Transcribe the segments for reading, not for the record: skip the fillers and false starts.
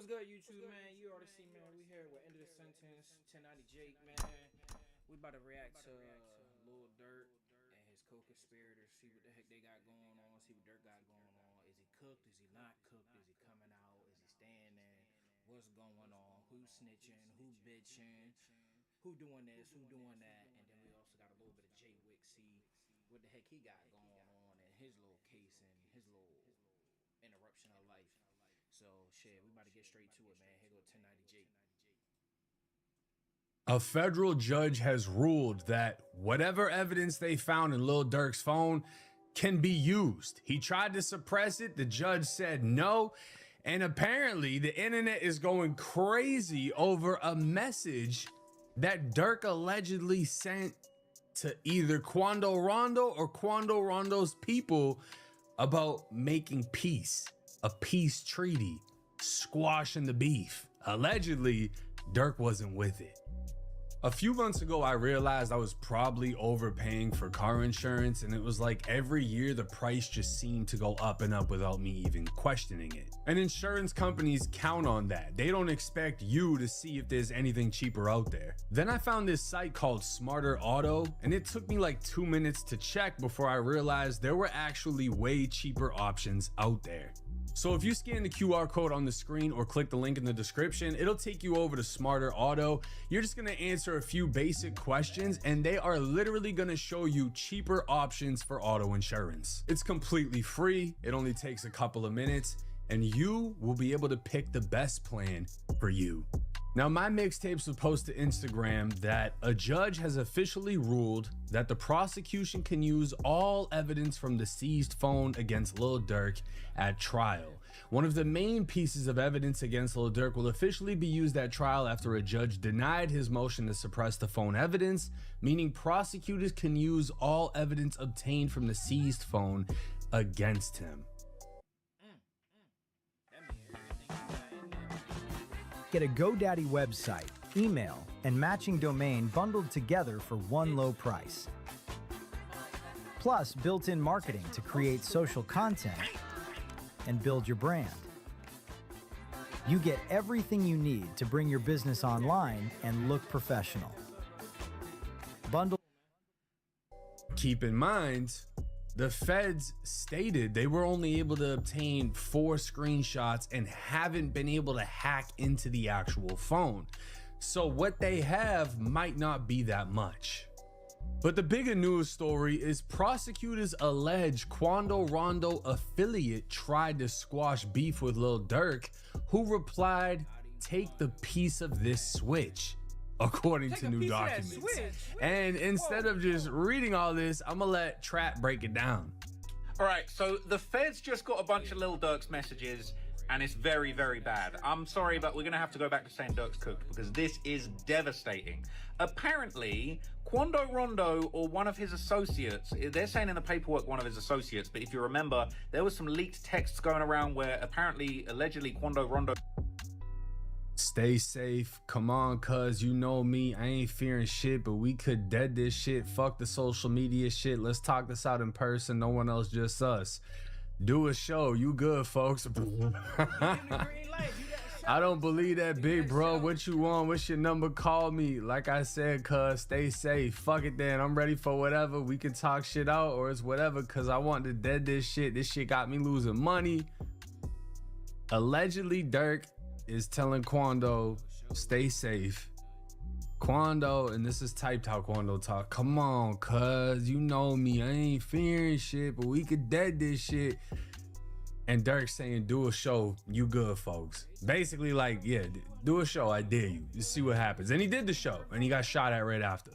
What's good, YouTube, man? You already see, man. We here with End of the Sentence, 1090 Jake, man. We about to react to Lil Durk and his co-conspirators. See what the heck they got going on. See what Durk got going on. Is he cooked? Is he not cooked? Is he coming out? Is he staying in? What's going on? Who's snitching? Who bitching? Who doing this? Who doing that? And then we also got a little bit of Jay Wick. See what the heck he got going on in his little case and his little interruption of life. So shit, we about to get straight to it, man. Here go 1090 Jake. A federal judge has ruled that whatever evidence they found in Lil Durk's phone can be used. He tried to suppress it. The judge said no. And apparently the internet is going crazy over a message that Durk allegedly sent to either Quando Rondo or Quando Rondo's people about making peace, a peace treaty, squashing the beef. Allegedly, Durk wasn't with it. A few months ago, I realized I was probably overpaying for car insurance, and it was like every year the price just seemed to go up and up without me even questioning it. And insurance companies count on that. They don't expect you to see if there's anything cheaper out there. Then I found this site called Smarter Auto, and it took me like 2 minutes to check before I realized there were actually way cheaper options out there. So if you scan the QR code on the screen or click the link in the description, it'll take you over to Smarter Auto. You're just gonna answer a few basic questions and they are literally gonna show you cheaper options for auto insurance. It's completely free. It only takes a couple of minutes and you will be able to pick the best plan for you. Now, my mixtapes was posted to Instagram that a judge has officially ruled that the prosecution can use all evidence from the seized phone against Lil Durk at trial. One of the main pieces of evidence against Lil Durk will officially be used at trial after a judge denied his motion to suppress the phone evidence, meaning prosecutors can use all evidence obtained from the seized phone against him. Get a GoDaddy website, email, and matching domain bundled together for one low price. Plus, built-in marketing to create social content and build your brand. You get everything you need to bring your business online and look professional. Bundle. Keep in mind, the feds stated they were only able to obtain 4 screenshots and haven't been able to hack into the actual phone. So what they have might not be that much. But the bigger news story is prosecutors allege Quando Rondo affiliate tried to squash beef with Lil Durk, who replied, "Take the piece of this switch," according to new documents. And instead of just reading all this, I'm gonna let Trap break it down. All right, so the feds just got a bunch of Lil Durk's messages, and it's very, very bad. I'm sorry, but we're gonna have to go back to saying Durk's cooked because this is devastating. Apparently, Quando Rondo or one of his associates, they're saying in the paperwork one of his associates, but if you remember, there was some leaked texts going around where apparently, allegedly, Quando Rondo... Stay safe. Come on, cuz you know me. I ain't fearing shit, but we could dead this shit. Fuck the social media shit. Let's talk this out in person. No one else, just us. Do a show. You good, folks. I don't believe that, big bro. What you want? What's your number? Call me. Like I said, cuz stay safe. Fuck it then. I'm ready for whatever. We can talk shit out or it's whatever, cuz I want to dead this shit. This shit got me losing money. Allegedly, Durk is telling Quando, stay safe. Quando, and this is typed how Quando talk. Come on, cuz you know me. I ain't fearing shit, but we could dead this shit. And Durk saying, do a show. You good, folks. Basically, like, yeah, do a show. I dare you. Just see what happens. And he did the show, and he got shot at right after.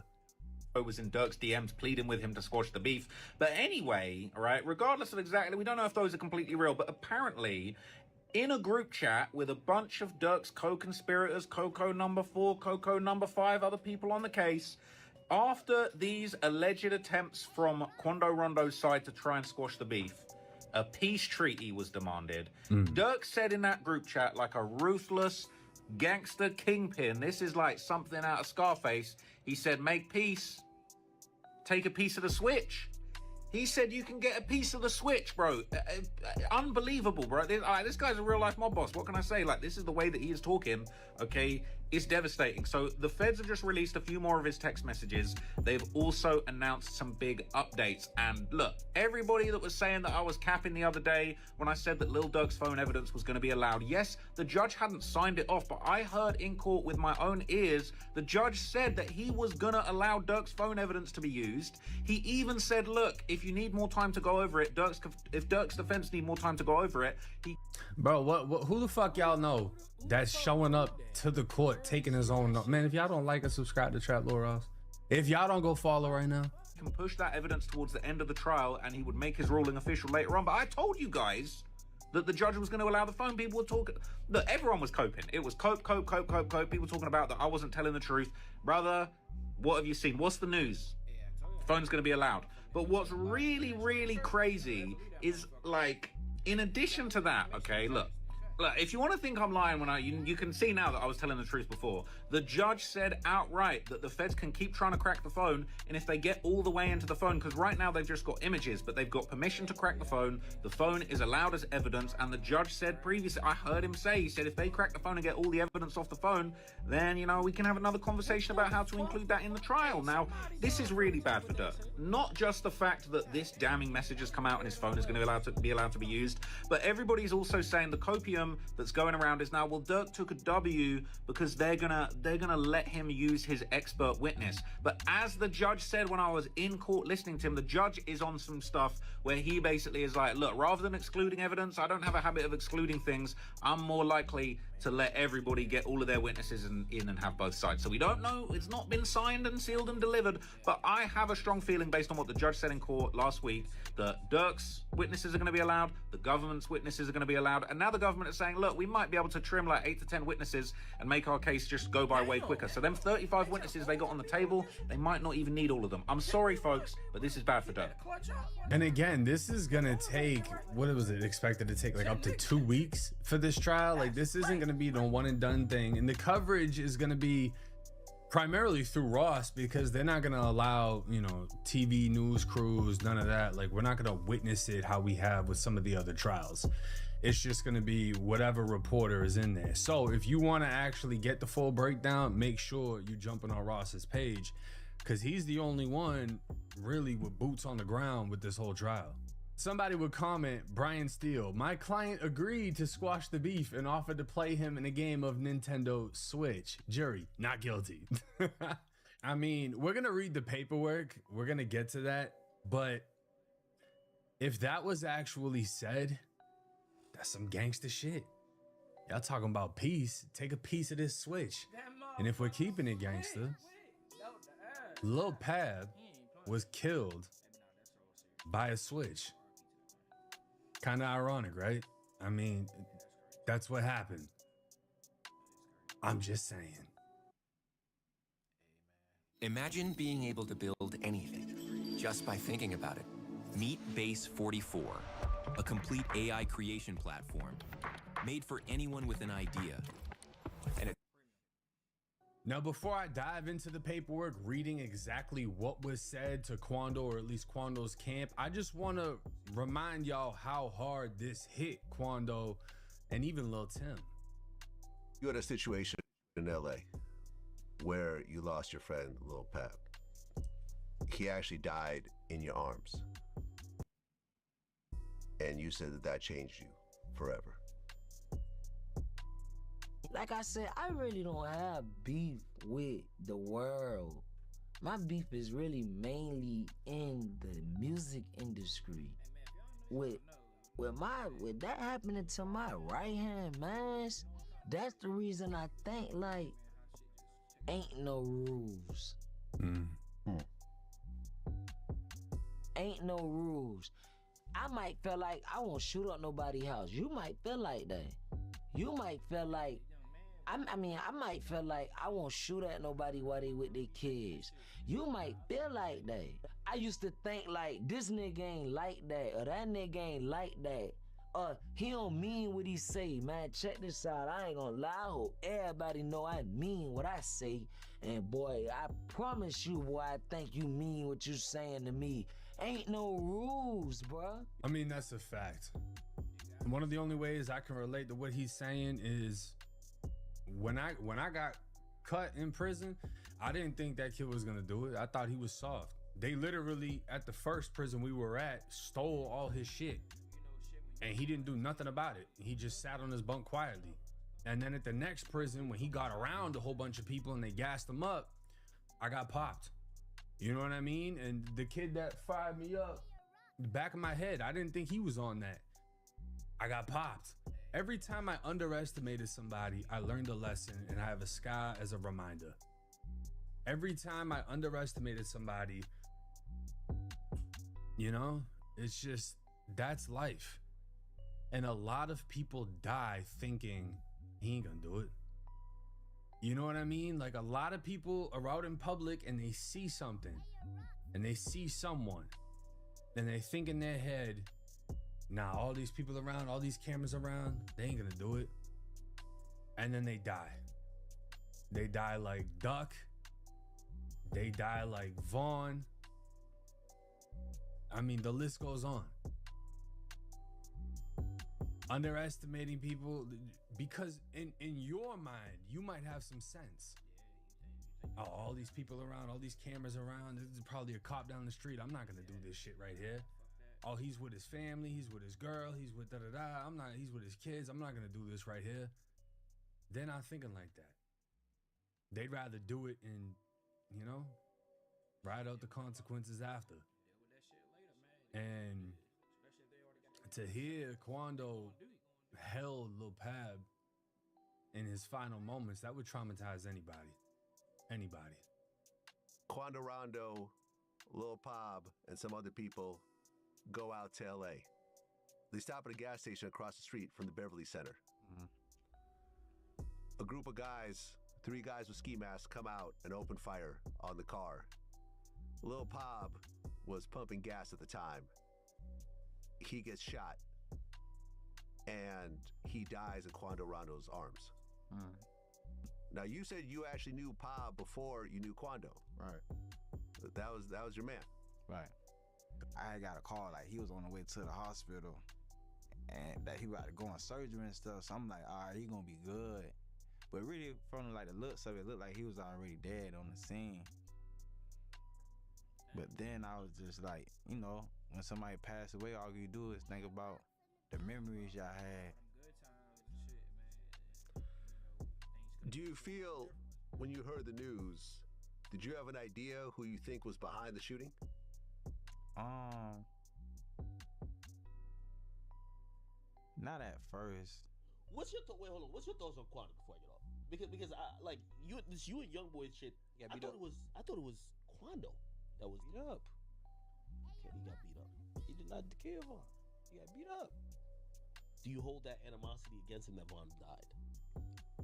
was in Durk's DMs pleading with him to squash the beef. But anyway, all right, regardless of exactly, we don't know if those are completely real, but apparently in a group chat with a bunch of Durk's co-conspirators, Coco number 4, Coco number 5, other people on the case, after these alleged attempts from Quando Rondo's side to try and squash the beef, a peace treaty was demanded. Durk said in that group chat, like a ruthless gangster kingpin, this is like something out of Scarface, he said, make peace, take a piece of the switch. He said you can get a piece of the switch, bro. Unbelievable, bro. This guy's a real life mob boss. What can I say? Like, this is the way that he is talking, okay? It's devastating. So the feds have just released a few more of his text messages. They've also announced some big updates. And look, everybody that was saying that I was capping the other day when I said that Lil Durk's phone evidence was going to be allowed, yes, the judge hadn't signed it off, but I heard in court with my own ears, the judge said that he was going to allow Durk's phone evidence to be used. He even said, look, if you need more time to go over it, if Durk's defense need more time to go over it, he... Bro, what who the fuck y'all know that's showing up to the court taking his own note? Man, if y'all don't like us, subscribe to Trap Lord Ross. If y'all don't go follow right now, can push that evidence towards the end of the trial and he would make his ruling official later on. But I told you guys that the judge was going to allow the phone. People were talking. Look, everyone was coping. It was cope. People talking about that I wasn't telling the truth. Brother, what have you seen? What's the news? Phone's going to be allowed. But what's really, really crazy is, like, in addition to that, okay, look, if you want to think I'm lying when you can see now that I was telling the truth before. The judge said outright that the feds can keep trying to crack the phone, and if they get all the way into the phone, because right now they've just got images, but they've got permission to crack the phone is allowed as evidence, and the judge said previously, I heard him say, he said if they crack the phone and get all the evidence off the phone, then, you know, we can have another conversation about how to include that in the trial. Now, this is really bad for Durk. Not just the fact that this damning message has come out and his phone is going to be allowed to be used, but everybody's also saying the copium that's going around is now, well, Durk took a W because they're gonna let him use his expert witness. But as the judge said when I was in court listening to him, the judge is on some stuff where he basically is like, look, rather than excluding evidence, I don't have a habit of excluding things. I'm more likely to let everybody get all of their witnesses in and have both sides. So we don't know. It's not been signed and sealed and delivered, but I have a strong feeling based on what the judge said in court last week that Durk's witnesses are going to be allowed, the government's witnesses are going to be allowed, and now the government is saying, look, we might be able to trim like 8 to 10 witnesses and make our case just go by way quicker. So them 35 witnesses they got on the table, they might not even need all of them. I'm sorry, folks, but this is bad for Durk. and again, this is gonna take, what was it expected to take, like up to 2 weeks for this trial? Like, this isn't gonna be no one and done thing, and the coverage is gonna be primarily through Ross, because they're not gonna allow, you know, TV news crews, none of that. Like, we're not gonna witness it how we have with some of the other trials. It's just gonna be whatever reporter is in there. So if you want to actually get the full breakdown, make sure you jumping on Ross's page, because he's the only one really with boots on the ground with this whole trial. Somebody would comment, Brian Steele, my client agreed to squash the beef and offered to play him in a game of Nintendo Switch. Jury, not guilty. I mean, we're gonna read the paperwork, we're gonna get to that, but if that was actually said, that's some gangster shit. Y'all talking about peace, take a piece of this Switch. And if we're keeping it gangster, Lil Pab was killed by a Switch. Kind of ironic, right? I mean, that's what happened. I'm just saying. Imagine being able to build anything just by thinking about it. Meet Base 44, a complete AI creation platform made for anyone with an idea. And now, before I dive into the paperwork, reading exactly what was said to Quando, or at least Quando's camp, I just want to remind y'all how hard this hit Quando and even Lil Tim. You had a situation in LA where you lost your friend, Lil Pep. He actually died in your arms. And you said that that changed you forever. Like I said, I really don't have beef with the world. My beef is really mainly in the music industry. With that happening to my right hand, man, that's the reason I think, like, ain't no rules. Ain't no rules. I might feel like I won't shoot up nobody's house. You might feel like that. You might feel like, I might feel like I won't shoot at nobody while they with their kids. You might feel like that. I used to think like, this nigga ain't like that, or that nigga ain't like that. He don't mean what he say, man. Check this out. I ain't gonna lie. I hope everybody know I mean what I say. And boy, I promise you, boy, I think you mean what you saying to me. Ain't no rules, bruh. I mean, that's a fact. One of the only ways I can relate to what he's saying is when I got cut in prison, I didn't think that kid was gonna do it. I thought he was soft. They literally, at the first prison we were at, stole all his shit. And he didn't do nothing about it. He just sat on his bunk quietly. And then at the next prison, when he got around a whole bunch of people and they gassed him up, I got popped. You know what I mean? And the kid that fired me up, the back of my head, I didn't think he was on that. I got popped. Every time I underestimated somebody, I learned a lesson, and I have a sky as a reminder. Every time I underestimated somebody, you know, it's just, that's life. And a lot of people die thinking he ain't gonna do it. You know what I mean? Like, a lot of people are out in public and they see something and they see someone and they think in their head, nah, all these people around, all these cameras around, they ain't gonna do it. And then they die. They die like Duck. They die like Vaughn. I mean, the list goes on. Underestimating people, because in your mind, you might have some sense. Oh, all these people around, all these cameras around, there's probably a cop down the street. I'm not gonna do this shit right here. Oh, he's with his family, he's with his girl, he's with da-da-da. He's with his kids. I'm not gonna do this right here. They're not thinking like that. They'd rather do it and, you know, ride out the consequences after. And to hear Quando held Lil Pab in his final moments, that would traumatize anybody. Anybody. Quando Rondo, Lil Pab, and some other people go out to LA. They stop at a gas station across the street from the Beverly Center. A group of guys, 3 guys with ski masks, come out and open fire on the car. Lil Pab was pumping gas at the time. He gets shot and he dies in Quando Rondo's arms. Now, you said you actually knew Pab before you knew Quando. Right. That was your man. Right. I had got a call, like he was on the way to the hospital and that he was about to go on surgery and stuff. So I'm like, all right, he gonna be good. But really, from like the looks of it, looked like he was already dead on the scene. But then I was just like, you know, when somebody passed away, all you do is think about the memories y'all had. Do you feel, when you heard the news, did you have an idea who you think was behind the shooting? Not at first. What's your wait? Hold on. What's your thoughts on Quando before I get off? Because I like you and Young Boy shit. I thought it was Quando that was beat up. Okay, he got beat up. He did not kill Vaughn. He got beat up. Do you hold that animosity against him that Vaughn died?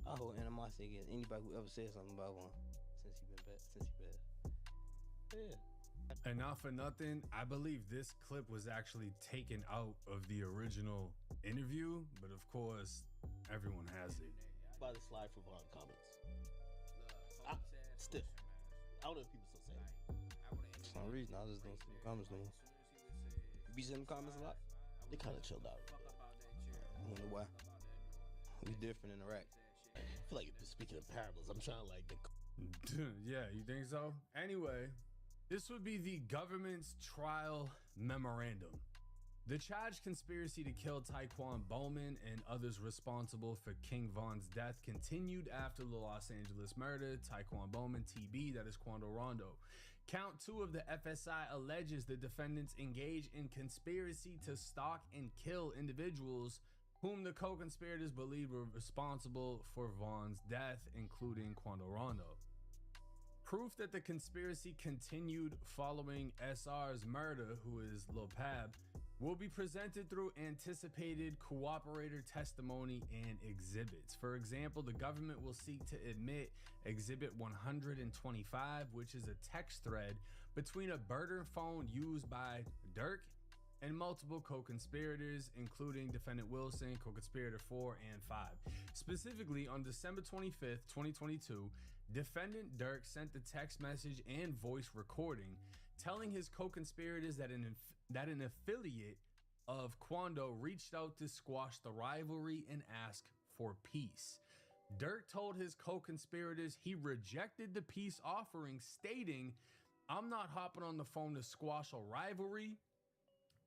I hold animosity against anybody who ever said something about Vaughn since he passed. Yeah. And not for nothing, I believe this clip was actually taken out of the original interview, but of course, everyone has it. By the slide for Vaughn comments. Stiff. I don't know if people still say it. For some reason, I just don't see the comments no more. You be seeing the comments a lot? They kind of chilled out. I wonder why. We different in Iraq. I feel like speaking of parables, I'm trying to like Yeah, you think so? Anyway, this would be the government's trial memorandum. The charged conspiracy to kill Taekwon Bowman and others responsible for King Von's death continued after the Los Angeles murder. Taekwon Bowman, TB, that is Quando Rondo. Count 2 of the FSI alleges the defendants engaged in conspiracy to stalk and kill individuals whom the co-conspirators believed were responsible for Von's death, including Quando Rondo. Proof that the conspiracy continued following SR's murder, who is Lil Pab, will be presented through anticipated cooperator testimony and exhibits. For example, the government will seek to admit Exhibit 125, which is a text thread between a burner phone used by Durk and multiple co-conspirators, including Defendant Wilson, co-conspirator 4 and 5. Specifically, on December 25th, 2022, Defendant Durk sent the text message and voice recording telling his co-conspirators that an affiliate of Quando reached out to squash the rivalry and ask for peace. Durk told his co-conspirators he rejected the peace offering, stating, "I'm not hopping on the phone to squash a rivalry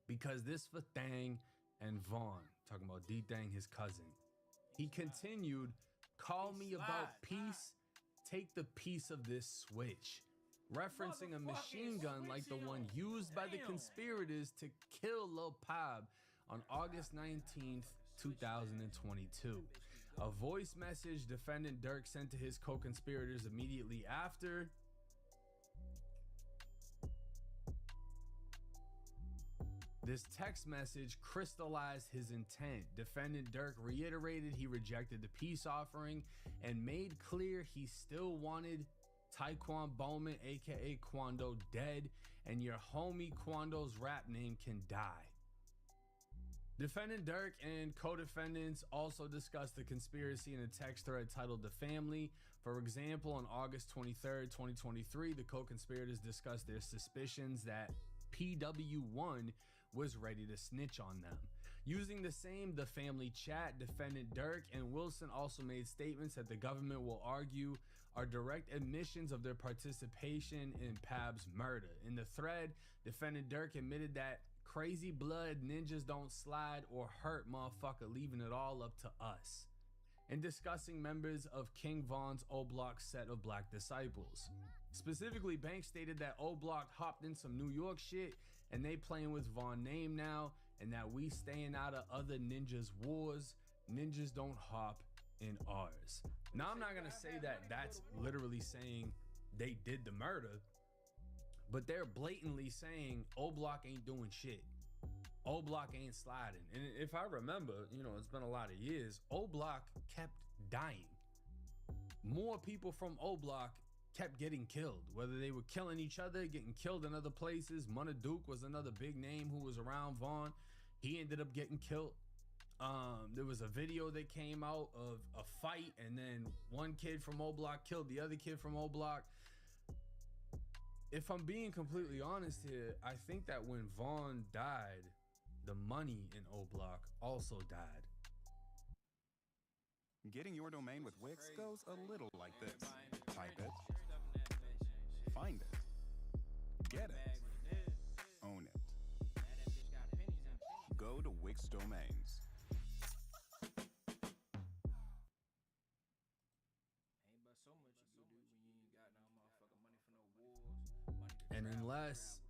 because this for Thang and Vaughn," talking about D-Thang, his cousin. He continued, "Call me about peace, take the piece of this switch," referencing a machine gun like the one used by the conspirators to kill Lil Pab on August 19th, 2022. A voice message defendant Durk sent to his co-conspirators immediately after. This text message crystallized his intent. Defendant Durk reiterated he rejected the peace offering and made clear he still wanted Taekwon Bowman, aka Quando, dead, and your homie Quando's rap name can die. Defendant Durk and co-defendants also discussed the conspiracy in a text thread titled "The Family." For example, on August 23rd, 2023, the co-conspirators discussed their suspicions that PW1 was ready to snitch on them. Using the same The Family chat, defendant Durk and Wilson also made statements that the government will argue are direct admissions of their participation in Pab's murder. In the thread, defendant Durk admitted that crazy blood ninjas don't slide or hurt, motherfucker, leaving it all up to us. And discussing members of King Von's O-Block set of Black disciples. Specifically, Banks stated that O-Block hopped in some New York shit and they playing with Von name now, and that we staying out of other ninjas' wars. Ninjas don't hop in ours. Now, I'm not gonna say that that's literally saying they did the murder, but they're blatantly saying O-Block ain't doing shit. O-Block ain't sliding. And if I remember, you know, it's been a lot of years, O-Block kept dying. More people from O-Block kept getting killed, whether they were killing each other, getting killed in other places. Munna Duke was another big name who was around Vaughn. He ended up getting killed. There was a video that came out of a fight, and then one kid from O-Block killed the other kid from O-Block. If I'm being completely honest here, I think that when Vaughn died, the money in O-Block also died. Getting your domain with Wix goes a little like this. Type it, find it, get it, own it. Go to Wix Domains. And unless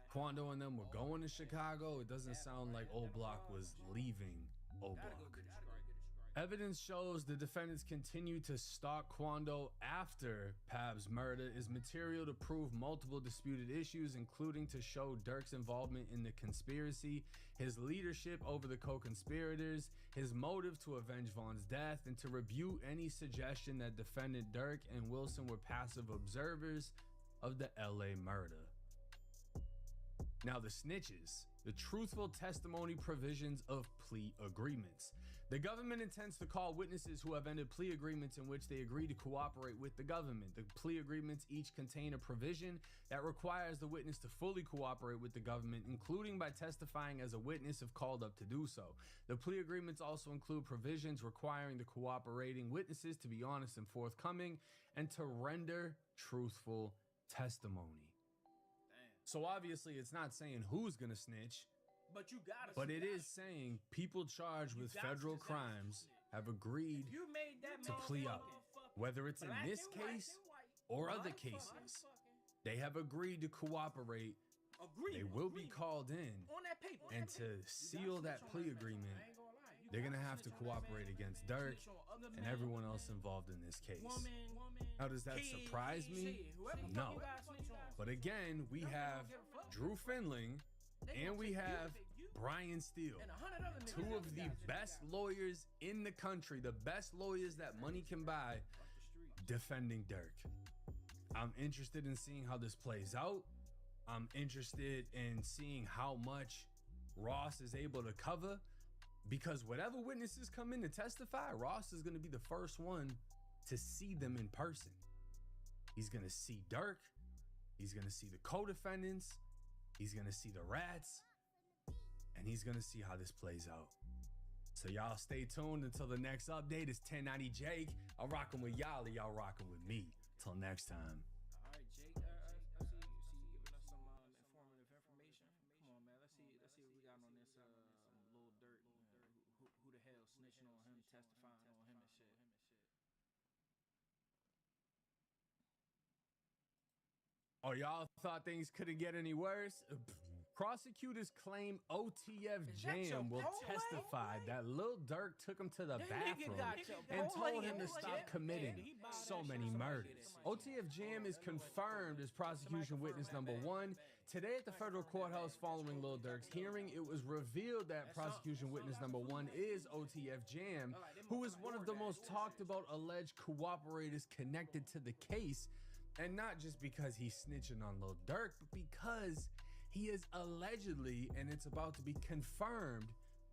Quando and them were going to Chicago, it doesn't sound like O-Block was leaving O-Block. Evidence shows the defendants continued to stalk Quando after Pab's murder is material to prove multiple disputed issues, including to show Durk's involvement in the conspiracy, his leadership over the co-conspirators, his motive to avenge Vaughn's death, and to rebut any suggestion that defendant Durk and Wilson were passive observers of the LA murder. Now, the snitches, the truthful testimony provisions of plea agreements. The government intends to call witnesses who have ended plea agreements in which they agree to cooperate with the government. The plea agreements each contain a provision that requires the witness to fully cooperate with the government, including by testifying as a witness if called up to do so. The plea agreements also include provisions requiring the cooperating witnesses to be honest and forthcoming and to render truthful testimony. So obviously it's not saying who's gonna snitch, but it is saying people charged with federal crimes have agreed to plea out. Whether it's in this case or other cases, they have agreed to cooperate. They will be called in, and to seal that plea agreement, they're gonna have to cooperate against Durk and everyone else involved in this case. Now, does that surprise me? No. But again, we have Drew Finling and we have Brian Steele, two of the best lawyers in the country, the best lawyers that money can buy, defending Durk. I'm interested in seeing how this plays out. I'm interested in seeing how much Ross is able to cover, because whatever witnesses come in to testify, Ross is going to be the first one to see them in person. He's going to see Durk. He's gonna see the co-defendants, he's gonna see the rats, and he's gonna see how this plays out. So y'all stay tuned until the next update. It's 1090 Jake. I'm rocking with y'all, and y'all rocking with me. Till next time. All right, Jake. I see you giving us some informative information. Come on, man. Let's see what we got on this Lil Durk. Who the hell snitching on him, testifying on him and shit. Oh, y'all thought things couldn't get any worse? Prosecutors claim OTF Jam will testify that Lil Durk took him to the bathroom and told him to stop committing so many murders. OTF Jam is confirmed as prosecution witness number 1. Today at the federal courthouse following Lil Durk's hearing, it was revealed that prosecution witness number 1 is OTF Jam, who is one of the most talked about alleged cooperators connected to the case. And not just because he's snitching on Lil Durk, but because he is allegedly, and it's about to be confirmed,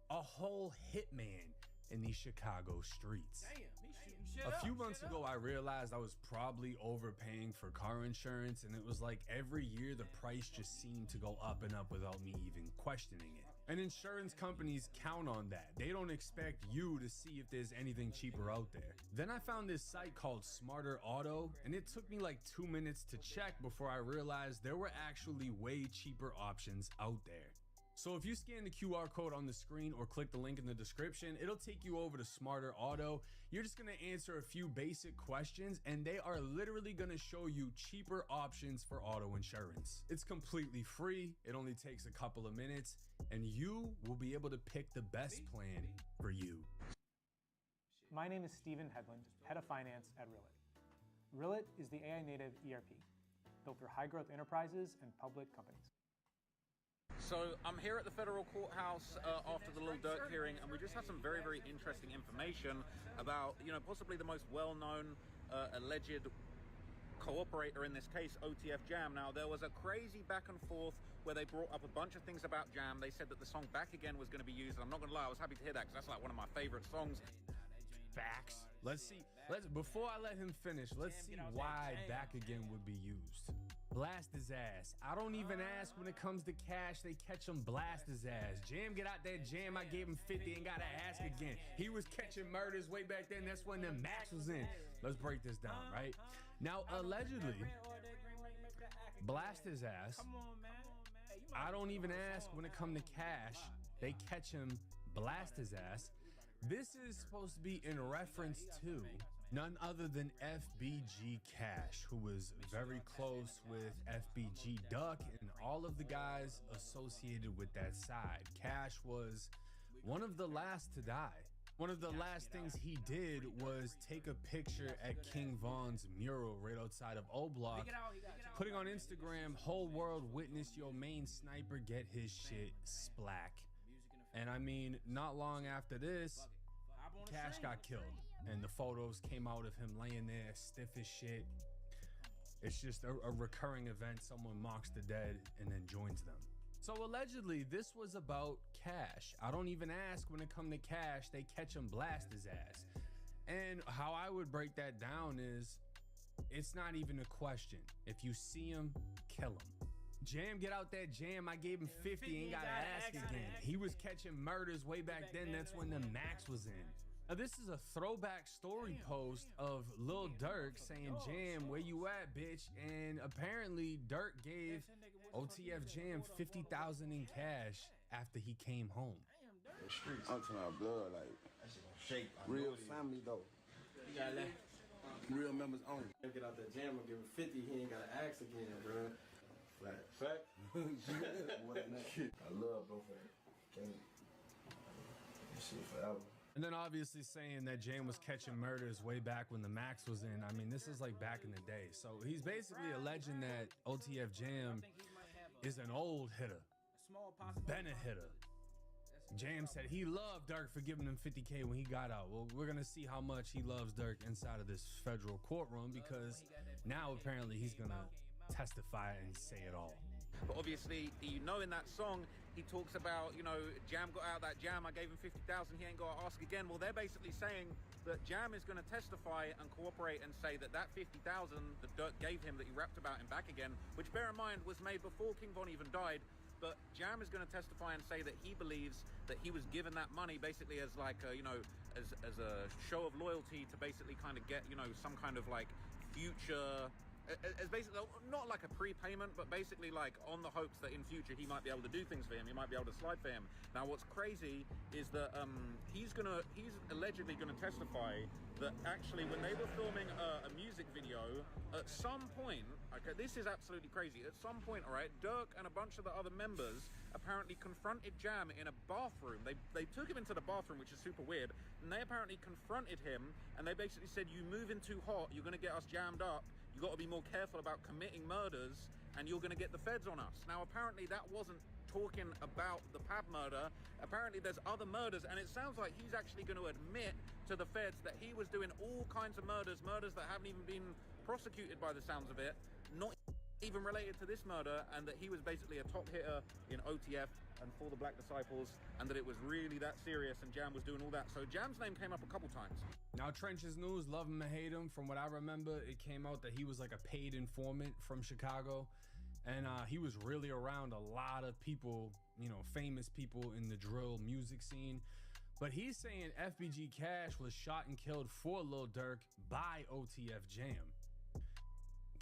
a whole hitman in these Chicago streets. Damn, he's shooting shit A up, few months ago, I realized I was probably overpaying for car insurance, and it was like every year the price just seemed to go up and up without me even questioning it. And insurance companies count on that. They don't expect you to see if there's anything cheaper out there. Then I found this site called Smarter Auto, and it took me like 2 minutes to check before I realized there were actually way cheaper options out there. So if you scan the QR code on the screen or click the link in the description, it'll take you over to Smarter Auto. You're just gonna answer a few basic questions and they are literally gonna show you cheaper options for auto insurance. It's completely free, it only takes a couple of minutes, and you will be able to pick the best plan for you. My name is Stephen Headland, Head of Finance at Rillet. Rillet is the AI native ERP, built for high growth enterprises and public companies. So I'm here at the federal courthouse after the Lil Durk hearing, and we just had some very, very interesting information about, possibly the most well-known alleged cooperator in this case, OTF Jam. Now, there was a crazy back and forth where they brought up a bunch of things about Jam. They said that the song Back Again was going to be used, and I'm not going to lie, I was happy to hear that because that's like one of my favorite songs. Facts. Before I let him finish, let's see why Back Again would be used. Blast his ass. I don't even ask when it comes to cash, they catch him, blast his ass. Jam, get out that jam, I gave him 50 and gotta ask again. He was catching murders way back then, that's when the max was in. Let's break this down, right? Now, allegedly, blast his ass. I don't even ask when it comes to cash, they catch him, blast his ass. This is supposed to be in reference to none other than FBG Cash, who was very close with FBG Duck and all of the guys associated with that side. Cash was one of the last to die. One of the last things he did was take a picture at King Von's mural right outside of O Block, putting on Instagram, "Whole world witness your main sniper get his shit splack." And I mean, not long after this, Cash got killed, and the photos came out of him laying there stiff as shit. It's just a recurring event. Someone mocks the dead and then joins them. So allegedly, this was about Cash. I don't even ask when it come to Cash, they catch him, blast his ass. And how I would break that down is, it's not even a question. If you see him, kill him. Jam, get out that jam, I gave him 50, ain't gotta ask again. He was catching murders way back then, that's when the max was in. Now this is a throwback story post of Lil Durk saying, "Jam, where you at, bitch?" And apparently Durk gave OTF Jam 50,000 in cash after he came home. The streets, I'm talking about blood, like that's shake. Real family though. You gotta let real members only. get out that jam and give him 50, he ain't gotta ask again, bro. Fact. I love both of them. Can't shit forever. And then obviously saying that Jam was catching murders way back when the max was in. I mean, this is like back in the day. So he's basically alleging that OTF Jam is an old hitter, been a hitter. Jam said he loved Durk for giving him 50K when he got out. Well, we're gonna see how much he loves Durk inside of this federal courtroom, because now apparently he's gonna testify and say it all. But obviously, you know, in that song, he talks about, you know, Jam got out that jam, I gave him 50,000, he ain't got to ask again. Well, they're basically saying that Jam is going to testify and cooperate and say that that 50,000 that Durk gave him, that he rapped about him back again, which, bear in mind, was made before King Von even died. But Jam is going to testify and say that he believes that he was given that money basically as like, you know, as a show of loyalty to basically kind of get, you know, some kind of like future, as basically not like a prepayment, but basically like on the hopes that in future he might be able to do things for him, he might be able to slide for him. Now what's crazy is that he's allegedly gonna testify that actually when they were filming a music video, at some point, okay, this is absolutely crazy, at some point, all right, Durk and a bunch of the other members apparently confronted Jam in a bathroom. They took him into the bathroom, which is super weird, and they apparently confronted him, and they basically said, you moving too hot, you're gonna get us jammed up, you got to be more careful about committing murders, and you're going to get the feds on us. Now, apparently that wasn't talking about the Pab murder. Apparently there's other murders, and it sounds like he's actually going to admit to the feds that he was doing all kinds of murders that haven't even been prosecuted by the sounds of it, not even related to this murder, and that he was basically a top hitter in OTF and for the Black Disciples, and that it was really that serious, and Jam was doing all that. So Jam's name came up a couple times. Now, Trench's news, love him or hate him, from what I remember, it came out that he was like a paid informant from Chicago, and he was really around a lot of people, you know, famous people in the drill music scene. But he's saying FBG Cash was shot and killed for Lil Durk by OTF Jam,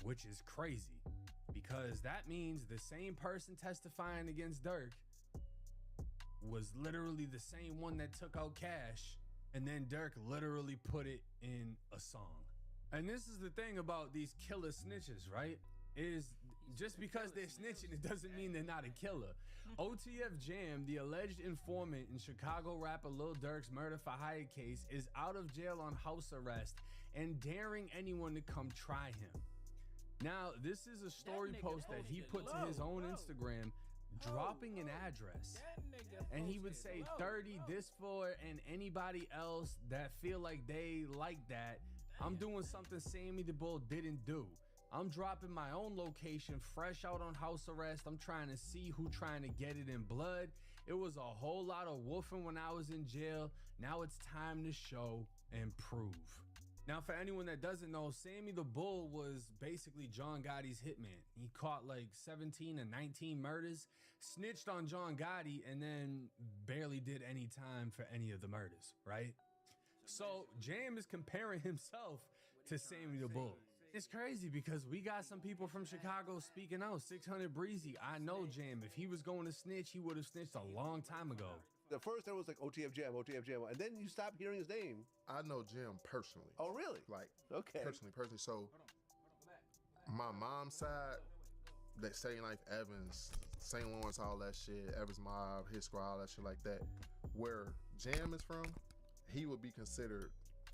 which is crazy, because that means the same person testifying against Durk was literally the same one that took out Cash, and then Durk literally put it in a song. And this is the thing about these killer snitches, right? Is just because they're snitching, it doesn't mean they're not a killer. OTF Jam, the alleged informant in Chicago rapper Lil Durk's murder for hire case, is out of jail on house arrest and daring anyone to come try him. Now, this is a story post that he put to his own Instagram, dropping an address, and he would say 30 this for, and anybody else that feel like they like that, I'm doing something Sammy the Bull didn't do. I'm dropping my own location, fresh out on house arrest. I'm trying to see who trying to get it in blood. It was a whole lot of woofing when I was in jail. Now it's time to show and prove. Now, for anyone that doesn't know, Sammy the Bull was basically John Gotti's hitman. He caught like 17 or 19 murders, snitched on John Gotti, and then barely did any time for any of the murders, right? So Jam is comparing himself to Sammy the Bull. It's crazy because we got some people from Chicago speaking out. 600 Breezy, I know Jam. If he was going to snitch, he would have snitched a long time ago. At first, there was like OTF Jam, and then you stopped hearing his name. I know Jam personally. Oh, really? Like, okay. Personally. So, my mom's side, that St. Life Evans, St. Lawrence, all that shit, Evans Mob, Hit Squad, all that shit like that, where Jam is from, he would be considered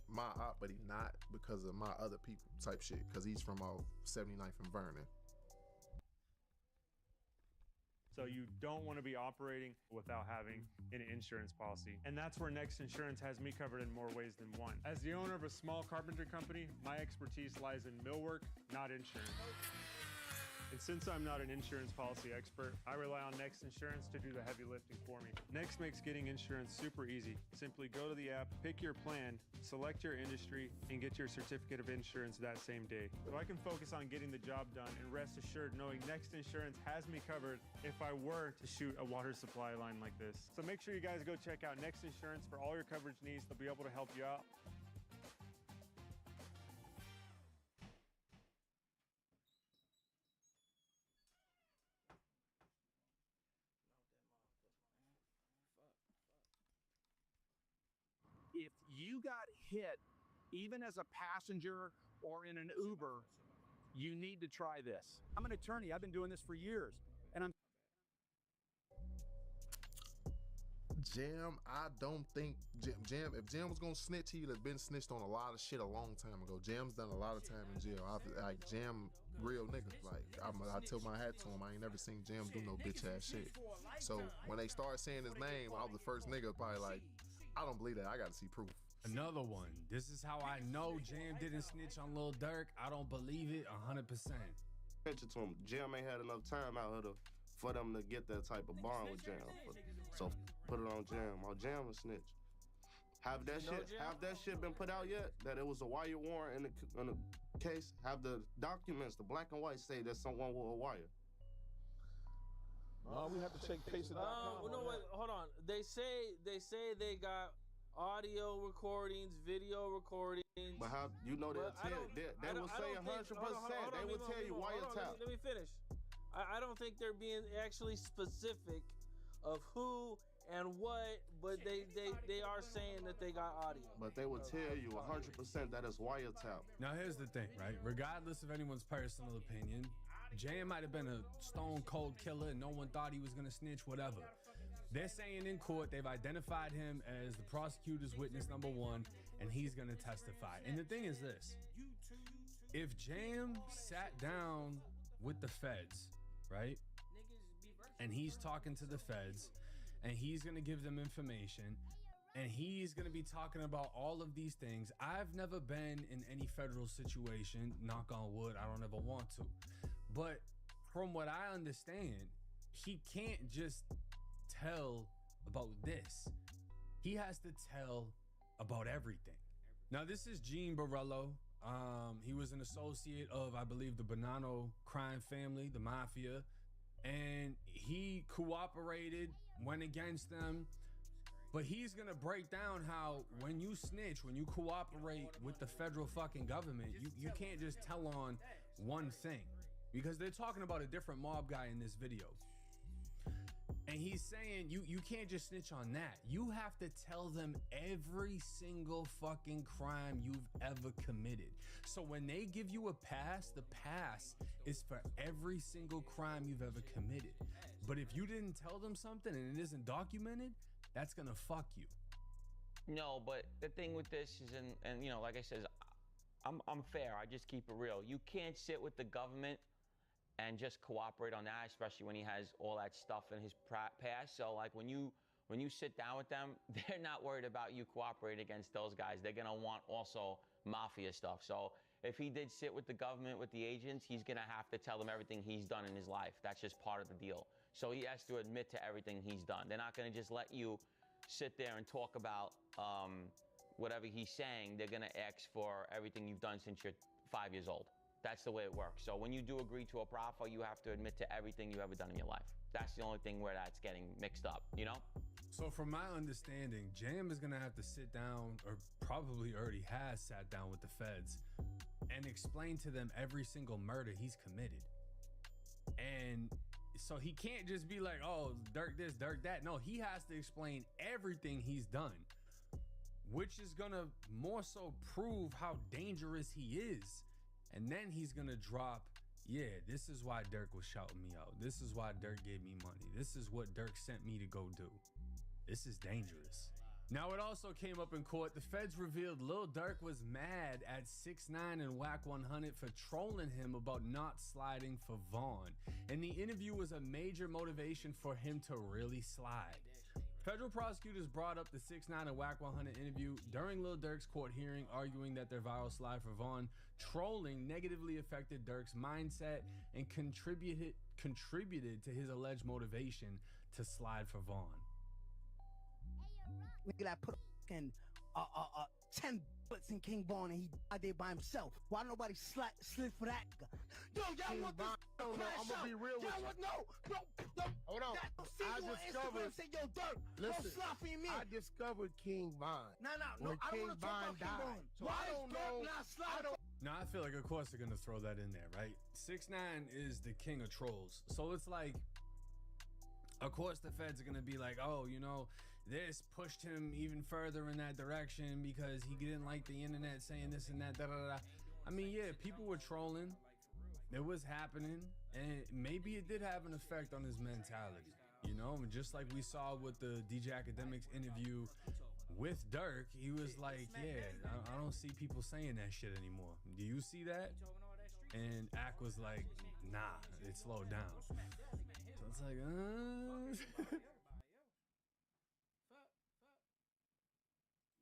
my op, but he not because of my other people type shit, because he's from 79th and Vernon. So you don't want to be operating without having an insurance policy. And that's where Next Insurance has me covered in more ways than one. As the owner of a small carpentry company, my expertise lies in millwork, not insurance. And since I'm not an insurance policy expert, I rely on Next Insurance to do the heavy lifting for me. Next makes getting insurance super easy. Simply go to the app, pick your plan, select your industry, and get your certificate of insurance that same day. So I can focus on getting the job done and rest assured knowing Next Insurance has me covered if I were to shoot a water supply line like this. So make sure you guys go check out Next Insurance for all your coverage needs. They'll be able to help you out. If you got hit, even as a passenger or in an Uber, you need to try this. I'm an attorney. I've been doing this for years. And I'm Jam, I don't think Jam, if Jam was gonna snitch, he would have been snitched on a lot of shit a long time ago. Jam's done a lot of time in jail. Like Jam, real nigga. Like I tilt my hat to him. I ain't never seen Jam do no bitch ass shit. So when they started saying his name, I was the first nigga probably like, I don't believe that. I got to see proof. Another one. This is how I know Jam didn't snitch on Lil Durk. I don't believe it 100%. Mention to him, Jam ain't had enough time out here to for them to get that type of bond with Jam. So put it on Jam. Or Jam a snitch. Have that shit been put out yet? That it was a wire warrant in the case? Have the documents, the black and white, say that someone will wire? No, we have to check pacer.com. No, wait, hold on. They say they got audio recordings, video recordings. But how you know they will say 100%. They will tell you wiretap. Let me finish. I don't think they're being actually specific of who and what, but they are saying that they got audio. But they will tell you 100% that it's wiretap. Now here's the thing, right? Regardless of anyone's personal opinion, Jam might have been a stone cold killer and no one thought he was gonna snitch, whatever. They're saying in court they've identified him as the prosecutor's witness number 1 and he's gonna testify. And the thing is this, if Jam sat down with the feds, right? And he's talking to the feds and he's gonna give them information and he's gonna be talking about all of these things. I've never been in any federal situation, knock on wood, I don't ever want to. But from what I understand, he can't just tell about this. He has to tell about everything. Now, this is Gene Borello. He was an associate of, I believe, the Bonanno crime family, the mafia, and he cooperated, went against them. But he's gonna break down how when you snitch, when you cooperate with the federal fucking government, you can't just tell on one thing. Because they're talking about a different mob guy in this video. And he's saying you can't just snitch on that. You have to tell them every single fucking crime you've ever committed. So when they give you a pass, the pass is for every single crime you've ever committed. But if you didn't tell them something and it isn't documented, that's gonna fuck you. No, but the thing with this is, and you know, like I said, I'm fair. I just keep it real. You can't sit with the government and just cooperate on that, especially when he has all that stuff in his past. So like when you sit down with them, they're not worried about you cooperating against those guys. They're gonna want also mafia stuff. So if he did sit with the government, with the agents, he's gonna have to tell them everything he's done in his life. That's just part of the deal. So he has to admit to everything he's done. They're not gonna just let you sit there and talk about whatever he's saying. They're gonna ask for everything you've done since you're 5 years old. That's the way it works. So when you do agree to a proffer, you have to admit to everything you ever done in your life. That's the only thing where that's getting mixed up, you know? So from my understanding, Jam is gonna have to sit down, or probably already has sat down with the feds and explain to them every single murder he's committed. And so he can't just be like, oh, Durk this, Durk that. No, he has to explain everything he's done, which is gonna more so prove how dangerous he is. And then he's gonna drop, yeah, this is why Durk was shouting me out. This is why Durk gave me money. This is what Durk sent me to go do. This is dangerous. Now, it also came up in court. The feds revealed Lil Durk was mad at 6ix9ine and Wack 100 for trolling him about not sliding for Vaughn. And the interview was a major motivation for him to really slide. Federal prosecutors brought up the 6ix9ine and Wack 100 interview during Lil Durk's court hearing, arguing that their viral slide for Vaughn trolling negatively affected Durk's mindset and contributed to his alleged motivation to slide for Vaughn. Nigga that put fucking 10 bullets in King Vaughn and he died there by himself. Why nobody slid for that guy? Yo, y'all want this? No, I'm gonna be real with you. No. Hold on. I discovered. Say, yo, Durk, listen, slap for me. I discovered King Vaughn. No. When I King don't want to talk Vaughn about King Vaughn. died. So Why I don't know. Now, I feel like, of course, they're gonna throw that in there, right? 6ix9ine is the king of trolls. So it's like, of course, the feds are gonna be like, oh, you know, this pushed him even further in that direction because he didn't like the internet saying this and that, da-da-da. I mean, yeah, people were trolling. It was happening. And maybe it did have an effect on his mentality, you know? And just like we saw with the DJ Academics interview with Durk, he was like, yeah, I don't see people saying that shit anymore. Do you see that? And Ack was like, nah, it slowed down. So it's like,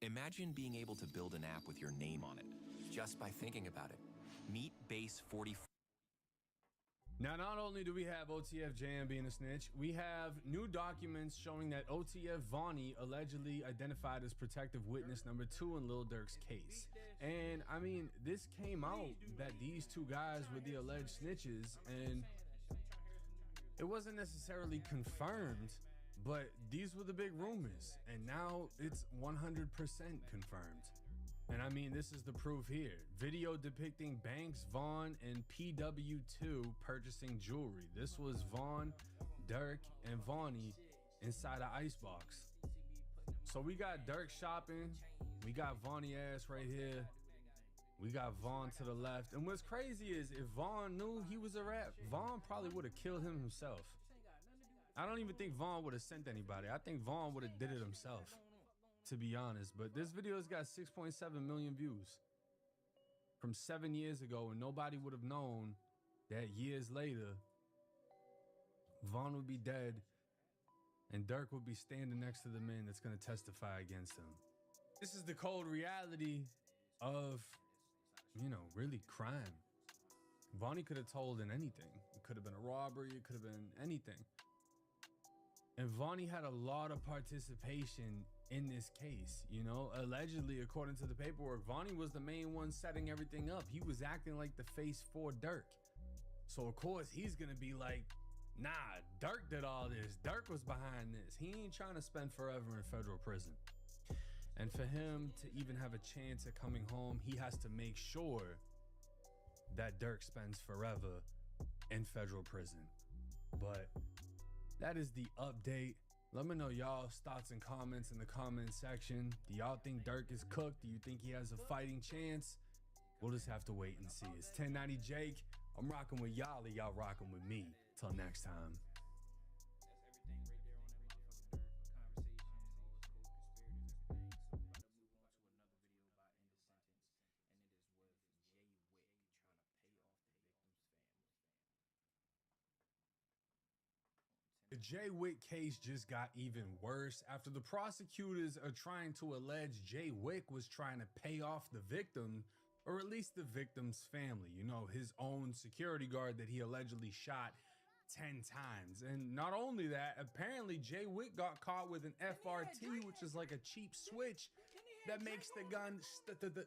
Imagine being able to build an app with your name on it, just by thinking about it. Meet Base 44. Now, not only do we have OTF Jam being a snitch, we have new documents showing that OTF Vonnie allegedly identified as protective witness number 2 in Lil Durk's case. And I mean, this came out that these two guys were the alleged snitches, and it wasn't necessarily confirmed, but these were the big rumors, and now it's 100% confirmed. And I mean, this is the proof here. Video depicting Banks, Vaughn, and PW2 purchasing jewelry. This was Vaughn, Durk, and Vonnie inside an icebox. So we got Durk shopping. We got Vonnie ass right here. We got Vaughn to the left. And what's crazy is if Vaughn knew he was a rat, Vaughn probably would have killed him himself. I don't even think Vaughn would have sent anybody. I think Vaughn would have did it himself, to be honest. But this video has got 6.7 million views from 7 years ago, and nobody would have known that years later Vaughn would be dead and Durk would be standing next to the man that's going to testify against him. This is the cold reality of, you know, really crime. Vonnie could have told in anything. It could have been a robbery, it could have been anything. And Vonnie had a lot of participation in this case, you know. Allegedly, according to the paperwork, Vonnie was the main one setting everything up. He was acting like the face for Durk. So of course he's gonna be like, nah, Durk did all this. Durk was behind this. He ain't trying to spend forever in federal prison. And for him to even have a chance at coming home, he has to make sure that Durk spends forever in federal prison. But that is the update. Let me know y'all's thoughts and comments in the comment section. Do y'all think Durk is cooked? Do you think he has a fighting chance? We'll just have to wait and see. It's 1090 Jake. I'm rocking with y'all, or y'all rocking with me. Till next time. The Jay Wick case just got even worse after the prosecutors are trying to allege Jay Wick was trying to pay off the victim, or at least the victim's family, you know, his own security guard that he allegedly shot 10 times. And not only that, apparently Jay Wick got caught with an FRT, which is like a cheap switch that makes the gun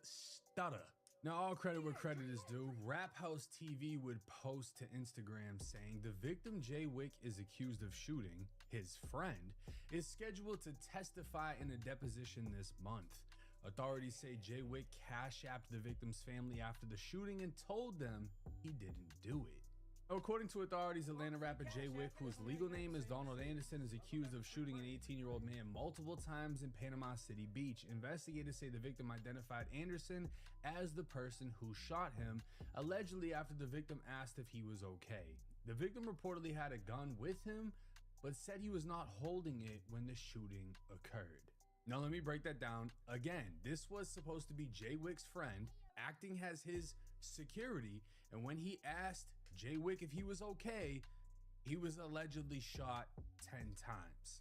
stutter. Now, all credit where credit is due. Rap House TV would post to Instagram saying the victim Jay Wick is accused of shooting his friend is scheduled to testify in a deposition this month. Authorities say Jay Wick cash-apped the victim's family after the shooting and told them he didn't do it. According to authorities, Atlanta rapper Jay Wick, whose legal name is Donald Anderson, is accused of shooting an 18-year-old man multiple times in Panama City Beach. Investigators say the victim identified Anderson as the person who shot him, allegedly after the victim asked if he was okay. The victim reportedly had a gun with him, but said he was not holding it when the shooting occurred. Now let me break that down again. This was supposed to be Jay Wick's friend acting as his security, and when he asked Jay Wick if he was okay, he was allegedly shot 10 times.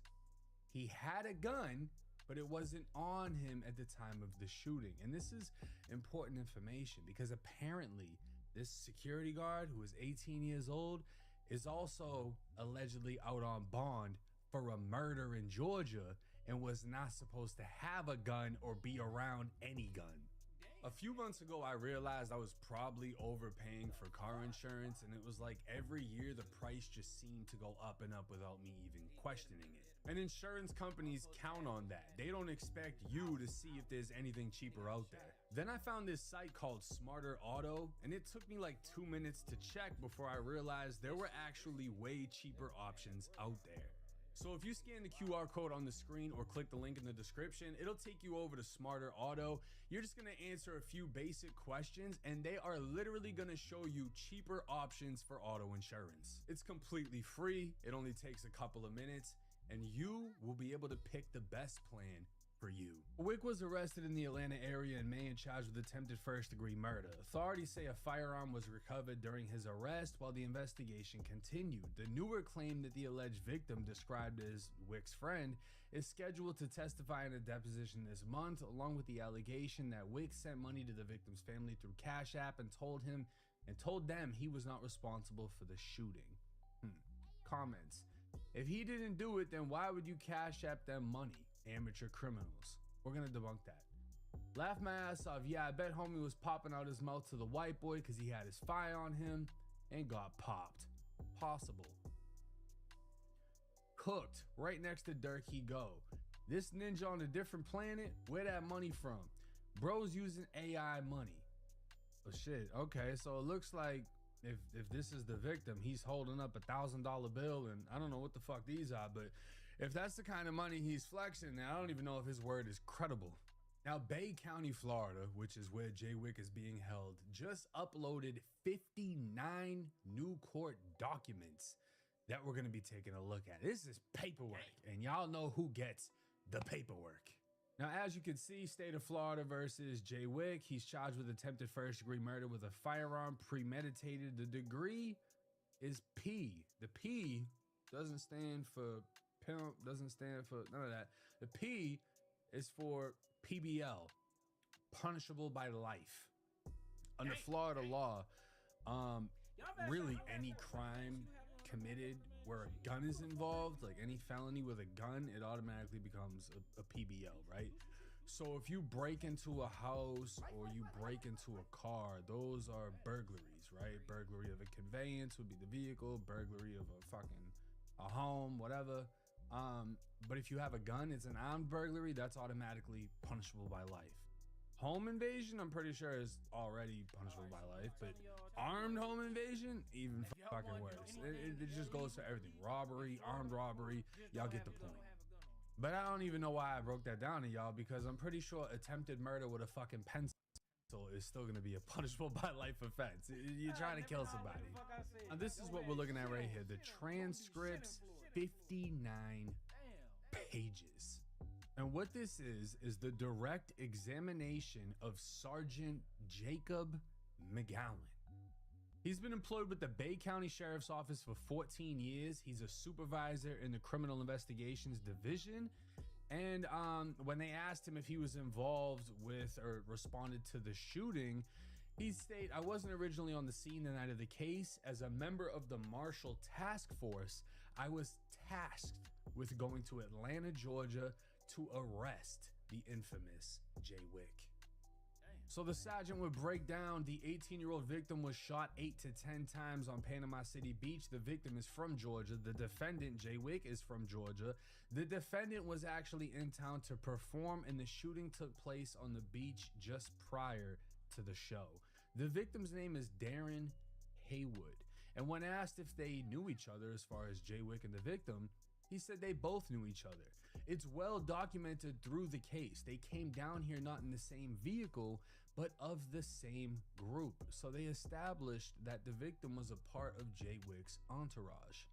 He had a gun, but it wasn't on him at the time of the shooting. And this is important information because apparently this security guard, who is 18 years old, is also allegedly out on bond for a murder in Georgia and was not supposed to have a gun or be around any gun. A few months ago, I realized I was probably overpaying for car insurance, and it was like every year the price just seemed to go up and up without me even questioning it. And insurance companies count on that. They don't expect you to see if there's anything cheaper out there. Then I found this site called Smarter Auto, and it took me like 2 minutes to check before I realized there were actually way cheaper options out there. So if you scan the QR code on the screen or click the link in the description, it'll take you over to Smarter Auto. You're just gonna answer a few basic questions and they are literally gonna show you cheaper options for auto insurance. It's completely free. It only takes a couple of minutes and you will be able to pick the best plan for you. Wick was arrested in the Atlanta area in May and charged with attempted first-degree murder. Authorities say a firearm was recovered during his arrest while the investigation continued. The newer claim that the alleged victim, described as Wick's friend, is scheduled to testify in a deposition this month, along with the allegation that Wick sent money to the victim's family through Cash App and told him and told them he was not responsible for the shooting. Comments. If he didn't do it, then why would you cash app them money? Amateur criminals. We're gonna debunk that. Laugh my ass off. Yeah, I bet homie was popping out his mouth to the white boy because he had his fire on him and got popped. Possible. Cooked. Right next to Durk he go. This ninja on a different planet? Where that money from? Bro's using AI money. Oh shit. Okay, so it looks like if this is the victim, he's holding up $1,000 bill, and I don't know what the fuck these are, but if that's the kind of money he's flexing, then I don't even know if his word is credible. Now, Bay County, Florida, which is where Jay Wick is being held, just uploaded 59 new court documents that we're going to be taking a look at. This is paperwork, and y'all know who gets the paperwork. Now, as you can see, state of Florida versus Jay Wick. He's charged with attempted first-degree murder with a firearm, premeditated. The degree is P. The P doesn't stand for pimp, doesn't stand for none of that. The P is for PBL, punishable by life. Under Florida law, really any crime committed where a gun is involved, like any felony with a gun, it automatically becomes a PBL, right? So if you break into a house or you break into a car, those are burglaries, right? Burglary of a conveyance would be the vehicle, burglary of a home, whatever. But if you have a gun, it's an armed burglary, that's automatically punishable by life. Home invasion, I'm pretty sure is already punishable by life, but armed home invasion, even fucking worse. It just goes for everything. Robbery, armed robbery, y'all get the point. But I don't even know why I broke that down to y'all, because I'm pretty sure attempted murder with a fucking pencil is still gonna be a punishable by life offense. You're trying to kill somebody. Now, this is what we're looking at right here. The transcripts, 59 pages. And what this is the direct examination of Sergeant Jacob McGowan. He's been employed with the Bay County Sheriff's Office for 14 years. He's a supervisor in the Criminal Investigations Division. And when they asked him if he was involved with or responded to the shooting, he stated, I wasn't originally on the scene the night of the case. As a member of the Marshall Task Force, I was tasked with going to Atlanta, Georgia to arrest the infamous Jay Wick. So the sergeant would break down. The 18-year-old victim was shot 8 to 10 times on Panama City Beach. The victim is from Georgia. The defendant, Jay Wick, is from Georgia. The defendant was actually in town to perform, and the shooting took place on the beach just prior to the show. The victim's name is Darren Haywood. And when asked if they knew each other, as far as Jay Wick and the victim, he said they both knew each other. It's well documented through the case. They came down here not in the same vehicle, but of the same group. So they established that the victim was a part of Jay Wick's entourage.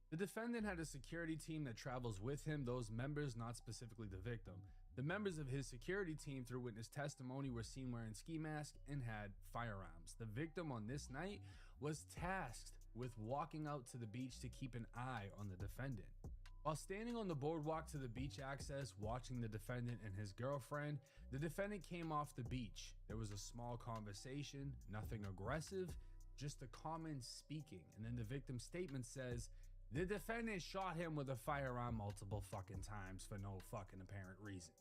The defendant had a security team that travels with him, those members, not specifically the victim. The members of his security team, through witness testimony, were seen wearing ski masks and had firearms. The victim on this night was tasked with walking out to the beach to keep an eye on the defendant. While standing on the boardwalk to the beach access, watching the defendant and his girlfriend, the defendant came off the beach. There was a small conversation, nothing aggressive, just a common speaking. And then the victim's statement says, the defendant shot him with a firearm multiple fucking times for no fucking apparent reason.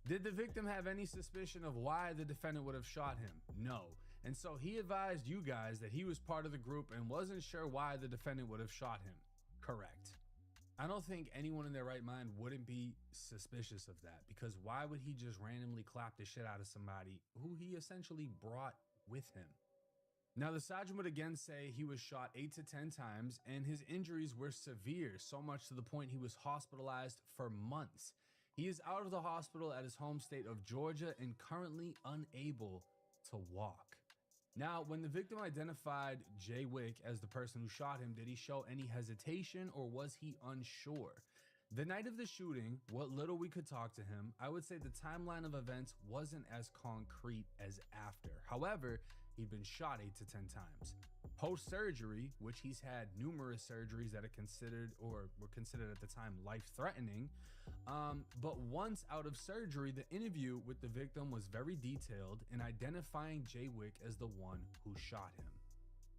Did the victim have any suspicion of why the defendant would have shot him? No. And so he advised you guys that he was part of the group and wasn't sure why the defendant would have shot him. Correct. I don't think anyone in their right mind wouldn't be suspicious of that, because why would he just randomly clap the shit out of somebody who he essentially brought with him? Now, the sergeant would again say he was shot 8 to 10 times and his injuries were severe, so much to the point he was hospitalized for months. He is out of the hospital at his home state of Georgia and currently unable to walk. Now, when the victim identified Jay Wick as the person who shot him, did he show any hesitation or was he unsure? The night of the shooting, what little we could talk to him, I would say the timeline of events wasn't as concrete as after. However, he'd been shot 8 to 10 times. Post-surgery, which he's had numerous surgeries that are considered or were considered at the time life-threatening, but once out of surgery, the interview with the victim was very detailed in identifying Jay Wick as the one who shot him.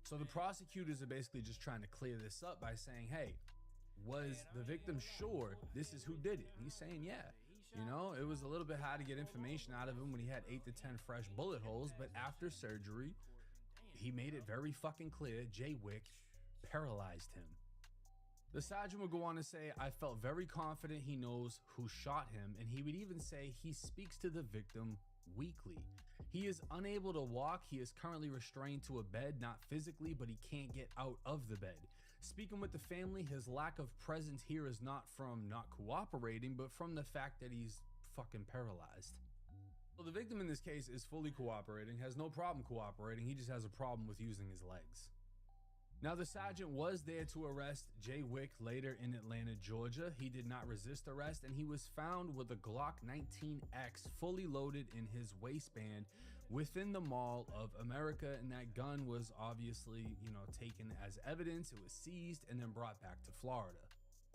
So the prosecutors are basically just trying to clear this up by saying, hey, was the victim sure this is who did it? And he's saying, yeah. You know, it was a little bit hard to get information out of him when he had 8 to 10 fresh bullet holes, but after surgery, he made it very fucking clear Jay Wick paralyzed him. The sergeant would go on to say, I felt very confident he knows who shot him, and he would even say he speaks to the victim weekly. He is unable to walk. He is currently restrained to a bed, not physically, but he can't get out of the bed. Speaking with the family, his lack of presence here is not from not cooperating, but from the fact that he's fucking paralyzed. So the victim in this case is fully cooperating, has no problem cooperating, he just has a problem with using his legs. Now the sergeant was there to arrest Jay Wick later in Atlanta, Georgia. He did not resist arrest and he was found with a Glock 19X fully loaded in his waistband within the Mall of America, and that gun was obviously, taken as evidence. It was seized and then brought back to Florida.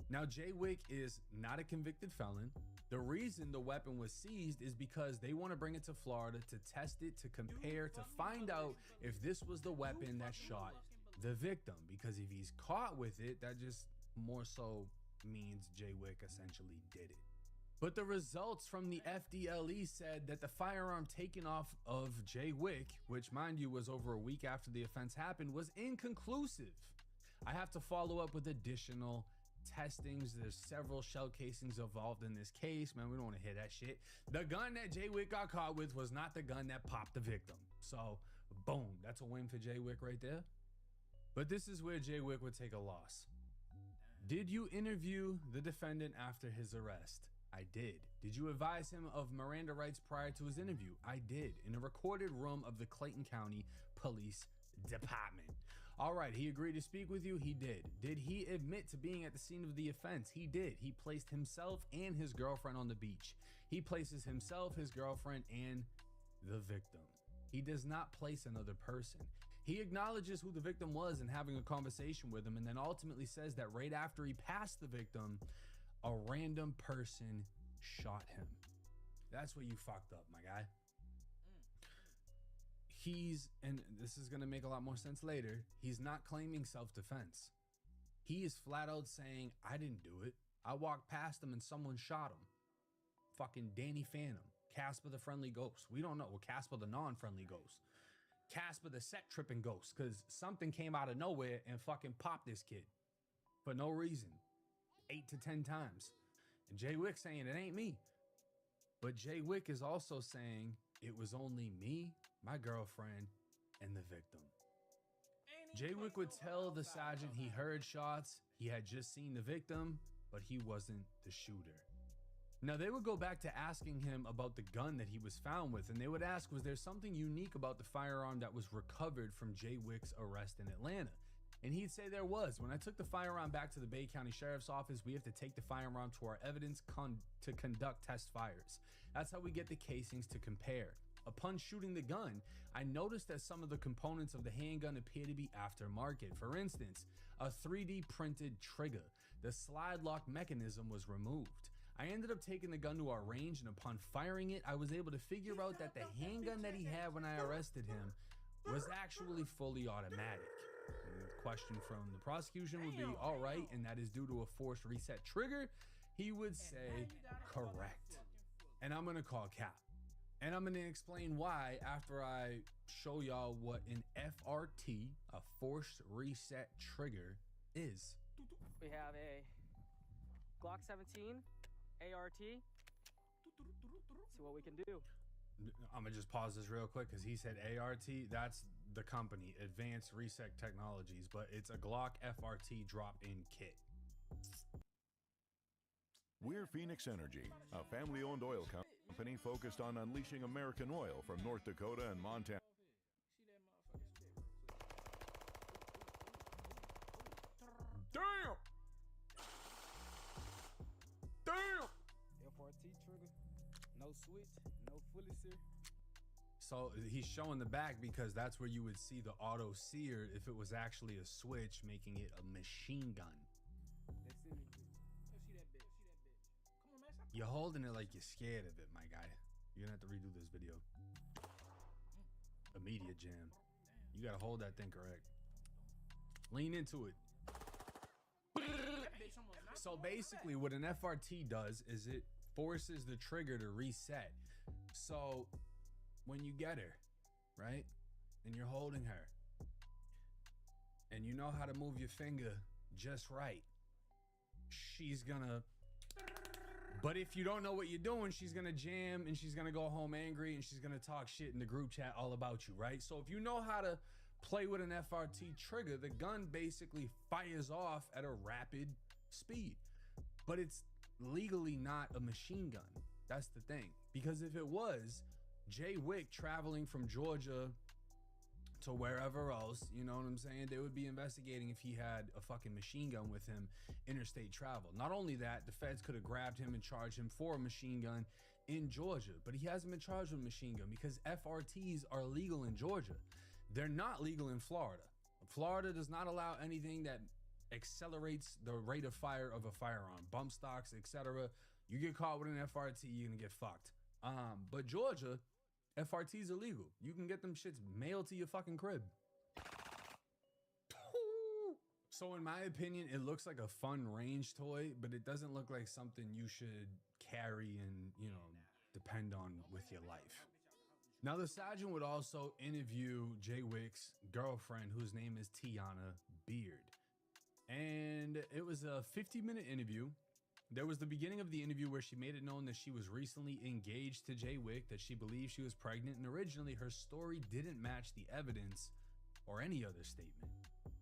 Now Jay Wick is not a convicted felon. The reason the weapon was seized is because they want to bring it to Florida to test it, to compare, to find out if this was the weapon that shot the victim. Because if he's caught with it, that just more so means Jay Wick essentially did it. But the results from the FDLE said that the firearm taken off of Jay Wick, which mind you was over a week after the offense happened, was inconclusive. I have to follow up with additional testings. There's several shell casings involved in this case. Man, we don't want to hear that shit. The gun that Jay Wick got caught with was not the gun that popped the victim. So, boom, that's a win for Jay Wick right there. But this is where Jay Wick would take a loss. Did you interview the defendant after his arrest? I did. Did you advise him of Miranda rights prior to his interview? I did, in a recorded room of the Clayton County Police Department. All right, he agreed to speak with you? He did. Did he admit to being at the scene of the offense? He did. He placed himself and his girlfriend on the beach. He places himself, his girlfriend, and the victim. He does not place another person. He acknowledges who the victim was and having a conversation with him, and then ultimately says that right after he passed the victim, a random person shot him. That's where you fucked up, my guy. And this is going to make a lot more sense later, he's not claiming self-defense. He is flat out saying, I didn't do it. I walked past him and someone shot him. Fucking Danny Phantom, Casper the Friendly Ghost. We don't know. Well, Casper the non-friendly ghost. Casper the set tripping ghost, because something came out of nowhere and fucking popped this kid for no reason. 8 to 10 times. And Jay Wick saying it ain't me. But Jay Wick is also saying it was only me, my girlfriend, and the victim. Jay Wick would tell the sergeant he heard shots, he had just seen the victim, but he wasn't the shooter. Now they would go back to asking him about the gun that he was found with, and they would ask, was there something unique about the firearm that was recovered from Jay Wick's arrest in Atlanta? And he'd say there was. When I took the firearm back to the Bay County Sheriff's Office, we have to take the firearm to our evidence to conduct test fires. That's how we get the casings to compare. Upon shooting the gun, I noticed that some of the components of the handgun appear to be aftermarket. For instance, a 3D printed trigger. The slide lock mechanism was removed. I ended up taking the gun to our range, and upon firing it, I was able to figure out that the handgun that he had when I arrested him was actually fully automatic. And the question from the prosecution would be, all right, and that is due to a forced reset trigger? He would say, correct. And I'm gonna call cap. And I'm gonna explain why after I show y'all what an FRT, a forced reset trigger, is. We have a Glock 17 ART. See what we can do. I'm gonna just pause this real quick because he said ART. That's the company, Advanced Reset Technologies, but it's a Glock FRT drop-in kit. We're Phoenix Energy, a family-owned oil company focused on unleashing American oil from North Dakota and Montana. Damn! No switch, no fully sir. So he's showing the back because that's where you would see the auto sear if it was actually a switch, making it a machine gun. That's in it. See that bitch. Come on, man. Stop. You're holding it like you're scared of it, my guy. You're gonna have to redo this video. Immediate jam. You gotta hold that thing correct. Lean into it. So basically what an FRT does is it forces the trigger to reset. So when you get her, right, and you're holding her, and you know how to move your finger just right, she's gonna, but if you don't know what you're doing, she's gonna jam and she's gonna go home angry and she's gonna talk shit in the group chat all about you, right? So if you know how to play with an FRT trigger, the gun basically fires off at a rapid speed, but it's legally not a machine gun. That's the thing, because if it was, Jay Wick traveling from Georgia to wherever else, you know what I'm saying, they would be investigating if he had a fucking machine gun with him interstate travel. Not only that, the feds could have grabbed him and charged him for a machine gun in Georgia, but he hasn't been charged with a machine gun because FRTs are legal in Georgia. They're not legal in Florida. Florida does not allow anything that accelerates the rate of fire of a firearm, bump stocks, etc. You get caught with an FRT, you're gonna get fucked. But Georgia, FRTs are legal. You can get them shits mailed to your fucking crib. So in my opinion, it looks like a fun range toy, but it doesn't look like something you should carry and, you know, depend on with your life. Now, the sergeant would also interview Jay Wick's girlfriend, whose name is Tiana Beard. And it was a 50-minute interview. There was the beginning of the interview where she made it known that she was recently engaged to Jay Wick, that she believed she was pregnant, and originally her story didn't match the evidence or any other statement.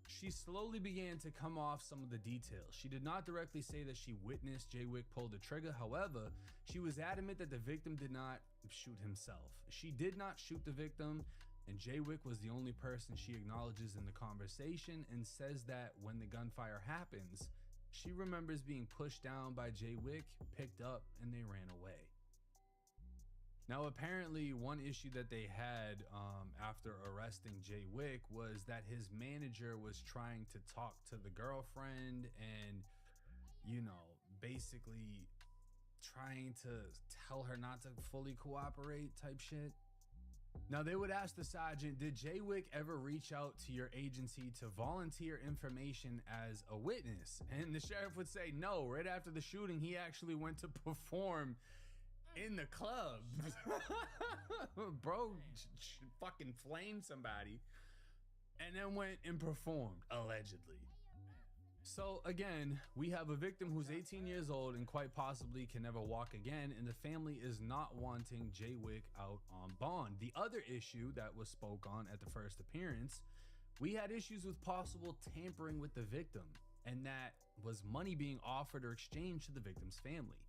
She slowly began to come off some of the details. She did not directly say that she witnessed Jay Wick pull the trigger. However, she was adamant that the victim did not shoot himself. She did not shoot the victim, and Jay Wick was the only person she acknowledges in the conversation, and says that when the gunfire happens, she remembers being pushed down by Jay Wick, picked up, and they ran away. Now, apparently, one issue that they had after arresting Jay Wick was that his manager was trying to talk to the girlfriend and, you know, basically trying to tell her not to fully cooperate type shit. Now, they would ask the sergeant, did Jay Wick ever reach out to your agency to volunteer information as a witness? And the sheriff would say no. Right after the shooting, he actually went to perform in the club. Bro fucking flamed somebody and then went and performed, allegedly. So again, we have a victim who's 18 years old and quite possibly can never walk again, and the family is not wanting Jay Wick out on bond. The other issue that was spoke on at the first appearance, we had issues with possible tampering with the victim, and that was money being offered or exchanged to the victim's family.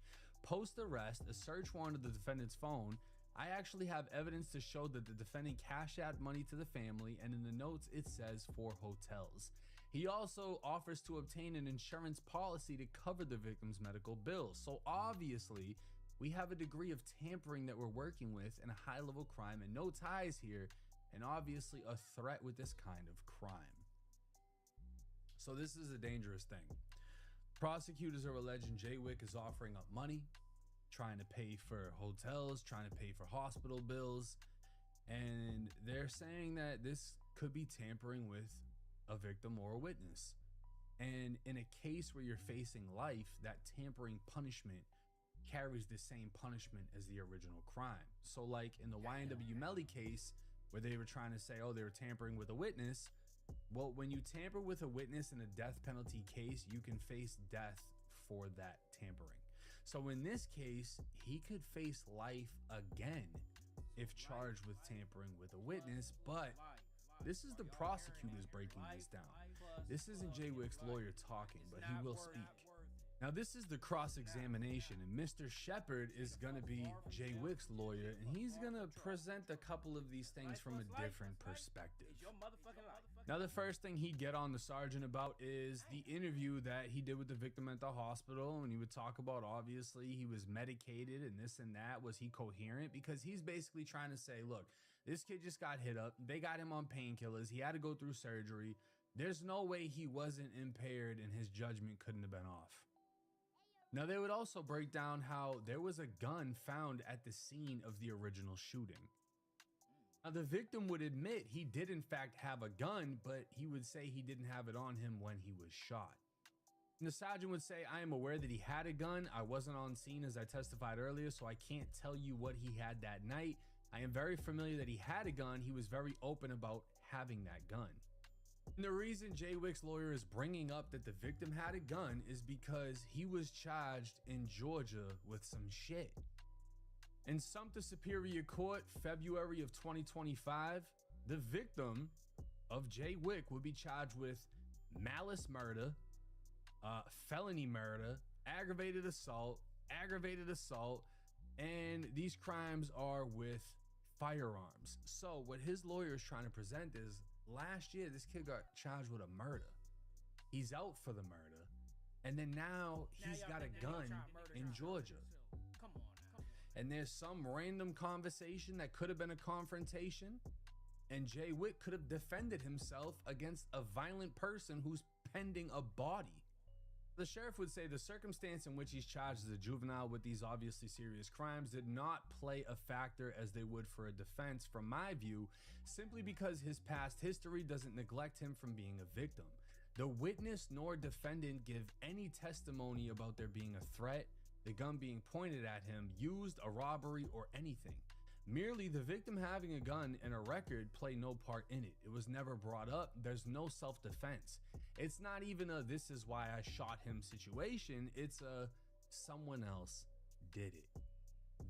Post arrest, a search warrant of the defendant's phone, I actually have evidence to show that the defendant cashed out money to the family, and in the notes it says for hotels. He also offers to obtain an insurance policy to cover the victim's medical bills. So obviously, we have a degree of tampering that we're working with and a high-level crime, and no ties here, and obviously a threat with this kind of crime. So this is a dangerous thing. Prosecutors are alleging Jay Wick is offering up money, trying to pay for hotels, trying to pay for hospital bills, and they're saying that this could be tampering with a victim or a witness. And in a case where you're facing life, that tampering punishment carries the same punishment as the original crime. So like in the YNW Melly case, where they were trying to say, oh, they were tampering with a witness. Well, when you tamper with a witness in a death penalty case, you can face death for that tampering. So in this case, he could face life again if charged with tampering with a witness, but this is the prosecutors breaking this down. This isn't Jay Wick's lawyer talking, but he will speak. Now, this is the cross-examination, and Mr. Shepard is going to be Jay Wick's lawyer, and he's going to present a couple of these things from a different perspective. Now, the first thing he'd get on the sergeant about is the interview that he did with the victim at the hospital, and he would talk about, obviously, he was medicated and this and that. Was he coherent? Because he's basically trying to say, look, this kid just got hit up. They got him on painkillers. He had to go through surgery. There's no way he wasn't impaired and his judgment couldn't have been off. Now, they would also break down how there was a gun found at the scene of the original shooting. Now, the victim would admit he did in fact have a gun, but he would say he didn't have it on him when he was shot. And the sergeant would say, I am aware that he had a gun. I wasn't on scene as I testified earlier, so I can't tell you what he had that night. I am very familiar that he had a gun. He was very open about having that gun. And the reason Jay Wick's lawyer is bringing up that the victim had a gun is because he was charged in Georgia with some shit. In Sumter Superior Court, February of 2025, the victim of Jay Wick would be charged with malice murder, felony murder, aggravated assault, and these crimes are with firearms. So what his lawyer is trying to present is, last year, this kid got charged with a murder. He's out for the murder. And then now he's got a gun in Georgia. Come on now. And there's some random conversation that could have been a confrontation. And Jay Wick could have defended himself against a violent person who's pending a body. The sheriff would say the circumstance in which he's charged as a juvenile with these obviously serious crimes did not play a factor as they would for a defense, from my view, simply because his past history doesn't neglect him from being a victim. The witness nor defendant give any testimony about there being a threat, the gun being pointed at him, used, a robbery, or anything. Merely the victim having a gun and a record play no part in it. It was never brought up. There's no self-defense. It's not even a "this is why I shot him" situation. It's a someone else did it.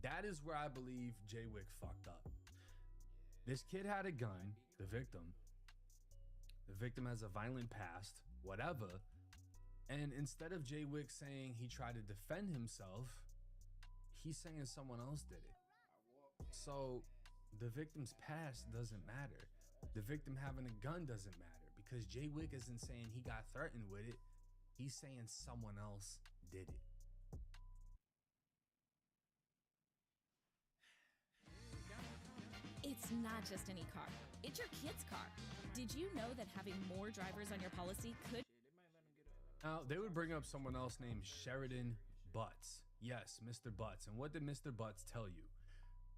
That is where I believe Jay Wick fucked up. This kid had a gun, the victim. The victim has a violent past, whatever. And instead of Jay Wick saying he tried to defend himself, he's saying someone else did it. So the victim's past doesn't matter. The victim having a gun doesn't matter, because Jay Wick isn't saying he got threatened with it. He's saying someone else did it. It's not just any car. It's your kid's car. Did you know that having more drivers on your policy could... Now, they would bring up someone else named Sheridan Butts. Yes, Mr. Butts. And what did Mr. Butts tell you?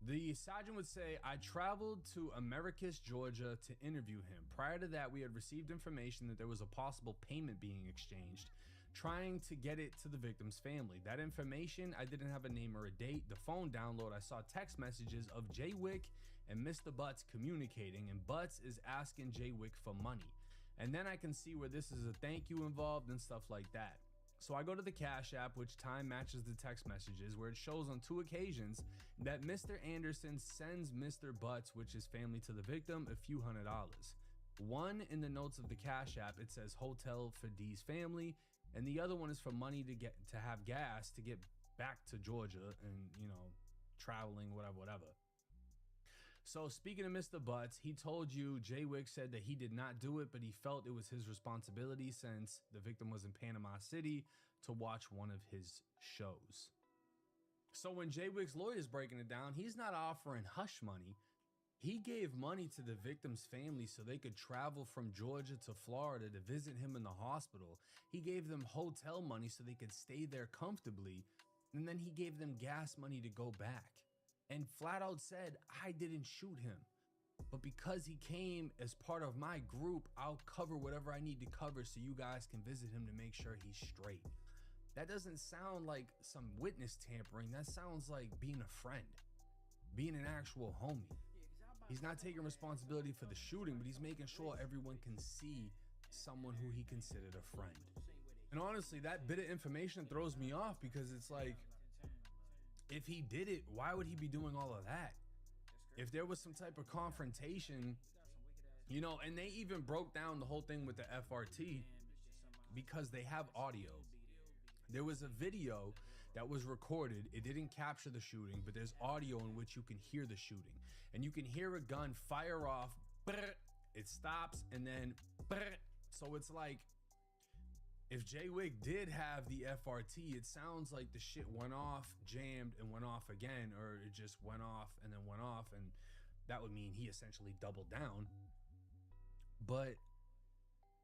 The sergeant would say, I traveled to Americus, Georgia to interview him. Prior to that, we had received information that there was a possible payment being exchanged, trying to get it to the victim's family. That information, I didn't have a name or a date. The phone download, I saw text messages of Jay Wick and Mr. Butts communicating, and Butts is asking Jay Wick for money. And then I can see where this is a thank you involved and stuff like that. So I go to the Cash App, which time matches the text messages, where it shows on 2 occasions that Mr. Anderson sends Mr. Butts, which is family to the victim, a few $100s. One, in the notes of the Cash App, it says hotel for D's family, and the other one is for money to have gas to get back to Georgia and, traveling, whatever. So speaking of Mr. Butts, he told you Jay Wick said that he did not do it, but he felt it was his responsibility since the victim was in Panama City to watch one of his shows. So when Jay Wick's lawyer is breaking it down, he's not offering hush money. He gave money to the victim's family so they could travel from Georgia to Florida to visit him in the hospital. He gave them hotel money so they could stay there comfortably. And then he gave them gas money to go back. And flat out said, I didn't shoot him. But because he came as part of my group, I'll cover whatever I need to cover so you guys can visit him to make sure he's straight. That doesn't sound like some witness tampering. That sounds like being a friend, being an actual homie. He's not taking responsibility for the shooting, but he's making sure everyone can see someone who he considered a friend. And honestly, that bit of information throws me off, because it's like, if he did it, why would he be doing all of that? If there was some type of confrontation, and they even broke down the whole thing with the FRT because they have audio. There was a video that was recorded. It didn't capture the shooting, but there's audio in which you can hear the shooting. And you can hear a gun fire off, it stops, and then so it's like, if Jay Wick did have the FRT, it sounds like the shit went off, jammed, and went off again, or it just went off and then went off, and that would mean he essentially doubled down. But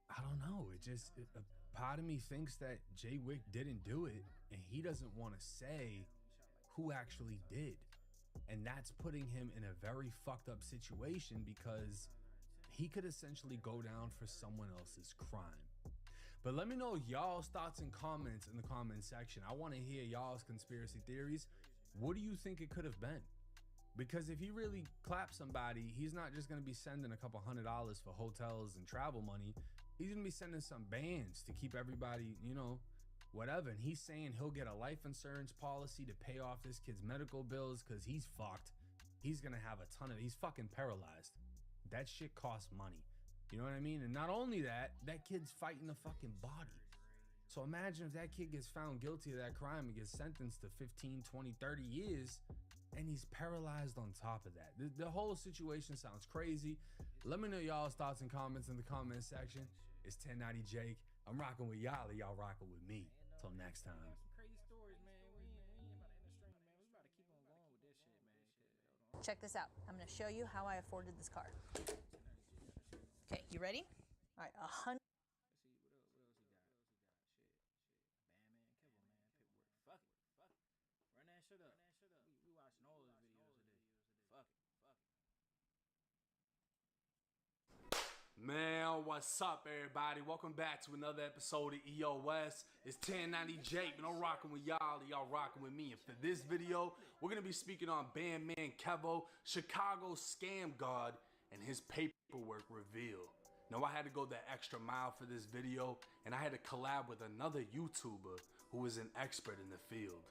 I don't know. A part of me thinks that Jay Wick didn't do it, and he doesn't want to say who actually did. And that's putting him in a very fucked up situation, because he could essentially go down for someone else's crime. But let me know y'all's thoughts and comments in the comment section. I want to hear y'all's conspiracy theories. What do you think it could have been? Because if he really clapped somebody, he's not just going to be sending a couple $100 for hotels and travel money. He's going to be sending some bands to keep everybody, you know, whatever. And he's saying he'll get a life insurance policy to pay off this kid's medical bills because he's fucked. He's going to have a ton of, he's fucking paralyzed. That shit costs money. You know what I mean? And not only that, that kid's fighting a fucking body. So imagine if that kid gets found guilty of that crime and gets sentenced to 15, 20, 30 years, and he's paralyzed on top of that. The whole situation sounds crazy. Let me know y'all's thoughts and comments in the comment section. It's 1090 Jake. I'm rocking with y'all, y'all rocking with me. Till next time. Crazy stories, man. We ain't about to end the stream, man. We about to keep on going with this shit, man. Check this out. I'm going to show you how I afforded this car. Okay, you ready? All right, 100. Fuck it. Run that shit up. We watching all those videos today. Fuck it. Man, what's up, everybody? Welcome back to another episode of EOS. It's 1090 Jake, and I'm rocking with y'all rocking with me. And for this video, we're going to be speaking on Bandman Kevo, Chicago scam god, and his paperwork reveal. Now, I had to go the extra mile for this video, and I had to collab with another YouTuber who is an expert in the field.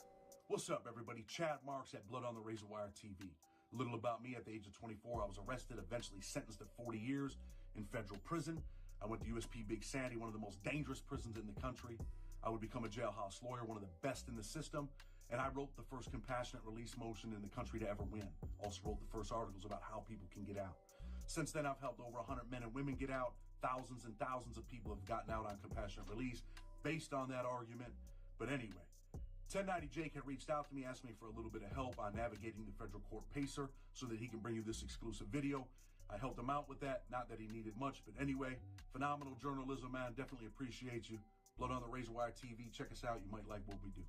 What's up, everybody? Chad Marks at Blood on the Razor Wire TV. A little about me. At the age of 24, I was arrested, eventually sentenced to 40 years in federal prison. I went to USP Big Sandy, one of the most dangerous prisons in the country. I would become a jailhouse lawyer, one of the best in the system, and I wrote the first compassionate release motion in the country to ever win. Also wrote the first articles about how people can get out. Since then, I've helped over 100 men and women get out. Thousands and thousands of people have gotten out on compassionate release based on that argument. But anyway, 1090 Jake had reached out to me, asked me for a little bit of help on navigating the federal court pacer so that he can bring you this exclusive video. I helped him out with that. Not that he needed much, but anyway, phenomenal journalism, man. Definitely appreciate you. Blood on the Razor Wire TV. Check us out. You might like what we do.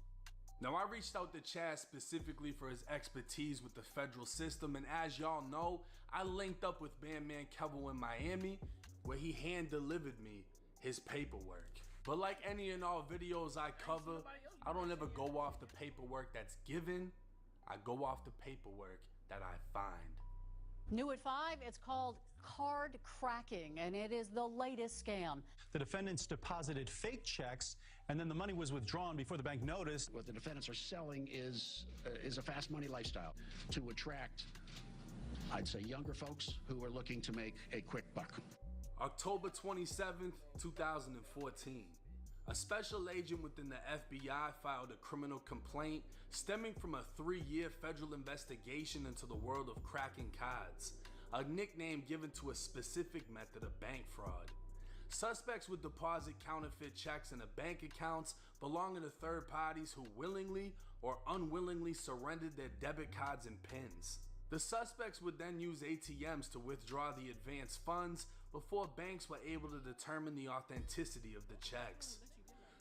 Now, I reached out to Chad specifically for his expertise with the federal system, and as y'all know, I linked up with Bandman Kevo in Miami, where he hand-delivered me his paperwork. But like any and all videos I cover, I don't ever go off the paperwork that's given. I go off the paperwork that I find. New at 5, it's called card cracking, and it is the latest scam. The defendants deposited fake checks, and then the money was withdrawn before the bank noticed. What the defendants are selling is a fast money lifestyle to attract, I'd say, younger folks who are looking to make a quick buck. October 27th, 2014. A special agent within the FBI filed a criminal complaint stemming from a 3-year federal investigation into the world of cracking cards, a nickname given to a specific method of bank fraud. Suspects would deposit counterfeit checks into bank accounts belonging to third parties who willingly or unwillingly surrendered their debit cards and PINs. The suspects would then use ATMs to withdraw the advanced funds before banks were able to determine the authenticity of the checks.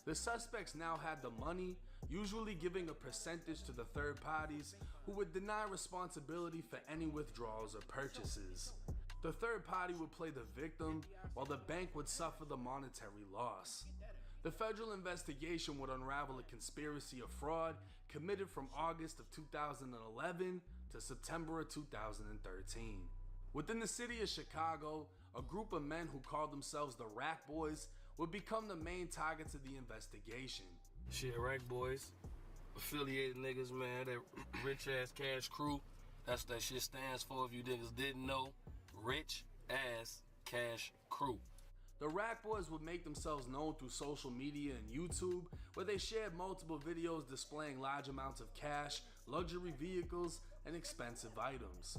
The suspects now had the money, usually giving a percentage to the third parties who would deny responsibility for any withdrawals or purchases. The third party would play the victim while the bank would suffer the monetary loss. The federal investigation would unravel a conspiracy of fraud committed from August of 2011 to September of 2013. Within the city of Chicago, a group of men who called themselves the Rack Boys would become the main targets of the investigation. Shit, Rack Boys, affiliated niggas, man, that rich ass cash crew. That's what that shit stands for if you niggas didn't know. Rich ass cash crew. The Rack Boys would make themselves known through social media and YouTube, where they shared multiple videos displaying large amounts of cash, luxury vehicles, and expensive items.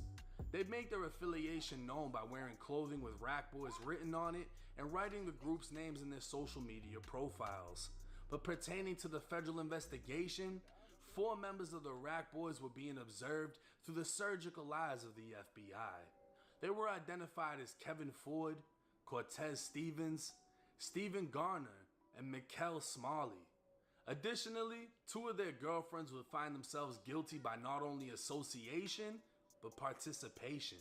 They'd make their affiliation known by wearing clothing with Rack Boys written on it and writing the group's names in their social media profiles. But pertaining to the federal investigation, 4 members of the Rack Boys were being observed through the surgical eyes of the FBI. They were identified as Kevin Ford, Cortez Stevens, Stephen Garner, and Mikkel Smalley. Additionally, 2 of their girlfriends would find themselves guilty by not only association, but participation.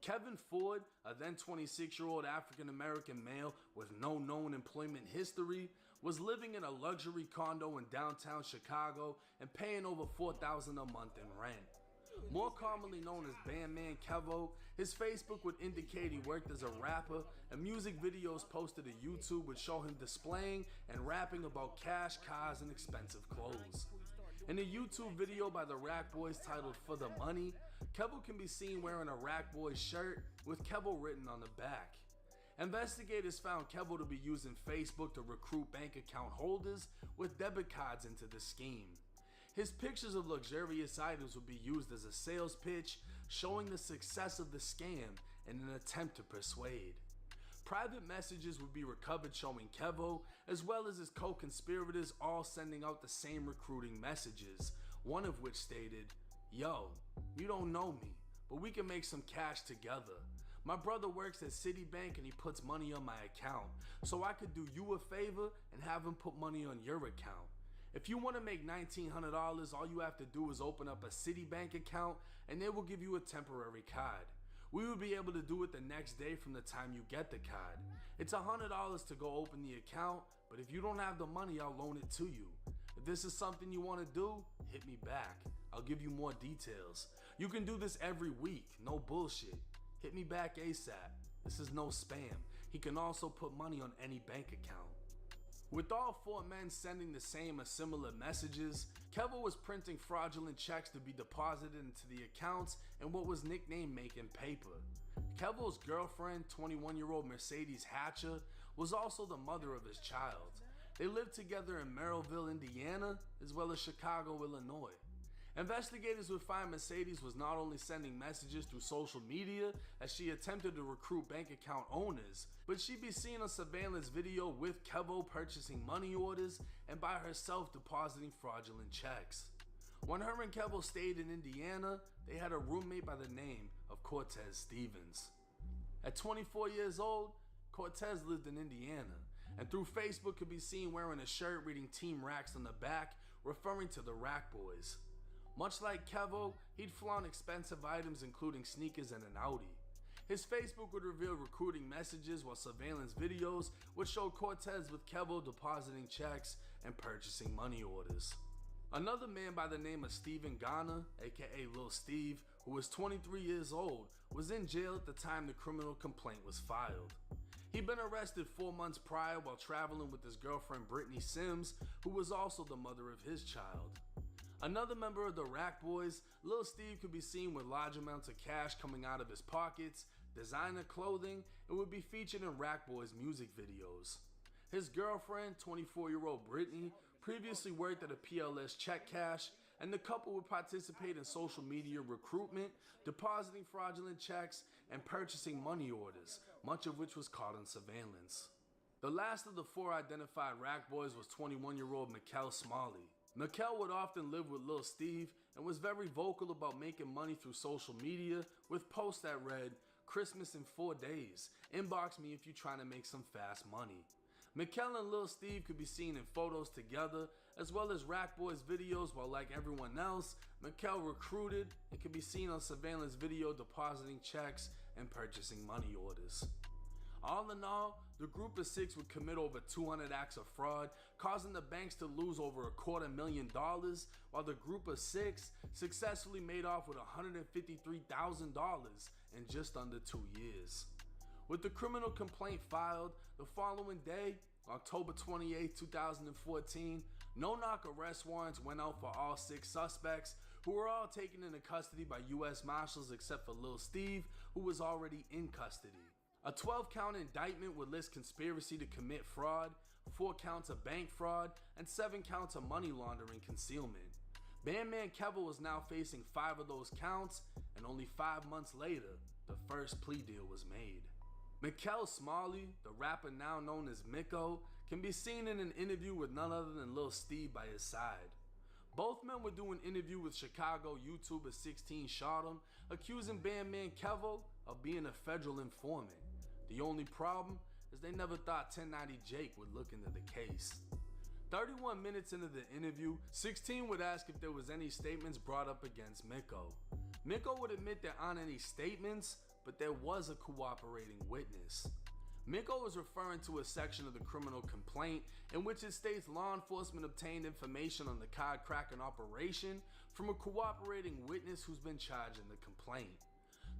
Kevin Ford, a then 26-year-old African-American male with no known employment history, was living in a luxury condo in downtown Chicago and paying over $4,000 a month in rent. More commonly known as Bandman Kevo, his Facebook would indicate he worked as a rapper, and music videos posted to YouTube would show him displaying and rapping about cash, cars, and expensive clothes. In a YouTube video by the Rack Boys titled For the Money, Kevo can be seen wearing a Rack Boys shirt with Kevo written on the back. Investigators found Kevo to be using Facebook to recruit bank account holders with debit cards into the scheme. His pictures of luxurious items would be used as a sales pitch, showing the success of the scam in an attempt to persuade. Private messages would be recovered showing Kevo, as well as his co-conspirators, all sending out the same recruiting messages, one of which stated, "Yo, you don't know me, but we can make some cash together. My brother works at Citibank and he puts money on my account, so I could do you a favor and have him put money on your account. If you want to make $1,900, all you have to do is open up a Citibank account and they will give you a temporary card. We will be able to do it the next day from the time you get the card. It's $100 to go open the account, but if you don't have the money, I'll loan it to you. If this is something you want to do, hit me back. I'll give you more details. You can do this every week, no bullshit. Hit me back ASAP. This is no spam. He can also put money on any bank account." With all 4 men sending the same or similar messages, Kevo was printing fraudulent checks to be deposited into the accounts in what was nicknamed making paper. Kevo's girlfriend, 21-year-old Mercedes Hatcher, was also the mother of his child. They lived together in Merrillville, Indiana, as well as Chicago, Illinois. Investigators would find Mercedes was not only sending messages through social media as she attempted to recruit bank account owners, but she'd be seen on surveillance video with Kevo purchasing money orders and by herself depositing fraudulent checks. When her and Kevo stayed in Indiana, they had a roommate by the name of Cortez Stevens. At 24 years old, Cortez lived in Indiana, and through Facebook could be seen wearing a shirt reading Team Racks on the back, referring to the Rack Boys. Much like Kevo, he'd flaunt expensive items including sneakers and an Audi. His Facebook would reveal recruiting messages while surveillance videos would show Cortez with Kevo depositing checks and purchasing money orders. Another man by the name of Stephen Garner, aka Lil Steve, who was 23 years old, was in jail at the time the criminal complaint was filed. He'd been arrested 4 months prior while traveling with his girlfriend Brittany Sims, who was also the mother of his child. Another member of the Rack Boys, Lil Steve could be seen with large amounts of cash coming out of his pockets, designer clothing, and would be featured in Rack Boys music videos. His girlfriend, 24-year-old Brittany, previously worked at a PLS check cash, and the couple would participate in social media recruitment, depositing fraudulent checks, and purchasing money orders, much of which was caught on surveillance. The last of the 4 identified Rack Boys was 21-year-old Mikkel Smalley. Mikkel would often live with Lil Steve and was very vocal about making money through social media with posts that read, "Christmas in 4 days. Inbox me if you're trying to make some fast money." Mikkel and Lil Steve could be seen in photos together, as well as Rack Boys videos, while like everyone else, Mikkel recruited and could be seen on surveillance video depositing checks and purchasing money orders. All in all, the group of 6 would commit over 200 acts of fraud, causing the banks to lose over $250,000, while the group of 6 successfully made off with $153,000 in just under 2 years. With the criminal complaint filed, the following day, October 28, 2014, no-knock arrest warrants went out for all 6 suspects, who were all taken into custody by U.S. Marshals except for Lil Steve, who was already in custody. A 12-count indictment would list conspiracy to commit fraud, 4 counts of bank fraud, and 7 counts of money laundering concealment. Bandman Kevo is now facing 5 of those counts, and only 5 months later, the first plea deal was made. Mikkel Smalley, the rapper now known as Mikko, can be seen in an interview with none other than Lil Steve by his side. Both men would do an interview with Chicago YouTuber 16 Shot'em, accusing Bandman Kevo of being a federal informant. The only problem is they never thought 1090 Jake would look into the case. 31 minutes into the interview, 16 would ask if there was any statements brought up against Mikko. Mikko would admit there aren't any statements, but there was a cooperating witness. Mikko was referring to a section of the criminal complaint in which it states law enforcement obtained information on the card cracking operation from a cooperating witness who's been charged in the complaint.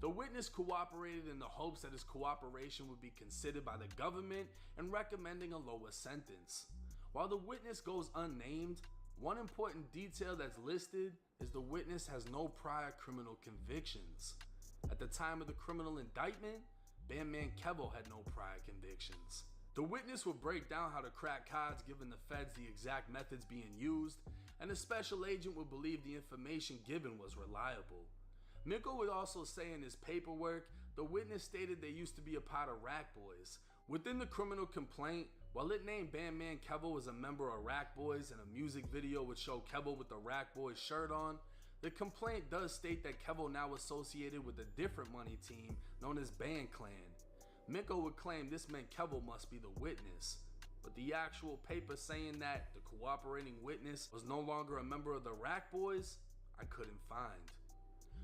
The witness cooperated in the hopes that his cooperation would be considered by the government in recommending a lower sentence. While the witness goes unnamed, one important detail that's listed is the witness has no prior criminal convictions. At the time of the criminal indictment, Bandman Kevo had no prior convictions. The witness would break down how to crack cards, giving the feds the exact methods being used, and the special agent would believe the information given was reliable. Mikko would also say in his paperwork, the witness stated they used to be a part of Rat Boys. Within the criminal complaint, while it named Bandman Kevo as a member of Rat Boys and a music video would show Kevo with the Rat Boys shirt on, the complaint does state that Kevo now associated with a different money team known as Band Clan. Mikko would claim this meant Kevo must be the witness, but the actual paper saying that the cooperating witness was no longer a member of the Rat Boys, I couldn't find.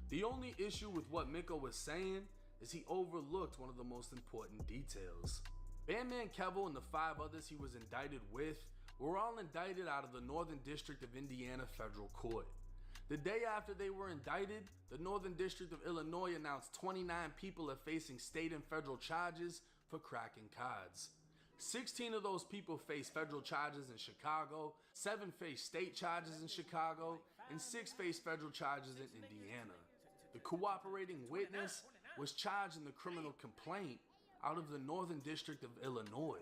The only issue with what Mikko was saying is he overlooked one of the most important details. Bandman Kevo and the 5 others he was indicted with were all indicted out of the Northern District of Indiana Federal Court. The day after they were indicted, the Northern District of Illinois announced 29 people are facing state and federal charges for cracking cards. 16 of those people face federal charges in Chicago, 7 face state charges in Chicago, and 6 face federal charges in Indiana. The cooperating witness was charged in the criminal complaint out of the Northern District of Illinois,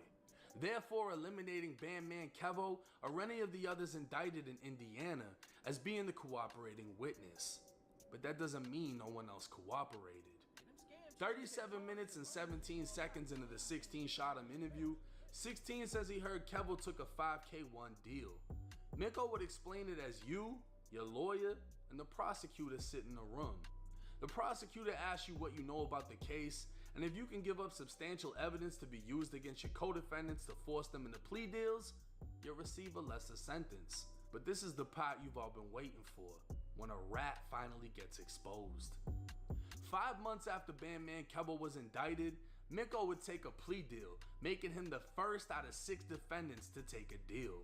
therefore eliminating Bandman Kevo or any of the others indicted in Indiana as being the cooperating witness. But that doesn't mean no one else cooperated. 37 minutes and 17 seconds into the 16 Shot'em interview, 16 says he heard Kevo took a 5K1 deal. Mikko would explain it as you, your lawyer, and the prosecutor sit in a room. The prosecutor asks you what you know about the case, and if you can give up substantial evidence to be used against your co-defendants to force them into plea deals, you'll receive a lesser sentence. But this is the part you've all been waiting for, when a rat finally gets exposed. 5 months after Bandman Kevo was indicted, Mikko would take a plea deal, making him the first out of 6 defendants to take a deal.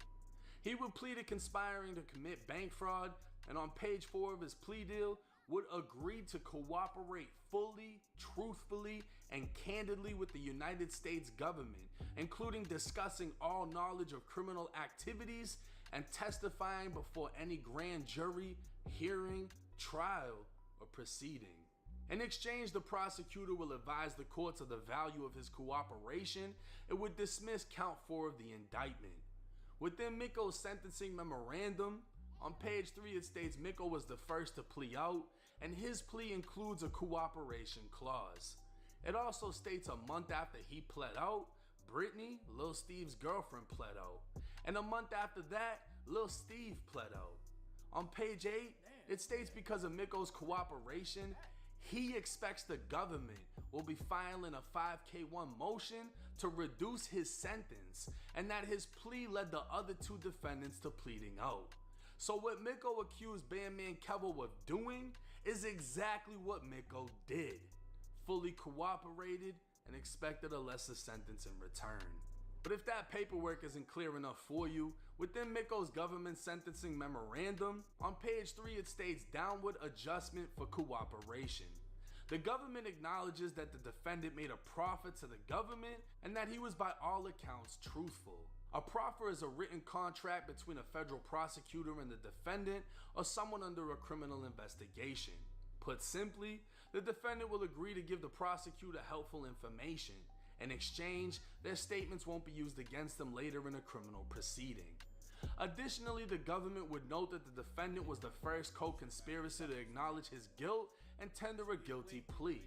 He would plead to conspiring to commit bank fraud, and on page 4 of his plea deal, would agree to cooperate fully, truthfully, and candidly with the United States government, including discussing all knowledge of criminal activities and testifying before any grand jury, hearing, trial, or proceeding. In exchange, the prosecutor will advise the courts of the value of his cooperation and would dismiss count 4 of the indictment. Within Mikko's sentencing memorandum, on page 3 it states Mikko was the first to plea out, and his plea includes a cooperation clause. It also states a month after he pled out, Brittany, Lil Steve's girlfriend, pled out. And a month after that, Lil Steve pled out. On page 8, it states because of Mikko's cooperation, he expects the government will be filing a 5K1 motion to reduce his sentence, and that his plea led the other 2 defendants to pleading out. So what Mikko accused Bandman Kevo of doing is exactly what Mikko did. Fully cooperated and expected a lesser sentence in return. But if that paperwork isn't clear enough for you, within Mikko's government sentencing memorandum, on page 3 it states downward adjustment for cooperation. The government acknowledges that the defendant made a proffer to the government and that he was by all accounts truthful. A proffer is a written contract between a federal prosecutor and the defendant or someone under a criminal investigation. Put simply, the defendant will agree to give the prosecutor helpful information. In exchange, their statements won't be used against them later in a criminal proceeding. Additionally, the government would note that the defendant was the first co-conspirator to acknowledge his guilt and tender a guilty plea.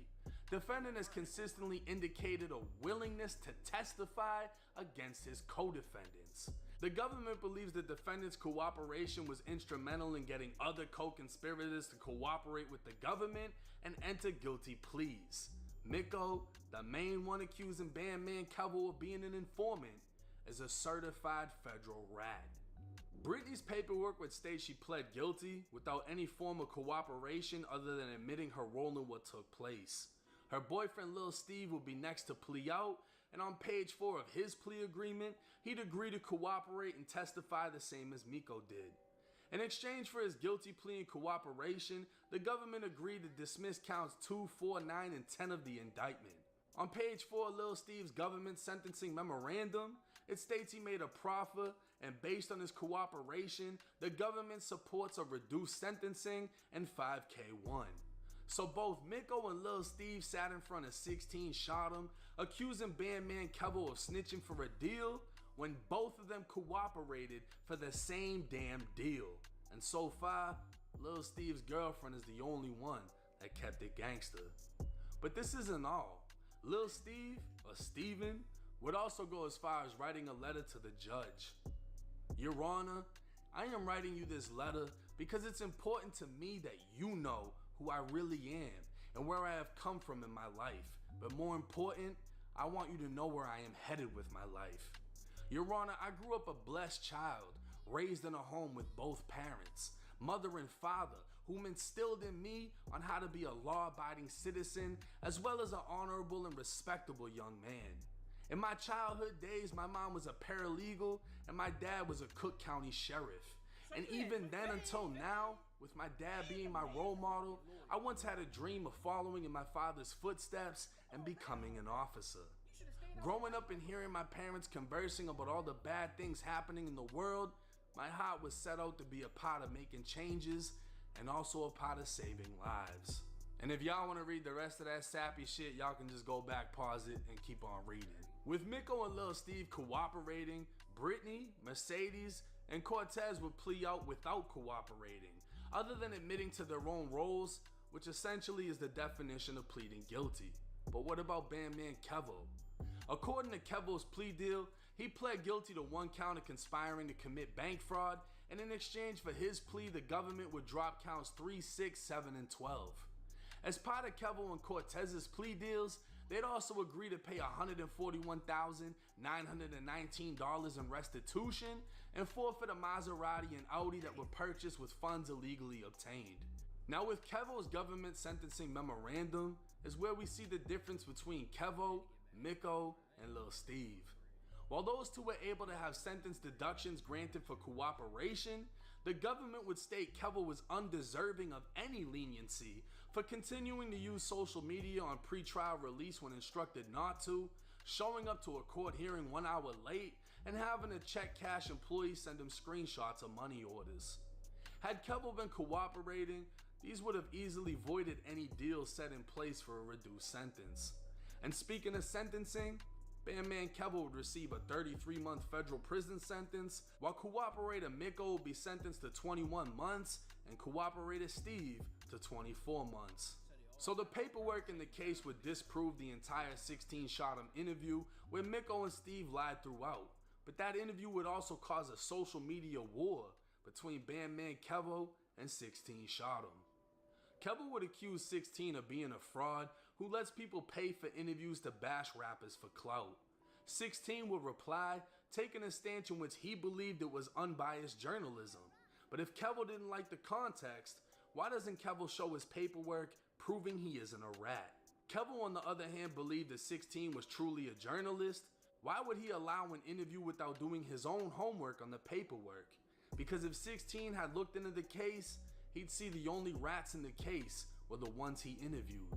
Defendant has consistently indicated a willingness to testify against his co-defendants. The government believes the defendant's cooperation was instrumental in getting other co-conspirators to cooperate with the government and enter guilty pleas. Miko, the main one accusing Bandman Kevo of being an informant, is a certified federal rat. Brittany's paperwork would state she pled guilty without any form of cooperation other than admitting her role in what took place. Her boyfriend Lil Steve would be next to plea out, and on page 4 of his plea agreement, he'd agree to cooperate and testify the same as Miko did. In exchange for his guilty plea and cooperation, the government agreed to dismiss counts 2, 4, 9, and 10 of the indictment. On page 4 of Lil Steve's government sentencing memorandum, it states he made a proffer, and based on his cooperation, the government supports a reduced sentencing and 5K1. So both Miko and Lil Steve sat in front of 16 shot him, accusing Bandman Kevo of snitching for a deal when both of them cooperated for the same damn deal. And so far, Lil Steve's girlfriend is the only one that kept it gangster. But this isn't all. Lil Steve, or Steven, would also go as far as writing a letter to the judge. Your Honor, I am writing you this letter because it's important to me that you know who I really am and where I have come from in my life. But more important, I want you to know where I am headed with my life. Your Honor, I grew up a blessed child, raised in a home with both parents, mother and father, whom instilled in me on how to be a law-abiding citizen as well as an honorable and respectable young man. In my childhood days, my mom was a paralegal and my dad was a Cook County sheriff. And even then until now, with my dad being my role model, I once had a dream of following in my father's footsteps and becoming an officer. Growing up and hearing my parents conversing about all the bad things happening in the world, my heart was set out to be a part of making changes and also a part of saving lives. And if y'all want to read the rest of that sappy shit, y'all can just go back, pause it, and keep on reading. With Miko and Lil Steve cooperating, Brittany, Mercedes, and Cortez would plea out without cooperating, other than admitting to their own roles, which essentially is the definition of pleading guilty. But what about Bandman Kevo? According to Kevo's plea deal, he pled guilty to 1 count of conspiring to commit bank fraud, and in exchange for his plea, the government would drop counts 3, 6, 7, and 12. As part of Kevo and Cortez's plea deals, they'd also agree to pay $141,919 in restitution and forfeit a Maserati and Audi that were purchased with funds illegally obtained. Now with Kevo's government sentencing memorandum is where we see the difference between Kevo, Miko, and Lil Steve. While those two were able to have sentence deductions granted for cooperation, the government would state Kevo was undeserving of any leniency for continuing to use social media on pre-trial release when instructed not to, showing up to a court hearing 1 hour late, and having a check cash employee send him screenshots of money orders. Had Kevo been cooperating, these would have easily voided any deals set in place for a reduced sentence. And speaking of sentencing, Bandman Kevo would receive a 33-month federal prison sentence, while cooperator Miko would be sentenced to 21 months and cooperator Steve to 24 months. So the paperwork in the case would disprove the entire 16 shot him interview where Miko and Steve lied throughout, but that interview would also cause a social media war between Bandman Kevo and 16 shot him. Kevo would accuse 16 of being a fraud who lets people pay for interviews to bash rappers for clout. 16 would reply, taking a stance in which he believed it was unbiased journalism. But if Kevo didn't like the context, why doesn't Kevo show his paperwork proving he isn't a rat? Kevo, on the other hand, believed that 16 was truly a journalist. Why would he allow an interview without doing his own homework on the paperwork? Because if 16 had looked into the case, he'd see the only rats in the case were the ones he interviewed.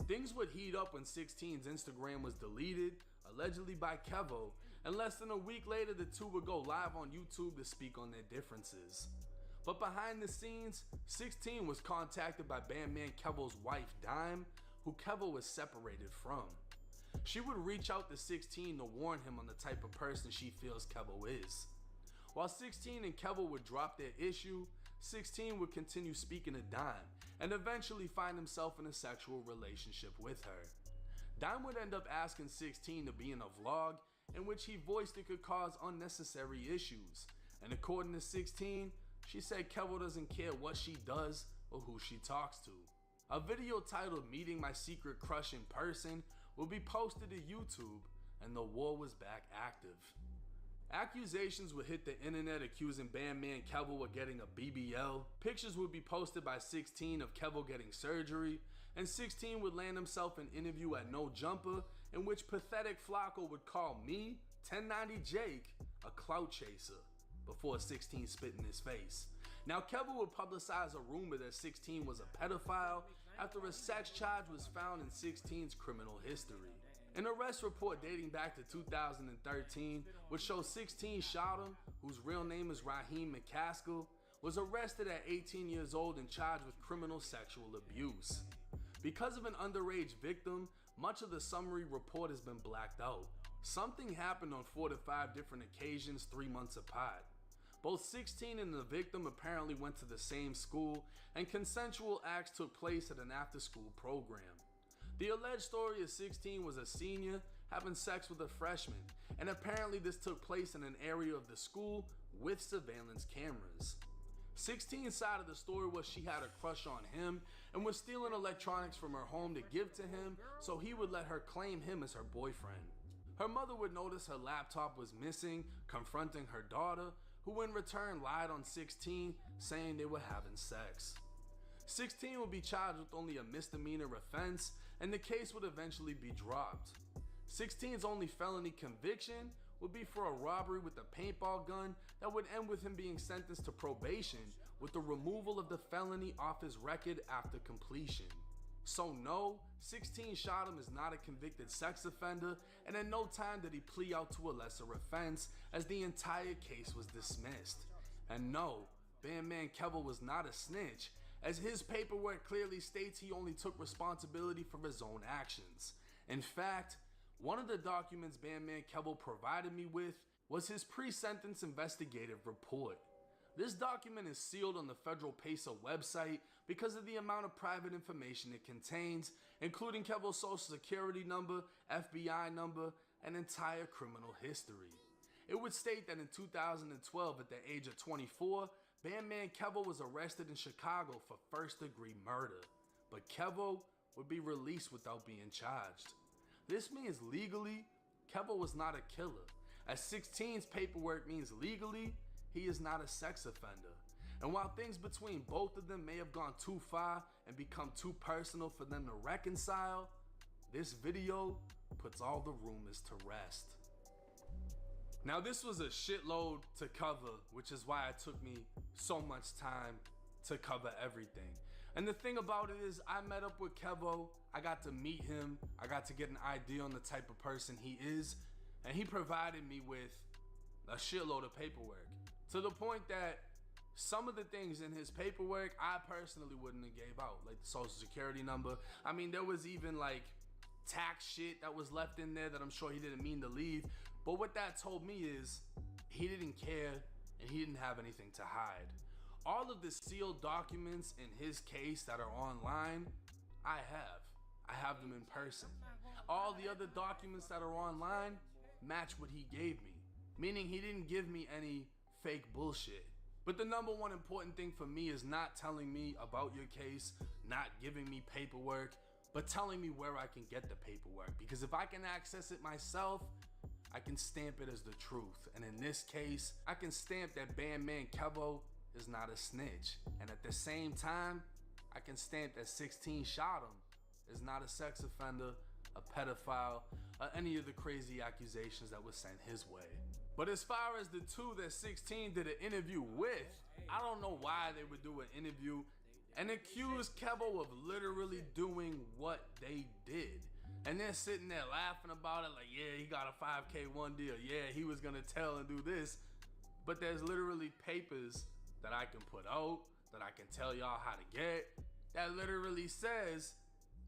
Things would heat up when 16's Instagram was deleted, allegedly by Kevo, and less than a week later the two would go live on YouTube to speak on their differences. But behind the scenes, 16 was contacted by Bandman Kevo's wife, Dime, who Kevo was separated from. She would reach out to 16 to warn him on the type of person she feels Kevo is. While 16 and Kevo would drop their issue, 16 would continue speaking to Dime and eventually find himself in a sexual relationship with her. Dime would end up asking 16 to be in a vlog in which he voiced it could cause unnecessary issues, and according to 16, she said Kevo doesn't care what she does or who she talks to. A video titled "Meeting My Secret Crush in Person" will be posted to YouTube, and the war was back active. Accusations would hit the internet accusing Bandman Kevo of getting a BBL. Pictures would be posted by 16 of Kevo getting surgery, and 16 would land himself an interview at No Jumper in which pathetic Flacco would call me, 1090 Jake, a clout chaser, before 16 spit in his face. Now Kevo would publicize a rumor that 16 was a pedophile after a sex charge was found in 16's criminal history. An arrest report dating back to 2013 would show 16 Shottum, whose real name is Raheem McCaskill, was arrested at 18 years old and charged with criminal sexual abuse. Because of an underage victim, much of the summary report has been blacked out. Something happened on 4 to 5 different occasions 3 months apart. Both 16 and the victim apparently went to the same school, and consensual acts took place at an after-school program. The alleged story is 16 was a senior having sex with a freshman, and apparently this took place in an area of the school with surveillance cameras. 16's side of the story was she had a crush on him and was stealing electronics from her home to give to him so he would let her claim him as her boyfriend. Her mother would notice her laptop was missing, confronting her daughter, who in return lied on 16, saying they were having sex. 16 would be charged with only a misdemeanor offense, and the case would eventually be dropped. 16's only felony conviction would be for a robbery with a paintball gun that would end with him being sentenced to probation with the removal of the felony off his record after completion. So no, 16 Shottum is not a convicted sex offender, and at no time did he plea out to a lesser offense, as the entire case was dismissed. And no, Bandman Kevo was not a snitch, as his paperwork clearly states he only took responsibility for his own actions. In fact, one of the documents Bandman Kevo provided me with was his pre-sentence investigative report. This document is sealed on the federal PESA website because of the amount of private information it contains, including Kevo's social security number, FBI number, and entire criminal history. It would state that in 2012, at the age of 24, Bandman Kevo was arrested in Chicago for first-degree murder, but Kevo would be released without being charged. This means legally, Kevo was not a killer, as 16's paperwork means legally, he is not a sex offender. And while things between both of them may have gone too far and become too personal for them to reconcile, this video puts all the rumors to rest. Now this was a shitload to cover, which is why it took me so much time to cover everything. And the thing about it is, I met up with Kevo, I got to meet him, I got to get an idea on the type of person he is, and he provided me with a shitload of paperwork. To the point that some of the things in his paperwork, I personally wouldn't have gave out, like the social security number. I mean, there was even like tax shit that was left in there that I'm sure he didn't mean to leave. But what that told me is he didn't care and he didn't have anything to hide. All of the sealed documents in his case that are online, I have them in person. All the other documents that are online match what he gave me, meaning he didn't give me any fake bullshit. But the number one important thing for me is not telling me about your case, not giving me paperwork, but telling me where I can get the paperwork. Because if I can access it myself, I can stamp it as the truth. And in this case, I can stamp that Bandman Kevo is not a snitch. And at the same time, I can stamp that 16 Shottum is not a sex offender, a pedophile, or any of the crazy accusations that were sent his way. But as far as the two that 16 did an interview with, I don't know why they would do an interview and accuse Kevo of literally doing what they did. And they're sitting there laughing about it like, yeah, he got a 5K one deal. Yeah, he was gonna tell and do this. But there's literally papers that I can put out, that I can tell y'all how to get, that literally says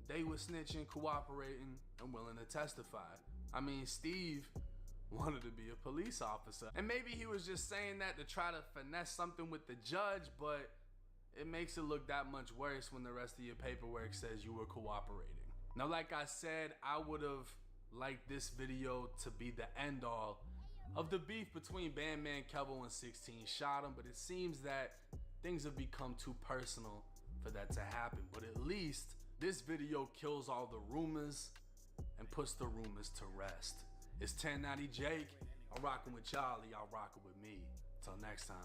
they were snitching, cooperating, and willing to testify. I mean, Steve wanted to be a police officer. And maybe he was just saying that to try to finesse something with the judge, but it makes it look that much worse when the rest of your paperwork says you were cooperating. Now, like I said, I would have liked this video to be the end all of the beef between Bandman Kevo and 16 Shot Him, but it seems that things have become too personal for that to happen. But at least this video kills all the rumors and puts the rumors to rest. It's 1090 Jake. I'm rocking with Charlie. Y'all rocking with me. Till next time.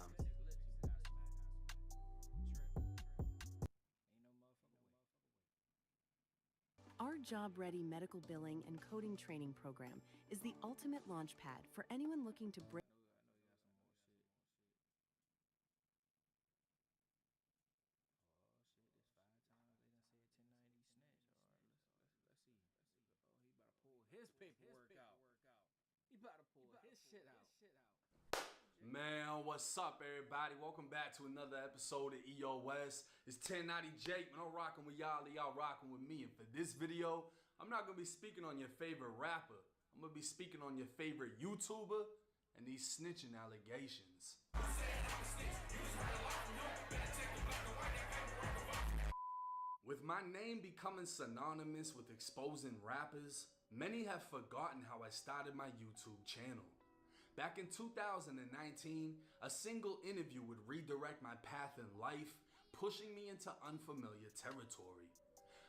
Our job-ready medical billing and coding training program is the ultimate launch pad for anyone looking to break. His paperwork out. He about to pull his shit out. Man, what's up, everybody? Welcome back to another episode of EOS. It's 1090 Jake, man. I'm rocking with y'all rocking with me. And for this video, I'm not gonna be speaking on your favorite rapper. I'm gonna be speaking on your favorite YouTuber and these snitching allegations. With my name becoming synonymous with exposing rappers, many have forgotten how I started my YouTube channel. Back in 2019, a single interview would redirect my path in life, pushing me into unfamiliar territory.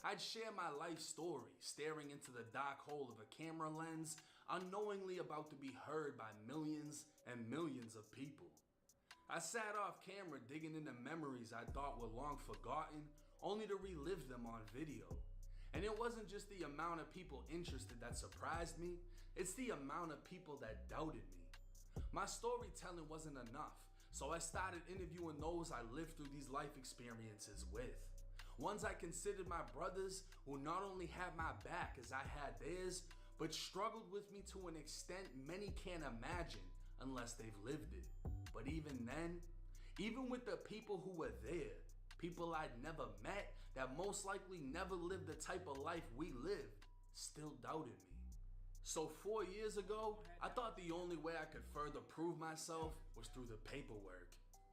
I'd share my life story, staring into the dark hole of a camera lens, unknowingly about to be heard by millions and millions of people. I sat off camera digging into memories I thought were long forgotten, only to relive them on video. And it wasn't just the amount of people interested that surprised me, it's the amount of people that doubted me. My storytelling wasn't enough, so I started interviewing those I lived through these life experiences with. Ones I considered my brothers, who not only had my back as I had theirs, but struggled with me to an extent many can't imagine unless they've lived it. But even then, even with the people who were there, people I'd never met that most likely never lived the type of life we lived, still doubted me. So 4 years ago, I thought the only way I could further prove myself was through the paperwork.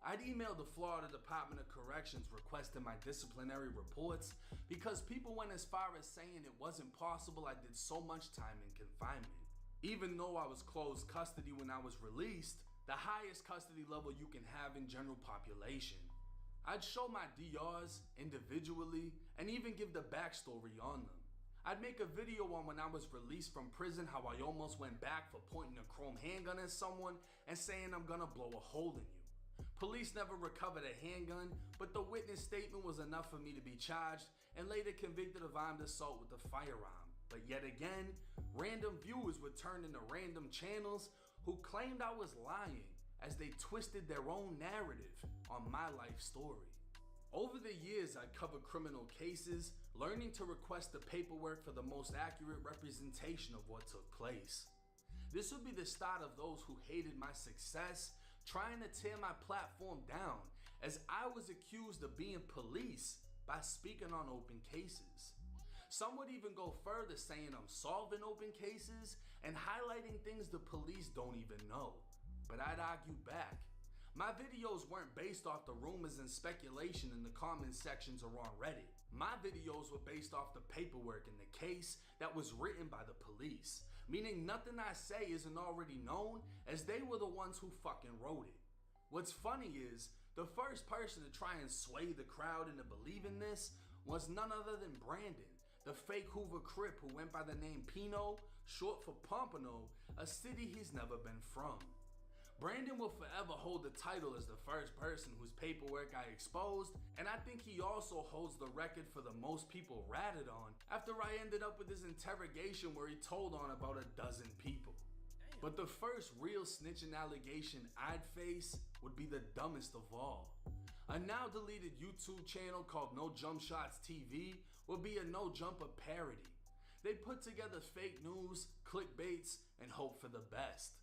I'd emailed the Florida Department of Corrections requesting my disciplinary reports because people went as far as saying it wasn't possible I did so much time in confinement. Even though I was closed custody when I was released, the highest custody level you can have in general population. I'd show my DRs individually and even give the backstory on them. I'd make a video on when I was released from prison, how I almost went back for pointing a chrome handgun at someone and saying I'm gonna blow a hole in you. Police never recovered a handgun, but the witness statement was enough for me to be charged and later convicted of armed assault with a firearm. But yet again, random viewers would turn into random channels who claimed I was lying as they twisted their own narrative on my life story. Over the years, I covered criminal cases, learning to request the paperwork for the most accurate representation of what took place. This would be the start of those who hated my success, trying to tear my platform down, as I was accused of being police by speaking on open cases. Some would even go further, saying I'm solving open cases and highlighting things the police don't even know. But I'd argue back. My videos weren't based off the rumors and speculation in the comment sections or on Reddit. My videos were based off the paperwork in the case that was written by the police, meaning nothing I say isn't already known, as they were the ones who fucking wrote it. What's funny is, the first person to try and sway the crowd into believing this was none other than Brandon, the fake Hoover Crip who went by the name Pino, short for Pompano, a city he's never been from. Brandon will forever hold the title as the first person whose paperwork I exposed, and I think he also holds the record for the most people ratted on after I ended up with his interrogation where he told on about a dozen people. But the first real snitching allegation I'd face would be the dumbest of all. A now deleted YouTube channel called No Jump Shots TV would be a no jumper parody. They put together fake news, clickbaits, and hope for the best.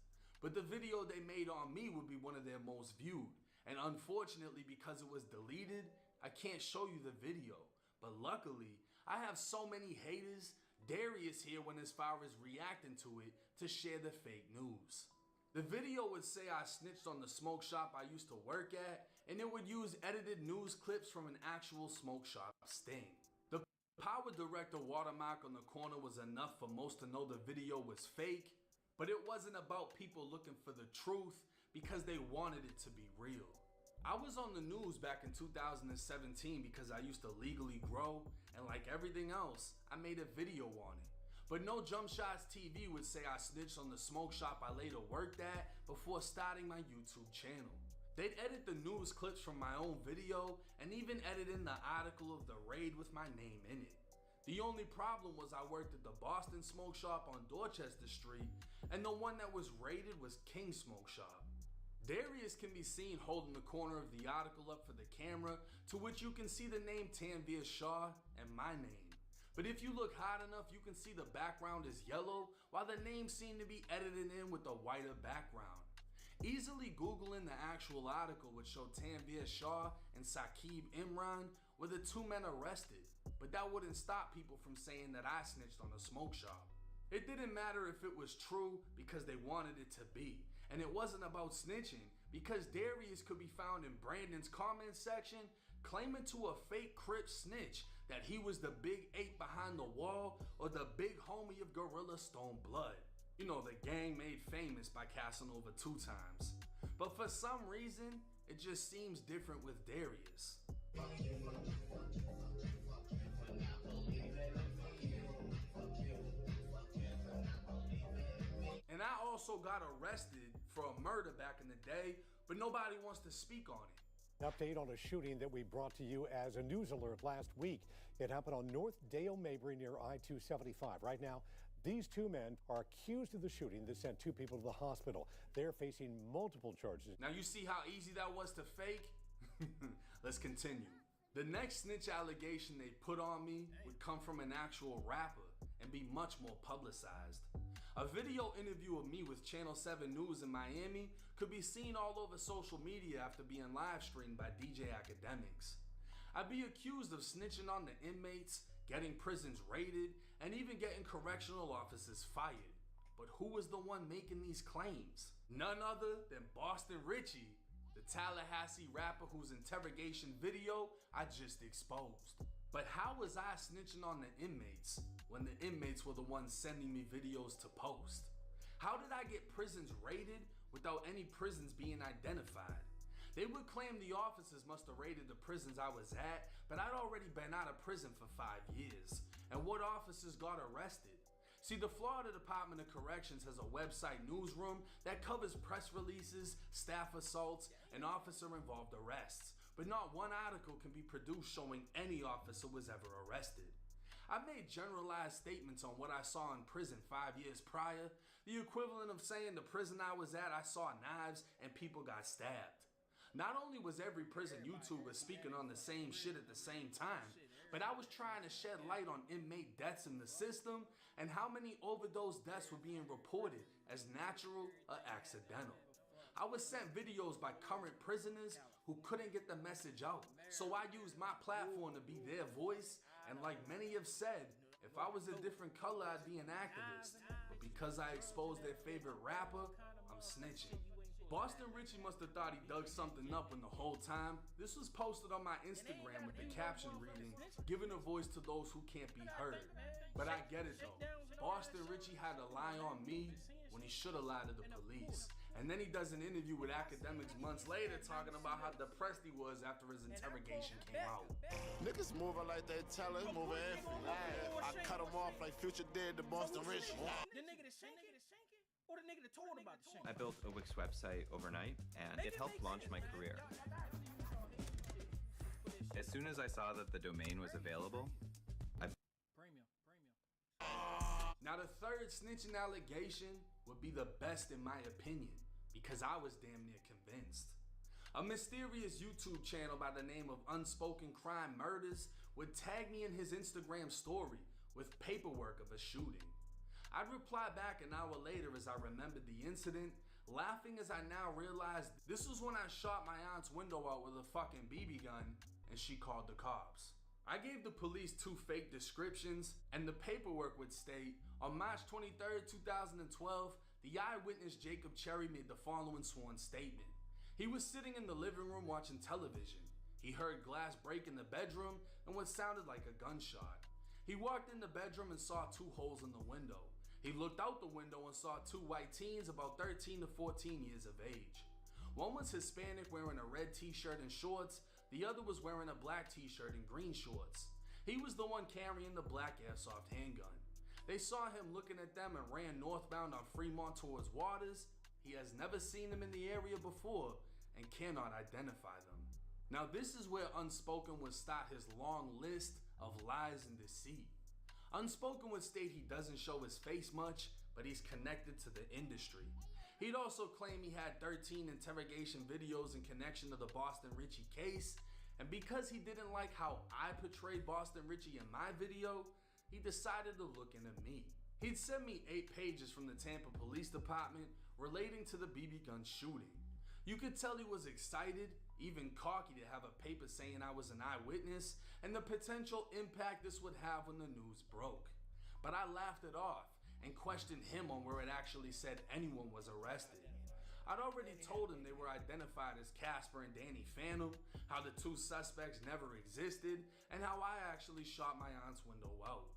But the video they made on me would be one of their most viewed, And unfortunately, because it was deleted, I can't show you the video. But luckily, I have so many haters, Darius here went as far as reacting to it to share the fake news. The video would say I snitched on the smoke shop I used to work at, and it would use edited news clips from an actual smoke shop sting. The power director watermark on the corner was enough for most to know the video was fake, but it wasn't about people looking for the truth because they wanted it to be real. I was on the news back in 2017 because I used to legally grow, and like everything else, I made a video on it. But no Jump Shots TV would say I snitched on the smoke shop I later worked at before starting my YouTube channel. They'd edit the news clips from my own video and even edit in the article of the raid with my name in it. The only problem was I worked at the Boston Smoke Shop on Dorchester Street, and the one that was raided was King Smoke Shop. Darius can be seen holding the corner of the article up for the camera, to which you can see the name Tanvir Shah and my name. But if you look hard enough, you can see the background is yellow, while the names seem to be edited in with a whiter background. Easily Googling the actual article would show Tanvir Shah and Saqib Imran were the two men arrested, but that wouldn't stop people from saying that I snitched on the smoke shop. It didn't matter if it was true because they wanted it to be. And it wasn't about snitching because Darius could be found in Brandon's comment section claiming to a fake Crip snitch that he was the big ape behind the wall or the big homie of Gorilla Stone Blood. You know, the gang made famous by Casanova 2 times. But for some reason, it just seems different with Darius. And I also got arrested for a murder back in the day, but nobody wants to speak on it. Update on a shooting that we brought to you as a news alert last week. It happened on North Dale Mabry near I-275. Right now, these two men are accused of the shooting that sent 2 people to the hospital. They're facing multiple charges. Now you see how easy that was to fake? Let's continue. The next snitch allegation they put on me would come from an actual rapper and be much more publicized. A video interview of me with Channel 7 News in Miami could be seen all over social media after being live streamed by DJ Academics. I'd be accused of snitching on the inmates, getting prisons raided, and even getting correctional officers fired. But who was the one making these claims? None other than Boston Richie, the Tallahassee rapper whose interrogation video I just exposed. But how was I snitching on the inmates when the inmates were the ones sending me videos to post? How did I get prisons raided without any prisons being identified? They would claim the officers must have raided the prisons I was at, but I'd already been out of prison for 5 years. And what officers got arrested? See, the Florida Department of Corrections has a website newsroom that covers press releases, staff assaults, and officer-involved arrests. But not one article can be produced showing any officer was ever arrested. I made generalized statements on what I saw in prison 5 years prior, the equivalent of saying the prison I was at I saw knives and people got stabbed. Not only was every prison YouTuber speaking on the same shit at the same time, but I was trying to shed light on inmate deaths in the system and how many overdose deaths were being reported as natural or accidental. I was sent videos by current prisoners who couldn't get the message out. So I used my platform to be their voice, and like many have said, if I was a different color, I'd be an activist. But because I exposed their favorite rapper, I'm snitching. Boston Richie must have thought he dug something up when the whole time this was posted on my Instagram with the caption reading, "Giving a voice to those who can't be heard." But I get it though. Boston Richie had to lie on me when he should have lied to the police. And then he does an interview with Academics months later talking about how depressed he was after his interrogation came out. Niggas moving like they tell us, moving everything. I cut them off like Future did to Boston Richie. The nigga that shank it? Or the nigga that told about the shank? I built a Wix website overnight, and it helped launch my career. As soon as I saw that the domain was available, Now the third snitching allegation would be the best in my opinion, because I was damn near convinced. A mysterious YouTube channel by the name of Unspoken Crime Murders would tag me in his Instagram story with paperwork of a shooting. I'd reply back an hour later as I remembered the incident, laughing as I now realized this was when I shot my aunt's window out with a fucking BB gun and she called the cops. I gave the police 2 fake descriptions, and the paperwork would state, on March 23rd, 2012, the eyewitness Jacob Cherry made the following sworn statement. He was sitting in the living room watching television. He heard glass break in the bedroom and what sounded like a gunshot. He walked in the bedroom and saw 2 holes in the window. He looked out the window and saw 2 white teens about 13 to 14 years of age. One was Hispanic wearing a red t-shirt and shorts. The other was wearing a black t-shirt and green shorts. He was the one carrying the black airsoft handgun. They saw him looking at them and ran northbound on Fremont towards Waters. He has never seen them in the area before and cannot identify them. Now this is where Unspoken would start his long list of lies and deceit. Unspoken would state he doesn't show his face much, but he's connected to the industry. He'd also claim he had 13 interrogation videos in connection to the Boston Richie case, and because he didn't like how I portrayed Boston Richie in my video, he decided to look into me. He'd send me 8 pages from the Tampa Police Department relating to the BB gun shooting. You could tell he was excited, even cocky to have a paper saying I was an eyewitness and the potential impact this would have when the news broke. But I laughed it off and questioned him on where it actually said anyone was arrested. I'd already told him they were identified as Casper and Danny Phantom, how the 2 suspects never existed, and how I actually shot my aunt's window out.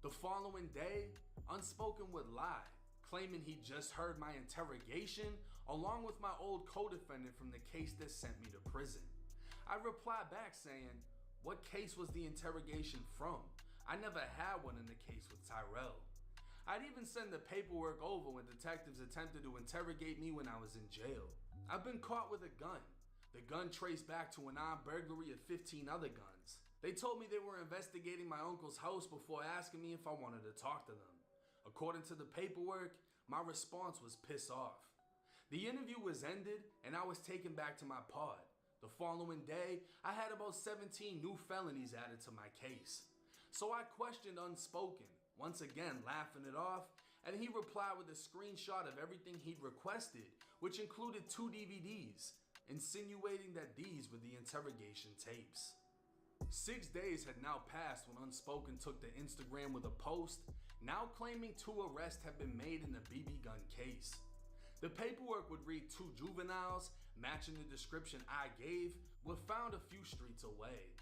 The following day, Unspoken would lie, claiming he just heard my interrogation along with my old co-defendant from the case that sent me to prison. I replied back saying, what case was the interrogation from? I never had one in the case with Tyrell. I'd even send the paperwork over when detectives attempted to interrogate me when I was in jail. I've been caught with a gun. The gun traced back to an armed burglary of 15 other guns. They told me they were investigating my uncle's house before asking me if I wanted to talk to them. According to the paperwork, my response was piss off. The interview was ended and I was taken back to my pod. The following day, I had about 17 new felonies added to my case. So I questioned Unspoken, once again laughing it off, and he replied with a screenshot of everything he'd requested, which included 2 DVDs, insinuating that these were the interrogation tapes. 6 days had now passed when Unspoken took to Instagram with a post, now claiming 2 arrests have been made in the BB gun case. The paperwork would read 2 juveniles, matching the description I gave, were found a few streets away.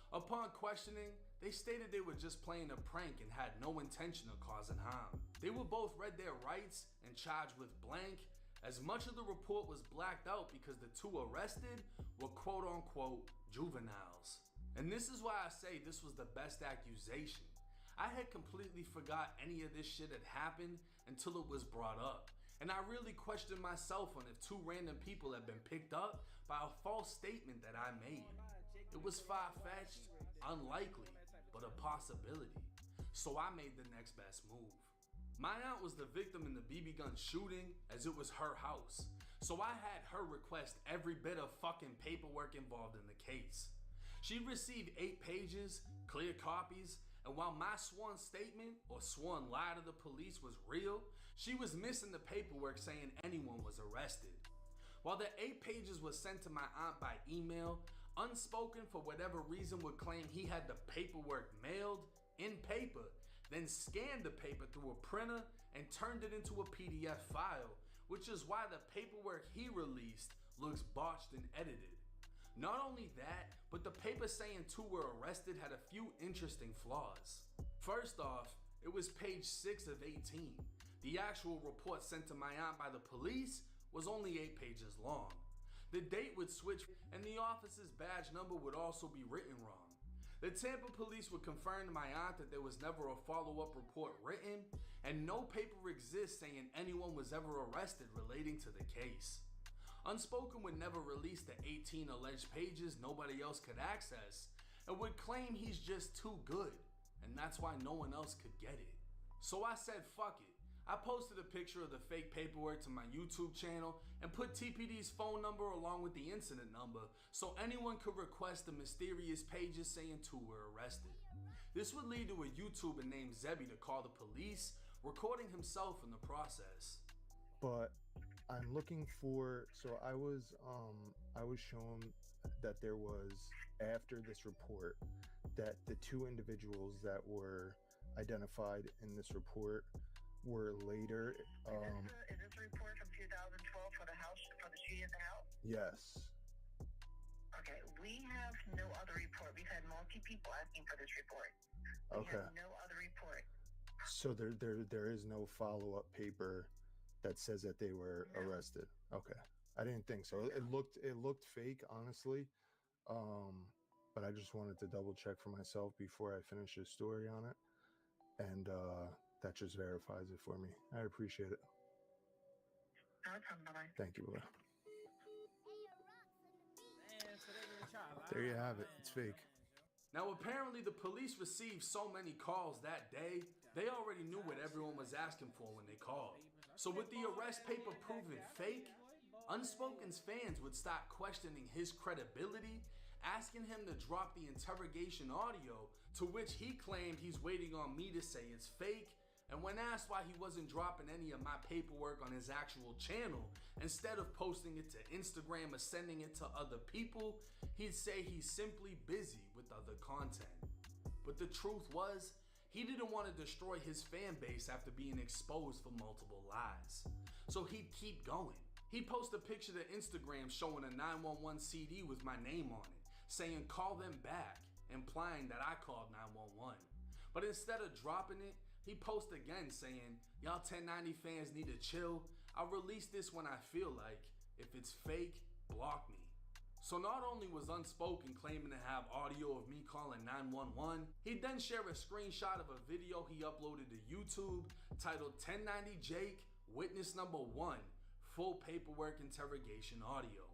Upon questioning, they stated they were just playing a prank and had no intention of causing harm. They were both read their rights and charged with blank, as much of the report was blacked out because the 2 arrested were quote-unquote juveniles. And this is why I say this was the best accusation. I had completely forgot any of this shit had happened until it was brought up. And I really questioned myself on if 2 random people had been picked up by a false statement that I made. It was far-fetched, unlikely, but a possibility. So I made the next best move. My aunt was the victim in the BB gun shooting, as it was her house. So I had her request every bit of fucking paperwork involved in the case. She received 8 pages, clear copies, and while my sworn statement or sworn lie to the police was real, she was missing the paperwork saying anyone was arrested. While the 8 pages was sent to my aunt by email, Unspoken for whatever reason would claim he had the paperwork mailed in paper, then scanned the paper through a printer and turned it into a PDF file, which is why the paperwork he released looks botched and edited. Not only that, but the paper saying 2 were arrested had a few interesting flaws. First off, it was page 6 of 18. The actual report sent to my aunt by the police was only 8 pages long. The date would switch and the officer's badge number would also be written wrong. The Tampa police would confirm to my aunt that there was never a follow-up report written and no paper exists saying anyone was ever arrested relating to the case. Unspoken would never release the 18 alleged pages nobody else could access and would claim he's just too good and that's why no one else could get it. So I said fuck it. I posted a picture of the fake paperwork to my YouTube channel and put TPD's phone number along with the incident number so anyone could request the mysterious pages saying 2 were arrested. This would lead to a YouTuber named Zebby to call the police, recording himself in the process. But I'm looking for. So I was shown that there was, after this report, that the two individuals that were identified in this report were later. Is this a report from 2012 for the house, for the shooting at the house? Yes. Okay, we have no other report. We've had multiple people asking for this report. We Okay. have no other report. So there is no follow-up paper that says that they were arrested. Okay. I didn't think so. It looked fake, honestly. But I just wanted to double check for myself before I finish this story on it. And that just verifies it for me. I appreciate it. No problem. Bye-bye. Thank you. Bye. There you have it. It's fake. Now, apparently the police received so many calls that day, they already knew what everyone was asking for when they called. So with the arrest paper proven fake, Unspoken's fans would start questioning his credibility, asking him to drop the interrogation audio, to which he claimed he's waiting on me to say it's fake. And when asked why he wasn't dropping any of my paperwork on his actual channel, instead of posting it to Instagram or sending it to other people, he'd say he's simply busy with other content. But the truth was, he didn't want to destroy his fan base after being exposed for multiple lies. So he'd keep going. He'd post a picture to Instagram showing a 911 CD with my name on it, saying call them back, implying that I called 911. But instead of dropping it, he posts again saying, y'all 1090 fans need to chill. I'll release this when I feel like. If it's fake, block me. So not only was Unspoken claiming to have audio of me calling 911, he'd then share a screenshot of a video he uploaded to YouTube titled 1090 Jake, witness number 1, full paperwork interrogation audio.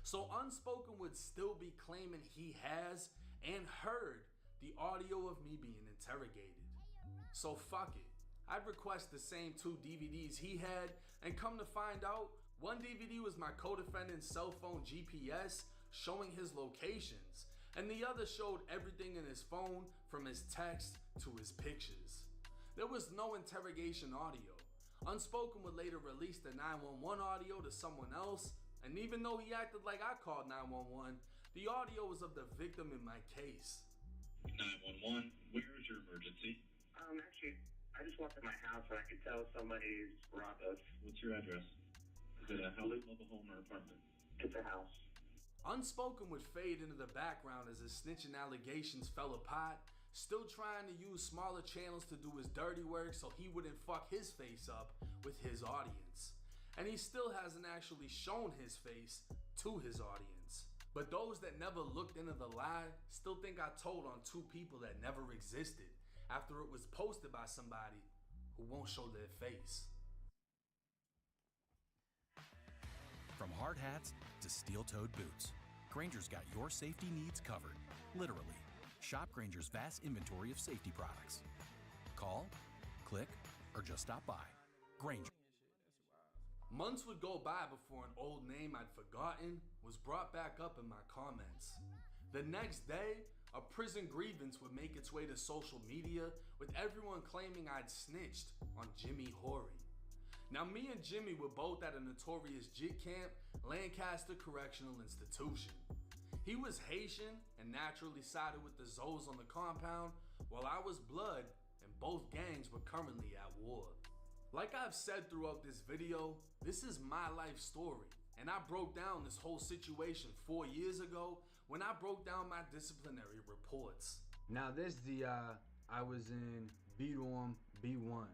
So Unspoken would still be claiming he has and heard the audio of me being interrogated. So fuck it. I'd request the same 2 DVDs he had, and come to find out, one DVD was my co-defendant's cell phone GPS showing his locations, and the other showed everything in his phone from his text to his pictures. There was no interrogation audio. Unspoken would later release the 911 audio to someone else, and even though he acted like I called 911, the audio was of the victim in my case. 911, where is your emergency? Actually, I just walked in my house and I could tell somebody's robbed us. What's your address? Is it a house, mobile home, or apartment? It's a house. Unspoken would fade into the background as his snitching allegations fell apart, still trying to use smaller channels to do his dirty work so he wouldn't fuck his face up with his audience. And he still hasn't actually shown his face to his audience. But those that never looked into the lie still think I told on 2 people that never existed, after it was posted by somebody who won't show their face. From hard hats to steel-toed boots, Grainger's got your safety needs covered, literally. Shop Grainger's vast inventory of safety products. Call, click, or just stop by. Grainger. Months would go by before an old name I'd forgotten was brought back up in my comments. The next day, a prison grievance would make its way to social media, with everyone claiming I'd snitched on Jimmy Horry. Now, me and Jimmy were both at a notorious JIT camp, Lancaster Correctional Institution. He was Haitian and naturally sided with the Zoes on the compound, while I was Blood and both gangs were currently at war. Like I've said throughout this video, this is my life story, and I broke down this whole situation 4 years ago when I broke down my disciplinary reports. Now this DI, I was in B-Dorm B1.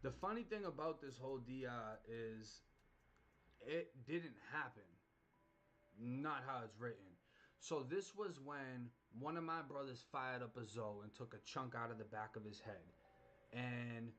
The funny thing about this whole DI is it didn't happen. Not how it's written. So this was when one of my brothers fired up a Zoe and took a chunk out of the back of his head. And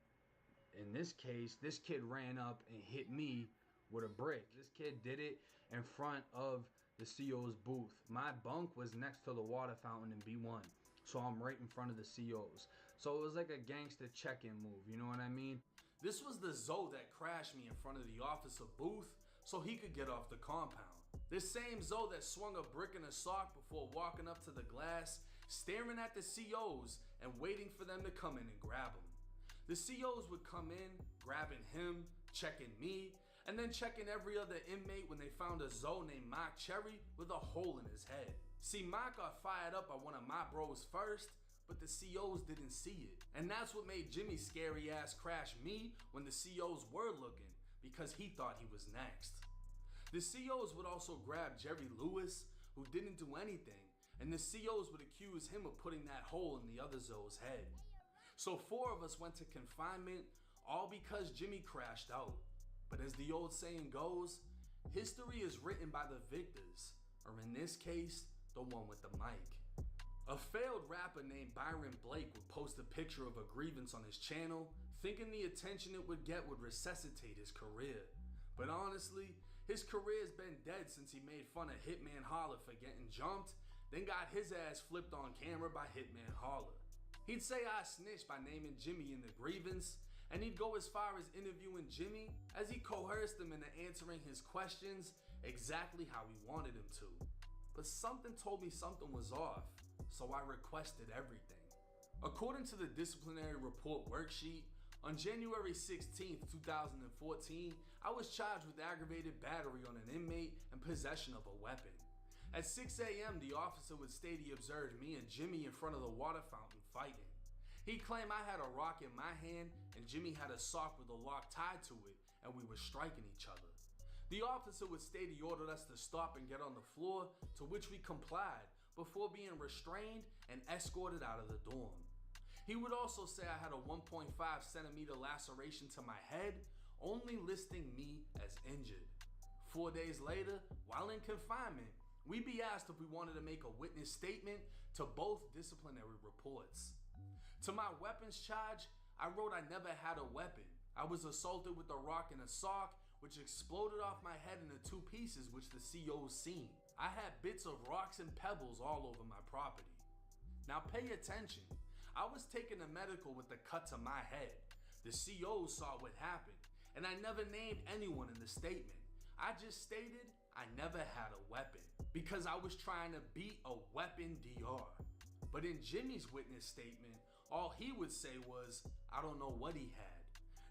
in this case, this kid ran up and hit me with a brick. This kid did it in front of the CO's booth. My bunk was next to the water fountain in B1, so I'm right in front of the CO's. So it was like a gangster check-in move, you know what I mean? This was the Zoe that crashed me in front of the officer booth so he could get off the compound. This same Zoe that swung a brick in a sock before walking up to the glass, staring at the CO's and waiting for them to come in and grab him. The CO's would come in, grabbing him, checking me, and then checking every other inmate when they found a Zoe named Mock Cherry with a hole in his head. See, Mock got fired up by one of my bros first, but the COs didn't see it. And that's what made Jimmy scary ass crash me when the COs were looking, because he thought he was next. The COs would also grab Jerry Lewis, who didn't do anything, and the COs would accuse him of putting that hole in the other Zoe's head. So 4 of us went to confinement, all because Jimmy crashed out. But as the old saying goes, history is written by the victors, or in this case, the one with the mic. A failed rapper named Byron Blake would post a picture of a grievance on his channel, thinking the attention it would get would resuscitate his career. But honestly, his career's been dead since he made fun of Hitman Holler for getting jumped, then got his ass flipped on camera by Hitman Holler. He'd say I snitched by naming Jimmy in the grievance, and he'd go as far as interviewing Jimmy as he coerced him into answering his questions exactly how he wanted him to. But something told me something was off, so I requested everything. According to the disciplinary report worksheet, on January 16th, 2014, I was charged with aggravated battery on an inmate and possession of a weapon. At 6 a.m., the officer would state he observed me and Jimmy in front of the water fountain fighting. He claimed I had a rock in my hand and Jimmy had a sock with a lock tied to it, and we were striking each other. The officer would state he ordered us to stop and get on the floor, to which we complied before being restrained and escorted out of the dorm. He would also say I had a 1.5 centimeter laceration to my head, only listing me as injured. 4 days later, while in confinement, we'd be asked if we wanted to make a witness statement to both disciplinary reports. To my weapons charge, I wrote I never had a weapon. I was assaulted with a rock and a sock, which exploded off my head into 2 pieces, which the COs seen. I had bits of rocks and pebbles all over my property. Now pay attention. I was taken to medical with a cut to my head. The COs saw what happened, and I never named anyone in the statement. I just stated I never had a weapon, because I was trying to beat a weapon DR. But in Jimmy's witness statement, all he would say was, I don't know what he had.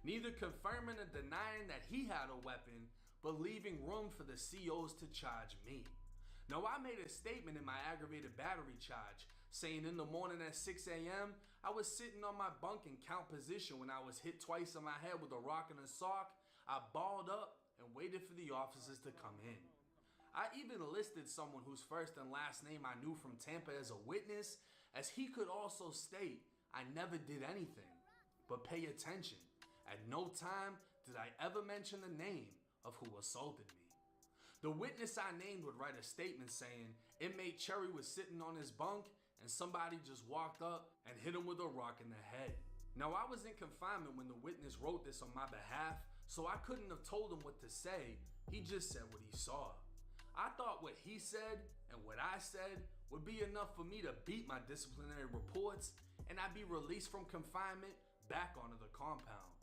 Neither confirming or denying that he had a weapon, but leaving room for the COs to charge me. Now I made a statement in my aggravated battery charge, saying in the morning at 6 a.m., I was sitting on my bunk in count position when I was hit twice on my head with a rock and a sock. I balled up and waited for the officers to come in. I even listed someone whose first and last name I knew from Tampa as a witness, as he could also state I never did anything. But pay attention, at no time did I ever mention the name of who assaulted me. The witness I named would write a statement saying inmate Cherry was sitting on his bunk and somebody just walked up and hit him with a rock in the head. Now I was in confinement when the witness wrote this on my behalf, so I couldn't have told him what to say. He just said what he saw. I thought what he said and what I said would be enough for me to beat my disciplinary reports and I'd be released from confinement back onto the compound.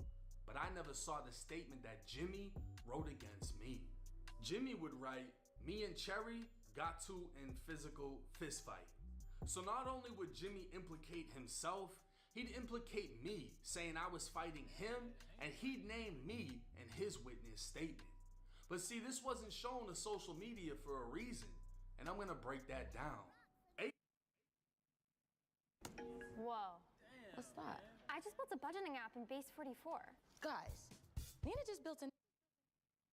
But I never saw the statement that Jimmy wrote against me. Jimmy would write, me and Cherry got to in physical fist fight. So not only would Jimmy implicate himself, he'd implicate me, saying I was fighting him, and he'd name me in his witness statement. But see, this wasn't shown to social media for a reason, and I'm gonna break that down. Whoa. What's that? I just built a budgeting app in Base 44. Guys, Nina just built an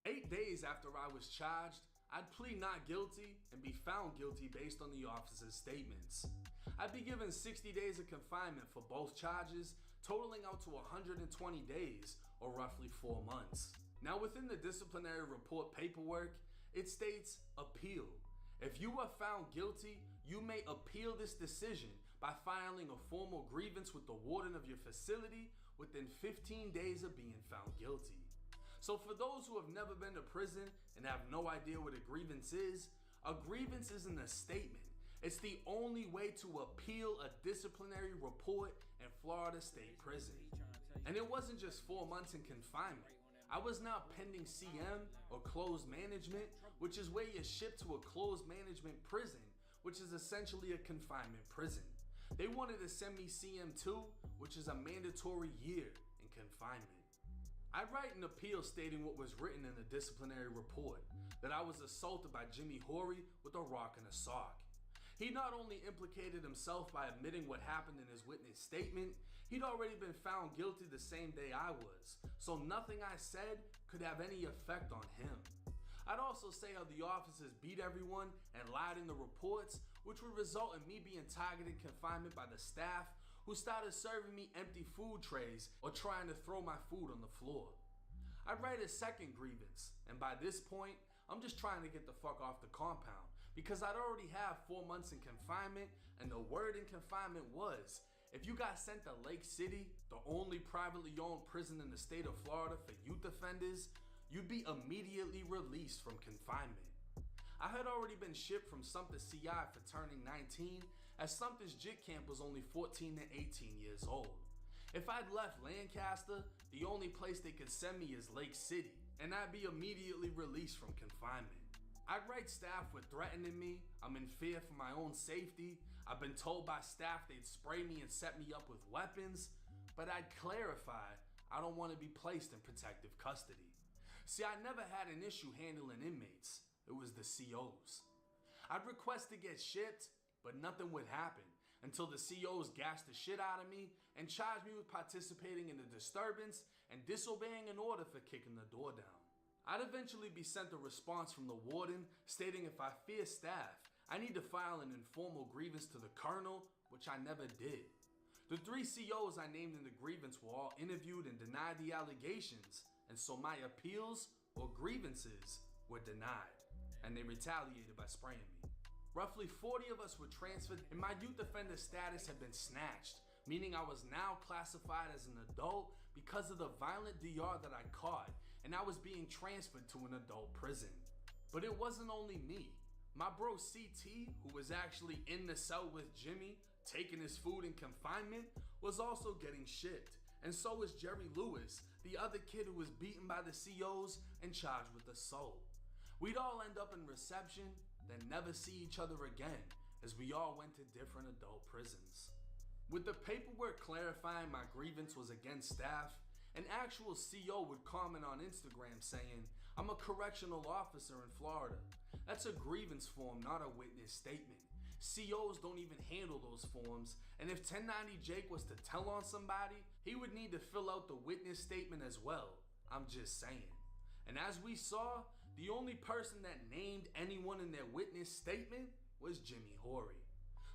8 days after I was charged, I'd plead not guilty and be found guilty based on the officer's statements. I'd be given 60 days of confinement for both charges, totaling out to 120 days, or roughly 4 months. Now within the disciplinary report paperwork, it states appeal. If you are found guilty, you may appeal this decision by filing a formal grievance with the warden of your facility within 15 days of being found guilty. So for those who have never been to prison and have no idea what a grievance isn't a statement. It's the only way to appeal a disciplinary report in Florida State Prison. And it wasn't just 4 months in confinement. I was now pending CM, or closed management, which is where you're shipped to a closed management prison, which is essentially a confinement prison. They wanted to send me CM2, which is a mandatory year in confinement. I write an appeal stating what was written in the disciplinary report, that I was assaulted by Jimmy Horry with a rock and a sock. He not only implicated himself by admitting what happened in his witness statement, he'd already been found guilty the same day I was, so nothing I said could have any effect on him. I'd also say how the officers beat everyone and lied in the reports, which would result in me being targeted confinement by the staff, who started serving me empty food trays or trying to throw my food on the floor. I'd write a second grievance, and by this point, I'm just trying to get the fuck off the compound, because I'd already have 4 months in confinement, and the word in confinement was, if you got sent to Lake City, the only privately owned prison in the state of Florida for youth offenders, you'd be immediately released from confinement. I had already been shipped from Sumter CI for turning 19, as Sumter's JIT camp was only 14 to 18 years old. If I'd left Lancaster, the only place they could send me is Lake City, and I'd be immediately released from confinement. I'd write staff with threatening me, I'm in fear for my own safety, I've been told by staff they'd spray me and set me up with weapons, but I'd clarify I don't want to be placed in protective custody. See, I never had an issue handling inmates, it was the COs. I'd request to get shipped, but nothing would happen until the COs gassed the shit out of me and charged me with participating in a disturbance and disobeying an order for kicking the door down. I'd eventually be sent a response from the warden stating if I fear staff, I need to file an informal grievance to the colonel, which I never did. The 3 COs I named in the grievance were all interviewed and denied the allegations, and so my appeals or grievances were denied, and they retaliated by spraying me. Roughly 40 of us were transferred, and my youth offender status had been snatched, meaning I was now classified as an adult because of the violent DR that I caught, and I was being transferred to an adult prison. But it wasn't only me. My bro CT, who was actually in the cell with Jimmy, taking his food in confinement, was also getting shipped, and so was Jerry Lewis, the other kid who was beaten by the COs and charged with assault. We'd all end up in reception, then never see each other again, as we all went to different adult prisons. With the paperwork clarifying my grievance was against staff, an actual CO would comment on Instagram saying, I'm a correctional officer in Florida. That's a grievance form, not a witness statement. COs don't even handle those forms, and if 1090 Jake was to tell on somebody, he would need to fill out the witness statement as well. I'm just saying. And as we saw, the only person that named anyone in their witness statement was Jimmy Horry.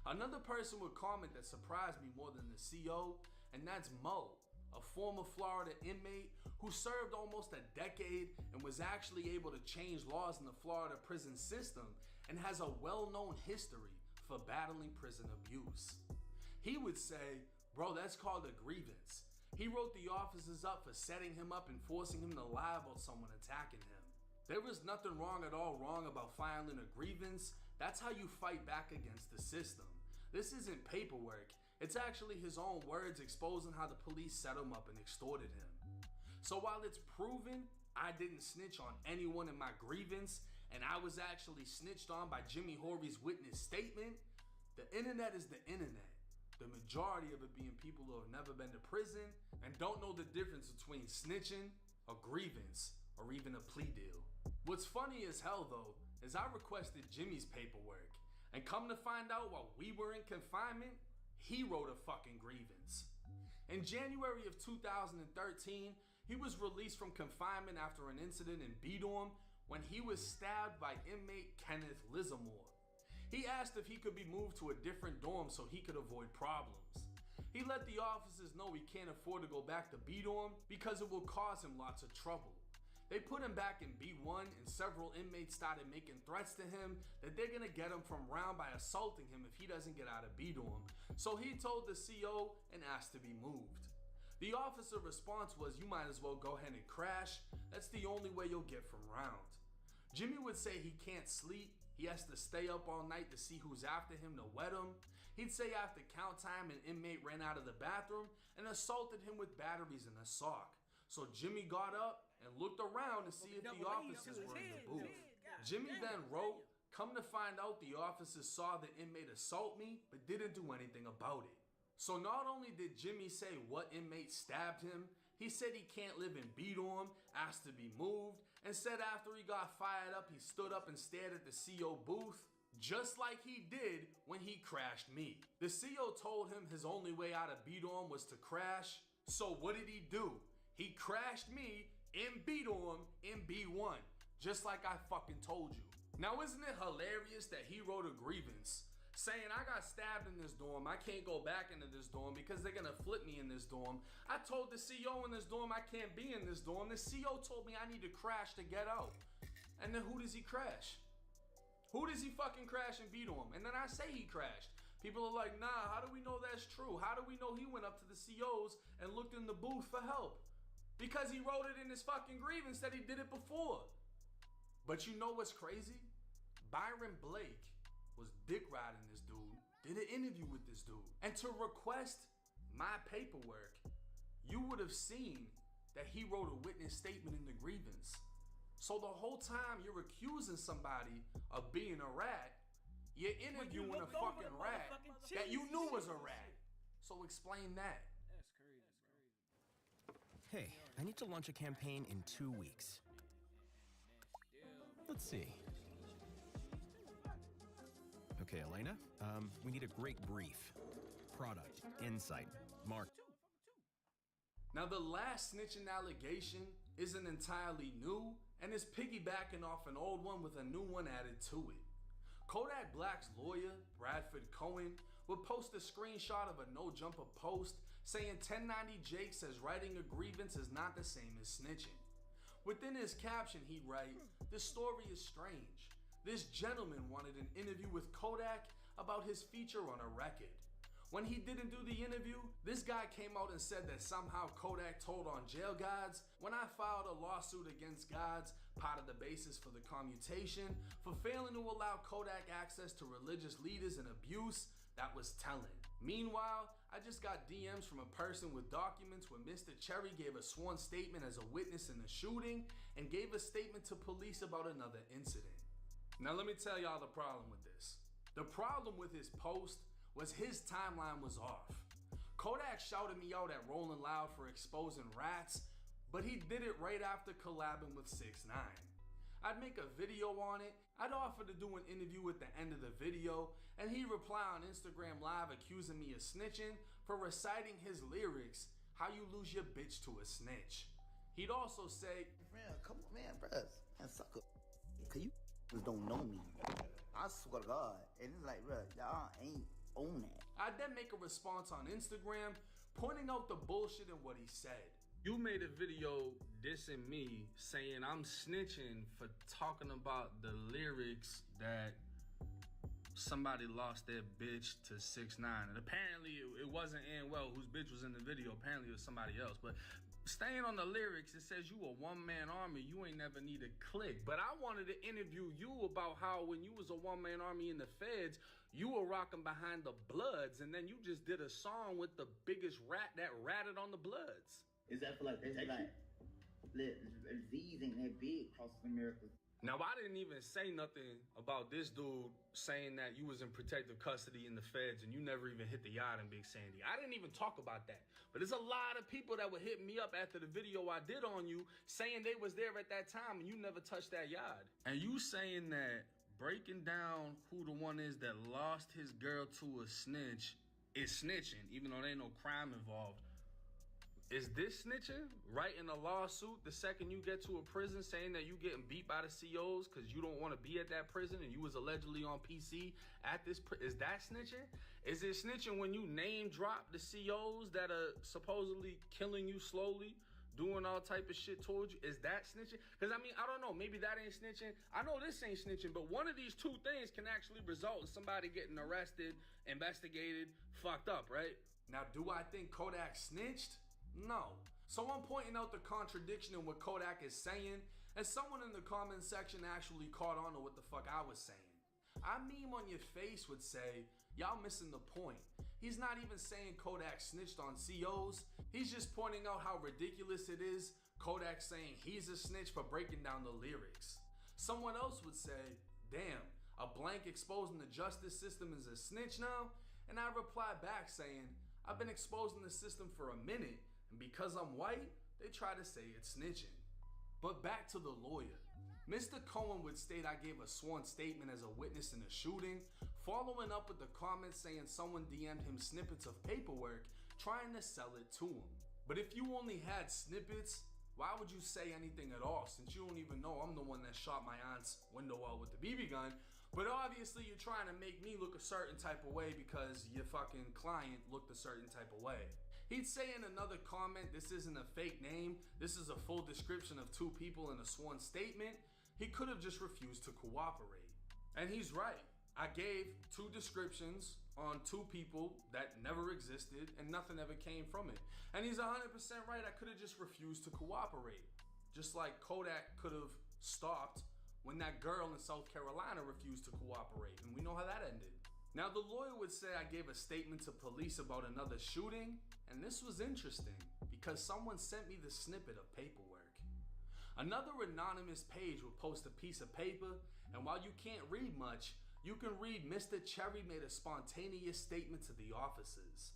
Another person would comment that surprised me more than the CO, and that's Mo, a former Florida inmate who served almost a decade and was actually able to change laws in the Florida prison system and has a well-known history for battling prison abuse. He would say, bro, that's called a grievance. He wrote the officers up for setting him up and forcing him to lie about someone attacking him. There was nothing wrong at all wrong about filing a grievance. That's how you fight back against the system. This isn't paperwork. It's actually his own words exposing how the police set him up and extorted him. So while it's proven I didn't snitch on anyone in my grievance, and I was actually snitched on by Jimmy Horry's witness statement, the internet is the internet. The majority of it being people who have never been to prison and don't know the difference between snitching, a grievance, or even a plea deal. What's funny as hell though, is I requested Jimmy's paperwork, and come to find out while we were in confinement, he wrote a fucking grievance. In January of 2013, he was released from confinement after an incident in B-Dorm when he was stabbed by inmate Kenneth Lizamore. He asked if he could be moved to a different dorm so he could avoid problems. He let the officers know he can't afford to go back to B-Dorm because it will cause him lots of trouble. They put him back in B1 and several inmates started making threats to him that they're gonna get him from round by assaulting him if he doesn't get out of B-Dorm. So he told the CO and asked to be moved. The officer response was, you might as well go ahead and crash. That's the only way you'll get from round. Jimmy would say he can't sleep. He has to stay up all night to see who's after him to wet him. He'd say after count time an inmate ran out of the bathroom and assaulted him with batteries and a sock. So Jimmy got up and looked around to see if the officers were in the booth. Jimmy then wrote, come to find out the officers saw the inmate assault me but didn't do anything about it. So not only did Jimmy say what inmate stabbed him He said he can't live in B-dorm, asked to be moved, and said after he got fired up, he stood up and stared at the CO booth, just like he did when he crashed me. The CO told him his only way out of B-dorm was to crash, so what did he do? He crashed me in B-dorm in B1, just like I fucking told you. Now isn't it hilarious that he wrote a grievance saying I got stabbed in this dorm, I can't go back into this dorm because they're gonna flip me in this dorm. I told the CO in this dorm I can't be in this dorm. The CO told me I need to crash to get out. And then who does he crash? Who does he fucking crash in B-dorm? And then I say he crashed. People are like, nah, how do we know that's true? How do we know he went up to the COs and looked in the booth for help? Because he wrote it in his fucking grievance that he did it before. But you know what's crazy? Byron Blake was dick riding this dude, did an interview with this dude. And to request my paperwork, you would have seen that he wrote a witness statement in the grievance. So the whole time you're accusing somebody of being a rat, you're interviewing a fucking rat that you knew was a rat. So explain that. Hey, I need to launch a campaign in 2 weeks. Let's see. Okay, Elena, we need a great brief. Product, insight, mark. Now the last snitching allegation isn't entirely new and is piggybacking off an old one with a new one added to it. Kodak Black's lawyer, Bradford Cohen, would post a screenshot of a no-jumper post saying 1090 Jake says writing a grievance is not the same as snitching. Within his caption he'd write, "This story is strange. This gentleman wanted an interview with Kodak about his feature on a record. When he didn't do the interview, this guy came out and said that somehow Kodak told on jail guards. When I filed a lawsuit against guards, part of the basis for the commutation, for failing to allow Kodak access to religious leaders and abuse, that was telling. Meanwhile, I just got DMs from a person with documents where Mr. Cherry gave a sworn statement as a witness in the shooting and gave a statement to police about another incident." Now let me tell y'all the problem with this. The problem with his post was his timeline was off. Kodak shouted me out at Rolling Loud for exposing rats, but he did it right after collabing with 6ix9ine. I'd make a video on it, I'd offer to do an interview at the end of the video, and he'd reply on Instagram Live accusing me of snitching for reciting his lyrics, "How you lose your bitch to a snitch." He'd also say, "Man, come on, man, bruh, man, sucker, cause you don't know me. I swear to God." And it's like, bruh, y'all ain't on that. I'd then make a response on Instagram pointing out the bullshit in what he said. You made a video dissing me saying I'm snitching for talking about the lyrics that somebody lost their bitch to 6ix9ine. And apparently it wasn't Anwell whose bitch was in the video. Apparently it was somebody else. But staying on the lyrics, it says you a one-man army, you ain't never need a click. But I wanted to interview you about how when you was a one-man army in the feds, you were rocking behind the Bloods, and then you just did a song with the biggest rat that ratted on the Bloods. Is that for like protection? Z's ain't that big across America. Now, I didn't even say nothing about this dude saying that you was in protective custody in the feds and you never even hit the yacht in Big Sandy. I didn't even talk about that. But there's a lot of people that would hit me up after the video I did on you saying they was there at that time and you never touched that yacht. And you saying that breaking down who the one is that lost his girl to a snitch is snitching, even though there ain't no crime involved. Is this snitching? Writing a lawsuit the second you get to a prison saying that you getting beat by the COs because you don't want to be at that prison and you was allegedly on PC at this is that snitching? Is it snitching when you name drop the COs that are supposedly killing you slowly, doing all type of shit towards you? Is that snitching? Because I mean, I don't know, maybe that ain't snitching. I know this ain't snitching, but one of these two things can actually result in somebody getting arrested, investigated, fucked up, right? Now, do I think Kodak snitched? No. So I'm pointing out the contradiction in what Kodak is saying, and someone in the comment section actually caught on to what the fuck I was saying. I meme on your face would say, y'all missing the point. He's not even saying Kodak snitched on COs. He's just pointing out how ridiculous it is Kodak saying he's a snitch for breaking down the lyrics. Someone else would say, damn, a blank exposing the justice system is a snitch now? And I reply back saying, I've been exposing the system for a minute, and because I'm white, they try to say it's snitching. But back to the lawyer. Mr. Cohen would state I gave a sworn statement as a witness in the shooting, following up with the comments saying someone DM'd him snippets of paperwork trying to sell it to him. But if you only had snippets, why would you say anything at all, since you don't even know I'm the one that shot my aunt's window out with the BB gun? But obviously you're trying to make me look a certain type of way because your fucking client looked a certain type of way. He'd say in another comment, this isn't a fake name, this is a full description of two people in a sworn statement. He could have just refused to cooperate. And he's right. I gave two descriptions on two people that never existed and nothing ever came from it. And he's 100% right, I could have just refused to cooperate. Just like Kodak could have stopped when that girl in South Carolina refused to cooperate, and we know how that ended. Now the lawyer would say I gave a statement to police about another shooting, and this was interesting because someone sent me the snippet of paperwork. Another anonymous page would post a piece of paper, and while you can't read much, you can read Mr. Cherry made a spontaneous statement to the officers.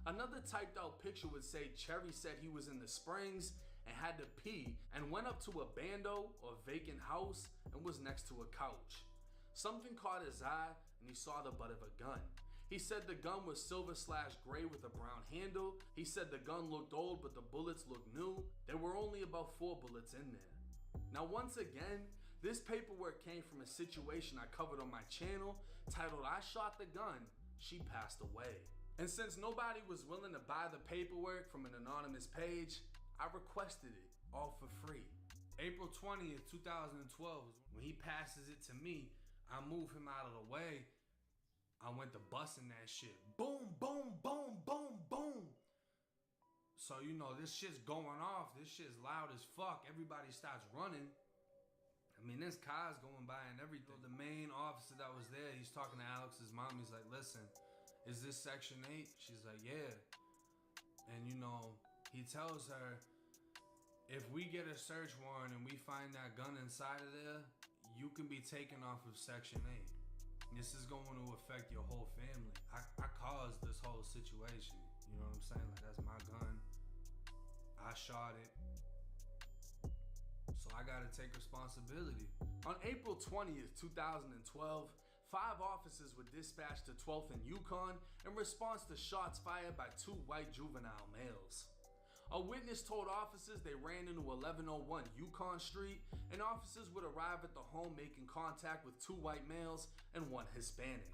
Another typed out picture would say Cherry said he was in the Springs and had to pee and went up to a bando or vacant house and was next to a couch. Something caught his eye and he saw the butt of a gun. He said the gun was silver/gray with a brown handle. He said the gun looked old but the bullets looked new. There were only about 4 bullets in there. Now once again, this paperwork came from a situation I covered on my channel titled I Shot the Gun, She Passed Away. And since nobody was willing to buy the paperwork from an anonymous page, I requested it, all for free. April 20th, 2012, when he passes it to me, I move him out of the way. I went to busting that shit. Boom, boom, boom, boom, boom. So, you know, this shit's going off. This shit's loud as fuck. Everybody starts running. I mean, there's cars going by and everything. The main officer that was there, he's talking to Alex's mom. He's like, listen, is this Section 8? She's like, yeah. And, you know, he tells her, if we get a search warrant and we find that gun inside of there, you can be taken off of Section 8. This is going to affect your whole family. I caused this whole situation. You know what I'm saying? Like, that's my gun. I shot it. So I gotta take responsibility. On April 20th, 2012, 5 officers were dispatched to 12th and Yukon in response to shots fired by 2 white juvenile males. A witness told officers they ran into 1101 Yukon Street, and officers would arrive at the home making contact with 2 white males and 1 Hispanic.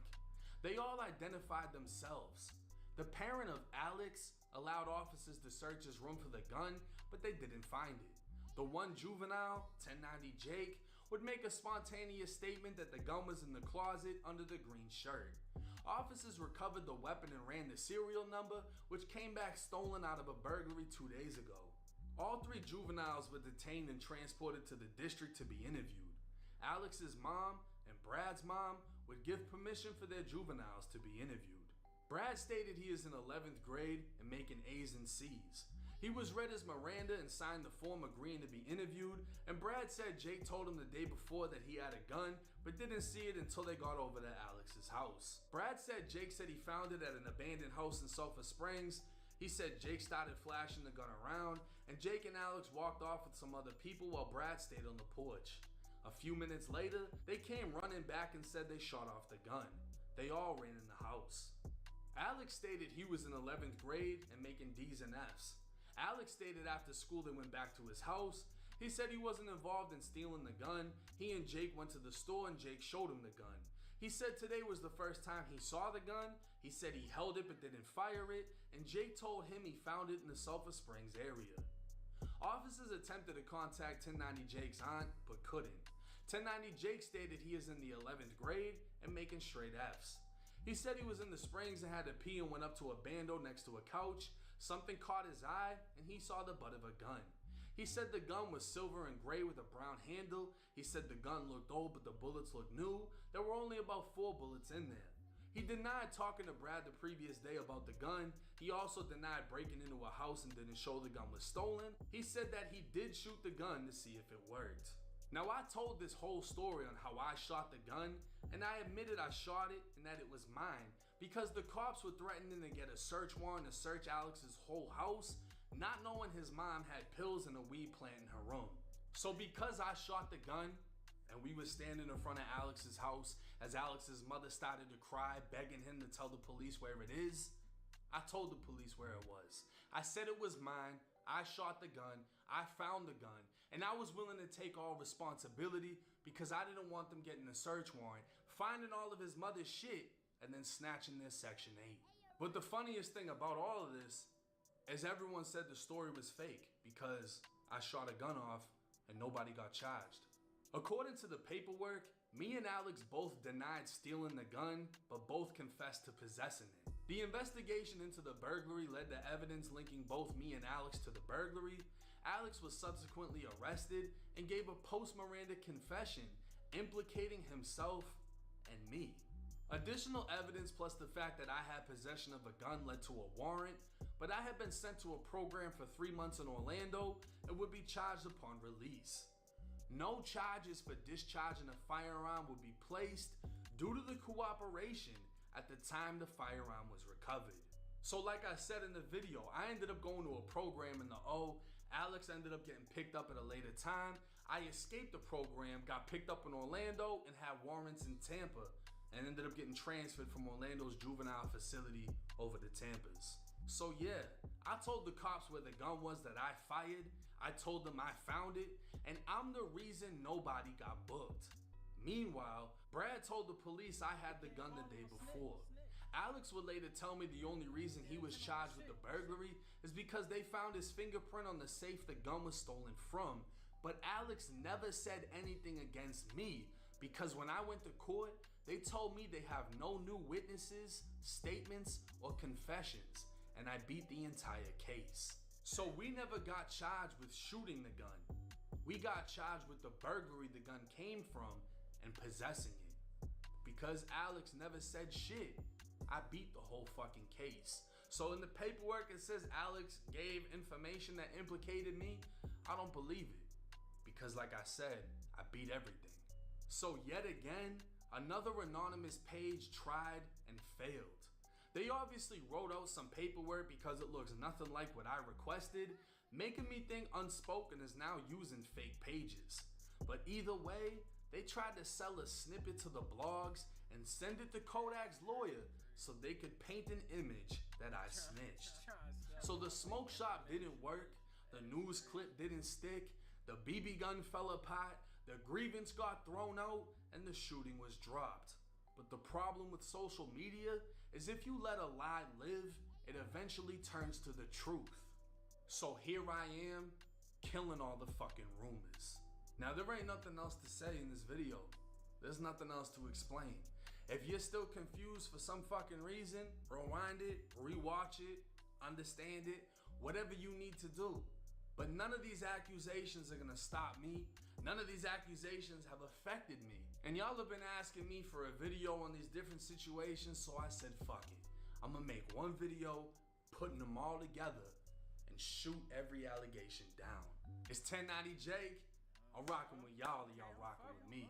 They all identified themselves. The parent of Alex allowed officers to search his room for the gun, but they didn't find it. The 1 juvenile, 1090 Jake, would make a spontaneous statement that the gun was in the closet under the green shirt. Officers recovered the weapon and ran the serial number, which came back stolen out of a burglary 2 days ago. All 3 juveniles were detained and transported to the district to be interviewed. Alex's mom and Brad's mom would give permission for their juveniles to be interviewed. Brad stated he is in 11th grade and making A's and C's. He was read his Miranda and signed the form agreeing to be interviewed, and Brad said Jake told him the day before that he had a gun, but didn't see it until they got over to Alex's house. Brad said Jake said he found it at an abandoned house in Sulphur Springs. He said Jake started flashing the gun around, and Jake and Alex walked off with some other people while Brad stayed on the porch. A few minutes later, they came running back and said they shot off the gun. They all ran in the house. Alex stated he was in 11th grade and making D's and F's. Alex stated after school they went back to his house. He said he wasn't involved in stealing the gun. He and Jake went to the store and Jake showed him the gun. He said today was the first time he saw the gun. He said he held it but didn't fire it, and Jake told him he found it in the Sulphur Springs area. Officers attempted to contact 1090 Jake's aunt but couldn't. 1090 Jake stated he is in the 11th grade and making straight F's. He said he was in the Springs and had to pee and went up to a bando next to a couch. Something caught his eye and he saw the butt of a gun. He said the gun was silver and gray with a brown handle. He said the gun looked old but the bullets looked new. There were only about 4 bullets in there. He denied talking to Brad the previous day about the gun. He also denied breaking into a house and didn't show the gun was stolen. He said that he did shoot the gun to see if it worked. Now I told this whole story on how I shot the gun, and I admitted I shot it and that it was mine, because the cops were threatening to get a search warrant to search Alex's whole house, not knowing his mom had pills and a weed plant in her room. So because I shot the gun and we were standing in front of Alex's house as Alex's mother started to cry, begging him to tell the police where it is, I told the police where it was. I said it was mine, I shot the gun, I found the gun, and I was willing to take all responsibility because I didn't want them getting a search warrant, finding all of his mother's shit, and then snatching their Section 8. But the funniest thing about all of this is everyone said the story was fake because I shot a gun off and nobody got charged. According to the paperwork, me and Alex both denied stealing the gun, but both confessed to possessing it. The investigation into the burglary led to evidence linking both me and Alex to the burglary. Alex was subsequently arrested and gave a post-Miranda confession implicating himself and me. Additional evidence plus the fact that I had possession of a gun led to a warrant, but I had been sent to a program for 3 months in Orlando and would be charged upon release. No charges for discharging a firearm would be placed due to the cooperation at the time the firearm was recovered. So like I said in the video, I ended up going to a program in the O. Alex ended up getting picked up at a later time. I escaped the program, got picked up in Orlando, and had warrants in Tampa, and ended up getting transferred from Orlando's juvenile facility over to Tampa's. So yeah, I told the cops where the gun was that I fired, I told them I found it, and I'm the reason nobody got booked. Meanwhile, Brad told the police I had the gun the day before. Alex would later tell me the only reason he was charged with the burglary is because they found his fingerprint on the safe the gun was stolen from, but Alex never said anything against me because when I went to court, they told me they have no new witnesses, statements, or confessions, and I beat the entire case. So we never got charged with shooting the gun. We got charged with the burglary the gun came from and possessing it. Because Alex never said shit, I beat the whole fucking case. So in the paperwork it says Alex gave information that implicated me. I don't believe it. Because like I said, I beat everything. So yet again, another anonymous page tried and failed. They obviously wrote out some paperwork because it looks nothing like what I requested, making me think Unspoken is now using fake pages. But either way, they tried to sell a snippet to the blogs and send it to Kodak's lawyer so they could paint an image that I snitched. So the smoke shop didn't work, the news clip didn't stick, the BB gun fell apart, the grievance got thrown out, and the shooting was dropped. But the problem with social media is if you let a lie live, it eventually turns to the truth. So here I am, killing all the fucking rumors. Now there ain't nothing else to say in this video. There's nothing else to explain. If you're still confused for some fucking reason, rewind it, rewatch it, understand it, whatever you need to do. But none of these accusations are gonna stop me. None of these accusations have affected me. And y'all have been asking me for a video on these different situations, so I said fuck it. I'm gonna make one video, putting them all together, and shoot every allegation down. It's 1090 Jake. I'm rocking with y'all and y'all rocking with me.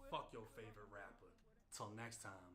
Fuck your favorite rapper. Till next time.